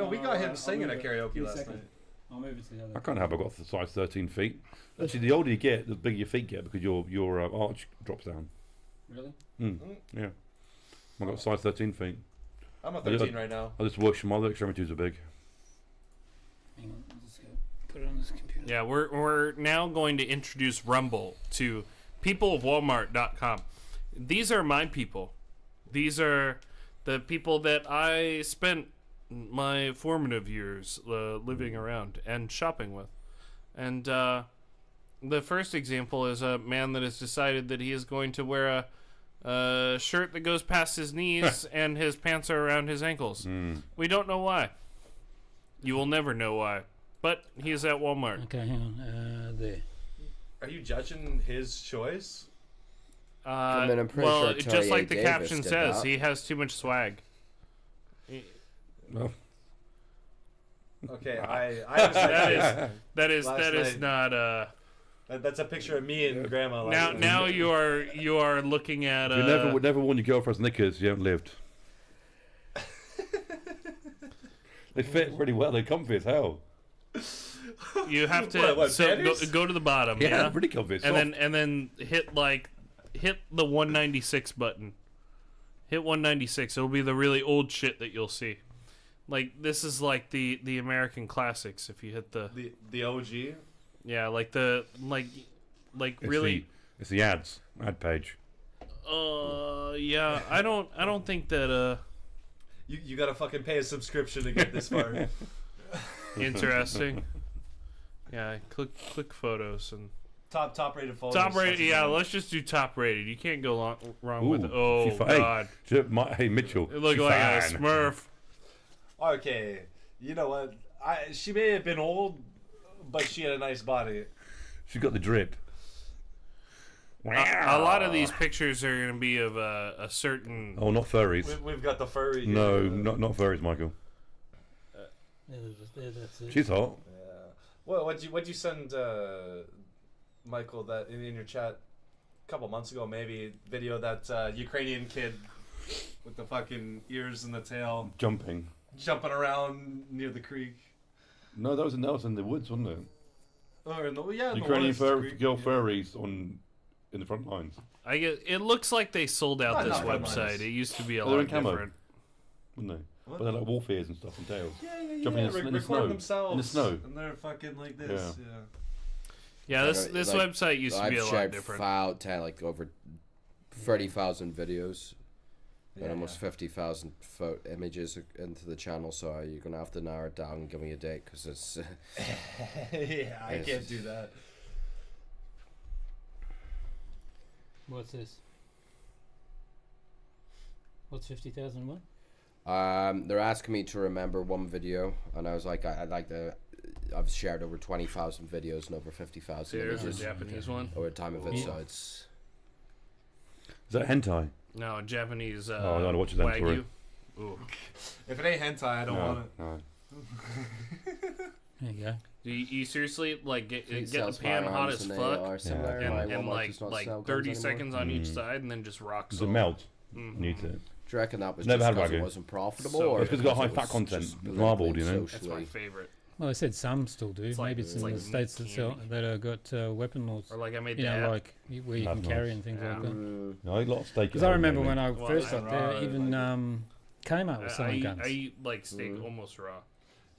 we got him singing at karaoke last night. I'll move it to the other. I can't have. I've got the size 13 feet. Actually, the older you get, the bigger your feet get because your arch drops down. Really? Yeah. I've got size 13 feet. I'm a 13 right now. I just wish my other extremities are big. Hang on, I'll just go put it on this computer. Yeah, we're now going to introduce Rumble to peopleofwalmart.com. These are my people. These are the people that I spent my formative years living around and shopping with. And the first example is a man that has decided that he is going to wear a shirt that goes past his knees and his pants are around his ankles. We don't know why. You will never know why. But he is at Walmart. Okay, hang on. There. Are you judging his choice? I mean, I'm pretty well, sure just like the Davis caption did says, that. he has too much swag. Oh. Okay, I That is Last that is night. not that's a picture of me and Grandma. now last night. now you are looking at If you never worn your girlfriend's knickers, you haven't lived. They fit pretty well. They're comfy as hell. you have to What, so panties? go to the bottom, Yeah, yeah, pretty comfy. and then hit the 196 button. Hit 196. It'll be the really old shit that you'll see. Like this is like the American classics. If you hit the OG. yeah, like It's really. it's the ad page. Yeah. I don't think that You gotta fucking pay a subscription to get this far. interesting. Yeah, click photos and top rated photos. top rated. Yeah, let's just do top rated. You can't go wrong with it. Ooh, Oh she fi- God, Hey, Mitchell. it looked she like a fine. Smurf. Okay, you know what? She may have been old, but she had a nice body. She got the drip. A lot of these pictures are going to be of a certain. Oh, not furries. We've got the furry. No, not furries, Michael. That's it. She's hot. Yeah. Well, what'd you send Michael that in your chat a couple months ago? Maybe video that Ukrainian kid with the fucking ears and the tail Jumping. jumping around near the creek. No, that was in the woods, wasn't it? Or in the, yeah, in the Ukrainian woods, girl furries in the front lines. I get. It looks like they sold out this not website. It used to be a They're lot in camo. different. Wouldn't they? What? But they're like wolf ears and stuff and tails. Yeah. Jumping in the Recording snow. themselves In the snow. and they're fucking like this. Yeah. Yeah, this Like, website used to be a I've lot shared different. like over 30,000 videos and Yeah, almost 50,000 images into the channel. So you're gonna have to narrow it down and give me a date because it's. Yeah, I Yes. can't do that. What's this? What's 50,000 what? They're asking me to remember one video, and I was like, I'd like to. I've shared over 20,000 videos and over 50,000 See, there's a images Japanese one. over the time of it. Yeah. So it's. Is that hentai? No, Japanese. Oh, I don't know what you're saying, sorry. Wagyu. Ooh. If it ain't hentai, I don't want it. No. There you go. You seriously like get Fleet the sells pan hot firearms as and fuck, AR similar. Yeah. My and Walmart does not like sell 30 guns seconds anymore. on each side, and then just rocks. Does it them. melt? Mhm. You eat it. Do you reckon that was Never just had because it Wagyu. wasn't profitable, So or good. It's 'cause it's got high because it fat was content. just It's marbled, politically, you know. That's my socially- favorite. Well, they said some still do. It's like- Maybe it's it's in like the states that sell candy. that have got weapon laws. Or like I made You know, that. like where you can That's carry nice. and things Yeah. like that. No, I eat a lot of steak. Because I remember when I Well, first I- got there, raw, even Kmart I was selling eat, guns. I eat like steak almost raw.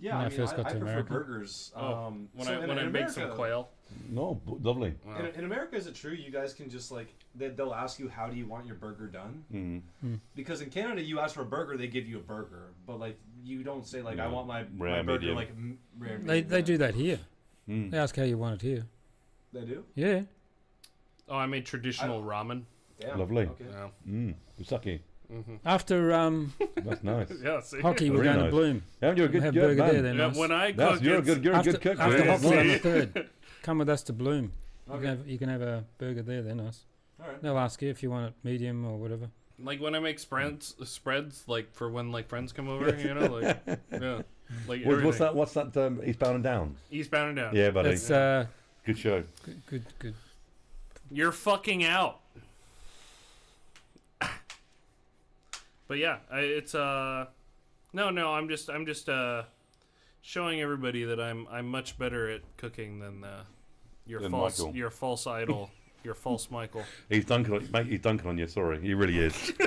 Yeah, When I I mean, first got I to prefer America. burgers. When so I in make some America- quail. No, lovely. Wow. In America, is it true you guys can just like they'll ask you how do you want your burger done? Mm. Because in Canada, you ask for a burger, they give you a burger, but like you don't say like I Yeah. want my Rare, burger medium. like rare. They medium. do that here. Mm. They ask how you want it here. They do. Yeah. Oh, I made traditional ramen. Damn. Lovely. Okay. Yeah. Usaki. After That's nice. Yeah. See? hockey, we're Very going nice. to Bloom. Haven't you a We'll good have good burger man? there then. Yeah, Nice. when I That's, cook, you're a it's- good after cook. after Yeah, hockey on the nice. 3rd, come with us to Bloom. Okay. You can have a burger there. They're nice. All right. They'll ask you if you want it medium or whatever. Like when I make spreads like for when like friends come over, you know, like yeah, like What's everything. What's that? Eastbound and Down. Eastbound and down. Yeah, buddy. That's Good show. good. You're fucking out. But yeah, it's no, I'm just showing everybody that I'm much better at cooking than your Than false Michael. your false idol, your false Michael. He's dunking on, mate. He's dunking on you. Sorry, he really is. Yeah,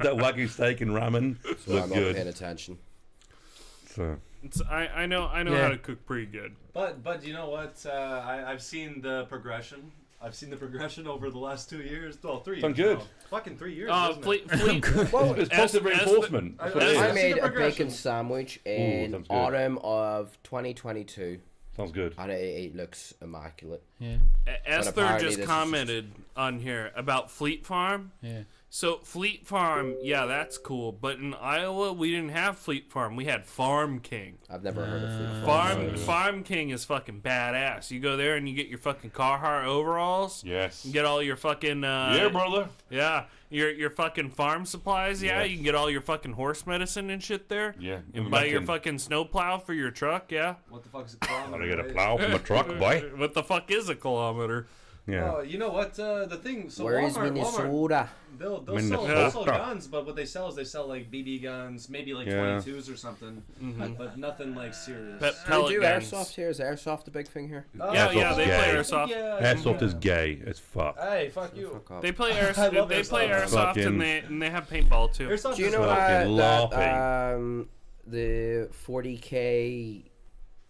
that wagyu steak and ramen so look I'm not good. paying attention. So It's I know Yeah. how to cook pretty good. But you know what? I've seen the progression. I've seen the progression over the last 2 years. Well, 3 years. Done good. now. Fucking 3 years. Oh, isn't it? fleet. well, it's positive as the- reinforcement. That's what it as is. I the made a progression. bacon sandwich in sounds good. autumn of 2022, Sounds good. and it looks immaculate. Yeah. Esther apparently just this is commented on here about Fleet Farm. Yeah. So Fleet Farm, yeah, that's cool. But in Iowa, we didn't have Fleet Farm. We had Farm King. I've never heard of Fleet Farm. Farm King is fucking badass. You go there and you get your fucking Carhartt overalls. Yes. You get all your fucking Yeah, brother. yeah, your fucking farm supplies. Yeah, Yes. you can get all your fucking horse medicine and shit there. Yeah. And buy your fucking snowplow for your truck. Yeah. What the fuck is it called? I get a plow from a truck, boy. What the fuck is a kilometer? Yeah. Oh, you know what? The thing. So Where is Walmart, Minnesota? they'll Minnesota. sell guns, but what they sell is they sell like BB guns, maybe like Yeah. 22s or something, but nothing like serious. Pe- Do we pellet do guns. airsoft here? Is airsoft a big thing here? Yeah, Airsoft's yeah, they play gay. airsoft. Airsoft is gay as fuck. Hey, fuck you. Fuck off. They play I love they play airsoft. airsoft Fucking- and they have paintball too. Airsoft Do you is know Fucking that laughing. the 40k?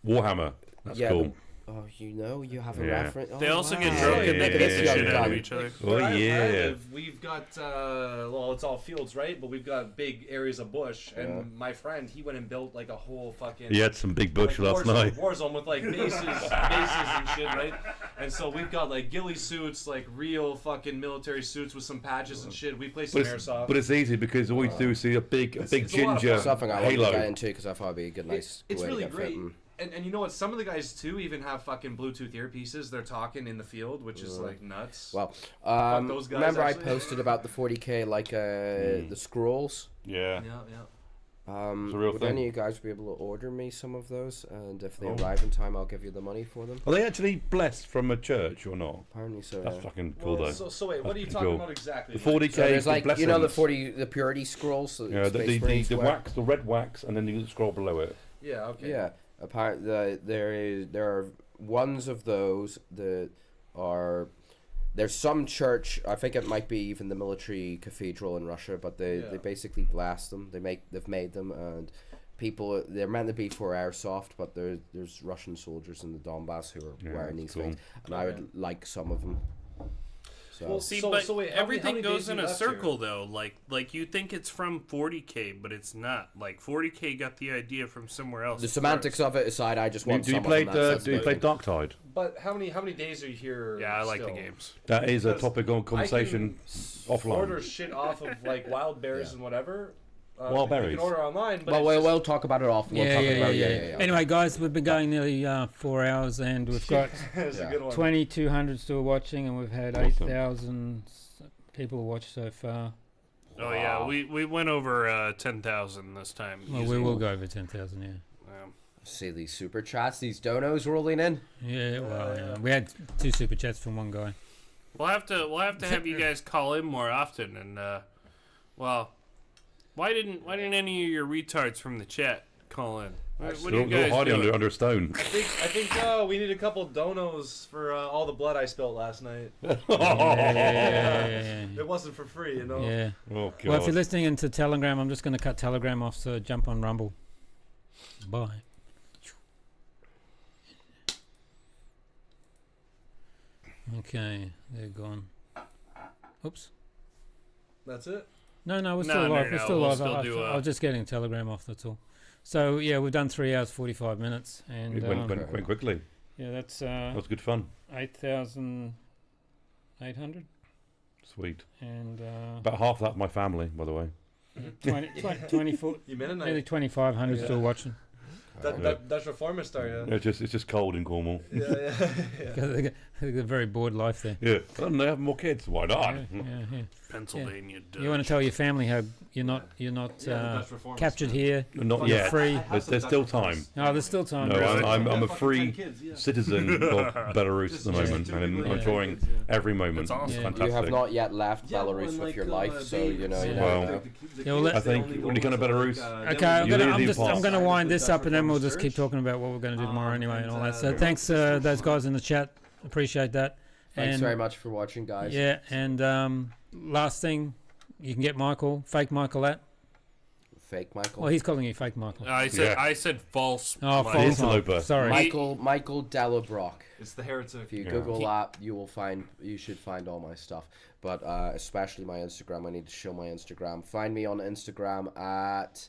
Warhammer. That's Yeah, cool. Oh, you have a Yeah. reference. They Oh, also get wow. drunk and they Yeah. beat the Yeah. shit out of Yeah. each other. Oh Where I yeah. live, we've got well, it's all fields, right? But we've got big areas of bush, and my friend, he went and built like a whole fucking He had some big bush like, last war night. zone, war zone with like bases and shit, right? And so we've got like ghillie suits, like real fucking military suits with some patches and shit. We play some airsoft. But it's easy because all we do is see a big it's a lot of ginger fun. Something I want to halo. get into because I thought it'd be a good, nice it's way really to get great. fit. And you know what? Some of the guys too even have fucking Bluetooth earpieces. They're talking in the field, which is like nuts. Well, those guys, remember actually. I posted about the 40k, like the scrolls. Yeah. Would real thing. any of you guys be able to order me some of those? And if they Oh. arrive in time, I'll give you the money for them. Are they actually blessed from a church or not? Apparently so. That's yeah. fucking cool Well, though. so wait, what are you That's talking cool. about exactly? The 40k. So there's like, the you know, the blessings. the purity scrolls. So Yeah, Space Marines the wear. wax, the red wax, and then you scroll below it. Yeah. Okay. Yeah, apparently there are ones of those that are. There's some church. I think it might be even the military cathedral in Russia, but they basically blast them. They've made them, and people, they're meant to be for airsoft, but there's Russian soldiers in the Donbass who are wearing these things, and I would like some of them. So. Well, see, So- but so wait, how many everything goes days in you a left circle, though. Like you think it's from 40k, but it's not. Like 40k got the idea from somewhere else. The semantics of it aside, I just want Do you some play of them. do you play Darktide? But how many days are you here? Yeah, I like the still? games. That is a Because topic on conversation offline. Order shit off of like wild berries and whatever. Wild You berries? can order online, but Well, it's we'll, just- we'll talk about it off. We'll talk about yeah. Anyway, guys, we've been going nearly 4 hours, and we've got it's a good one. 2,200 still watching, and we've had Awesome. 8,000 people watch so far. Oh yeah, we went over 10,000 this time. Well, we will go over 10,000, yeah. See these super chats, these donos rolling in. Yeah, well, yeah. We had 2 super chats from one guy. We'll have to have you guys call in more often, and well, why didn't any of your retards from the chat call in? What are you They're guys hiding doing? under a stone. I think we need a couple donos for all the blood I spilled last night. Yeah. It wasn't for free, you know. Yeah. Oh god. Well, if you're listening into Telegram, I'm just going to cut Telegram off, so jump on Rumble. Bye. Okay, they're gone. Oops. That's it. No, we're No, still no, live. no, We're still we'll live. still do I was just getting Telegram off, that's all. So, yeah, we've done 3 hours, 45 minutes. And It went quickly. yeah, that's That was good fun. 8,800. Sweet. And About half that my family, by the way. 24, You Mennonite. nearly 2,500 still watching. That's reformist, are you? It's just cold in Cornwall. Yeah. They're very bored life there. Yeah. And they have more kids. Why not? Yeah. Pennsylvania. You want to tell your family how you're not Dutch reformist, captured man. here. Not You're yet. free. There's still time. No, there's still time. No, Really. I'm a free citizen of Belarus at the moment, and I'm enjoying every moment. That's awesome. It's Yeah. fantastic. You have not yet left Belarus with your life, so you know. You Well, know. Yeah, well, I think when you come to Belarus, Okay, I'm You leave the going to past. wind this up, and then we'll just keep talking about what we're going to do tomorrow anyway, and all that. So thanks, those guys in the chat. Appreciate that. Thanks And very much for watching, guys. yeah, and last thing, you can get Michael, fake Michael at. Fake Michael. Well, he's calling you fake Michael. I said false. Oh, Mike. false. Interloper. Sorry. Michael Delabrock. It's the heretic. If you Google that, you should find all my stuff. But especially my Instagram. I need to show my Instagram. Find me on Instagram at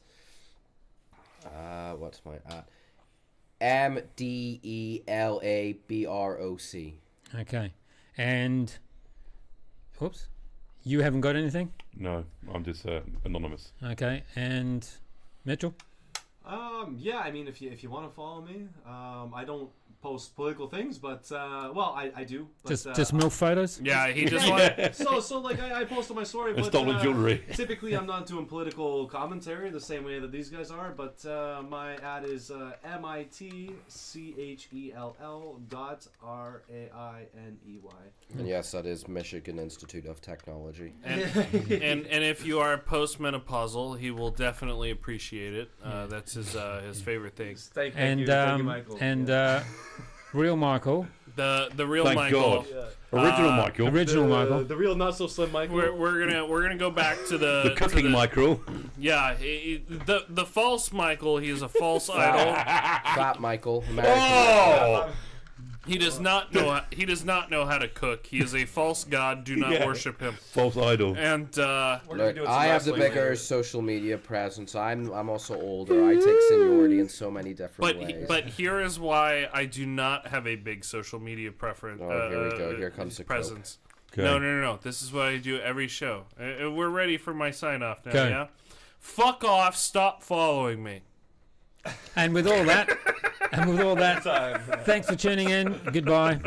what's my at? MDELABROC. Okay, and whoops, you haven't got anything. no, I'm just anonymous. Okay, and Mitchell. Yeah, I mean, if you want to follow me, I don't post political things, but well, I do. But, Just milk photos. Yeah, he just wanted. So like I post on my story, And but stolen jewelry. typically I'm not doing political commentary the same way that these guys are, but my ad is MITCHELL.RAINEY. And yes, that is Michigan Institute of Technology. And if you are postmenopausal, he will definitely appreciate it. That's his favorite thing. Thank And you, Michael. real Michael, The real Thank Michael. God. Original Michael. original Michael. the real not so slim Michael. We're gonna go back to the The cooking Michael. Yeah, the false Michael. He is a false idol. Fat Michael. American. Oh! He does not know. He does not know how to cook. He is a false god. Do not Yeah. worship him. False idol. And Look, I have the bigger social media presence. I'm also older. I take seniority in so many different ways. but here is why I do not have a big social media preference. Oh, here we go. Here comes the Coke. presence. Okay. No. This is what I do every show. We're ready for my sign off now. Okay. Yeah. Fuck off. Stop following me. And with all that, And with all that, Time. thanks for tuning in. Goodbye.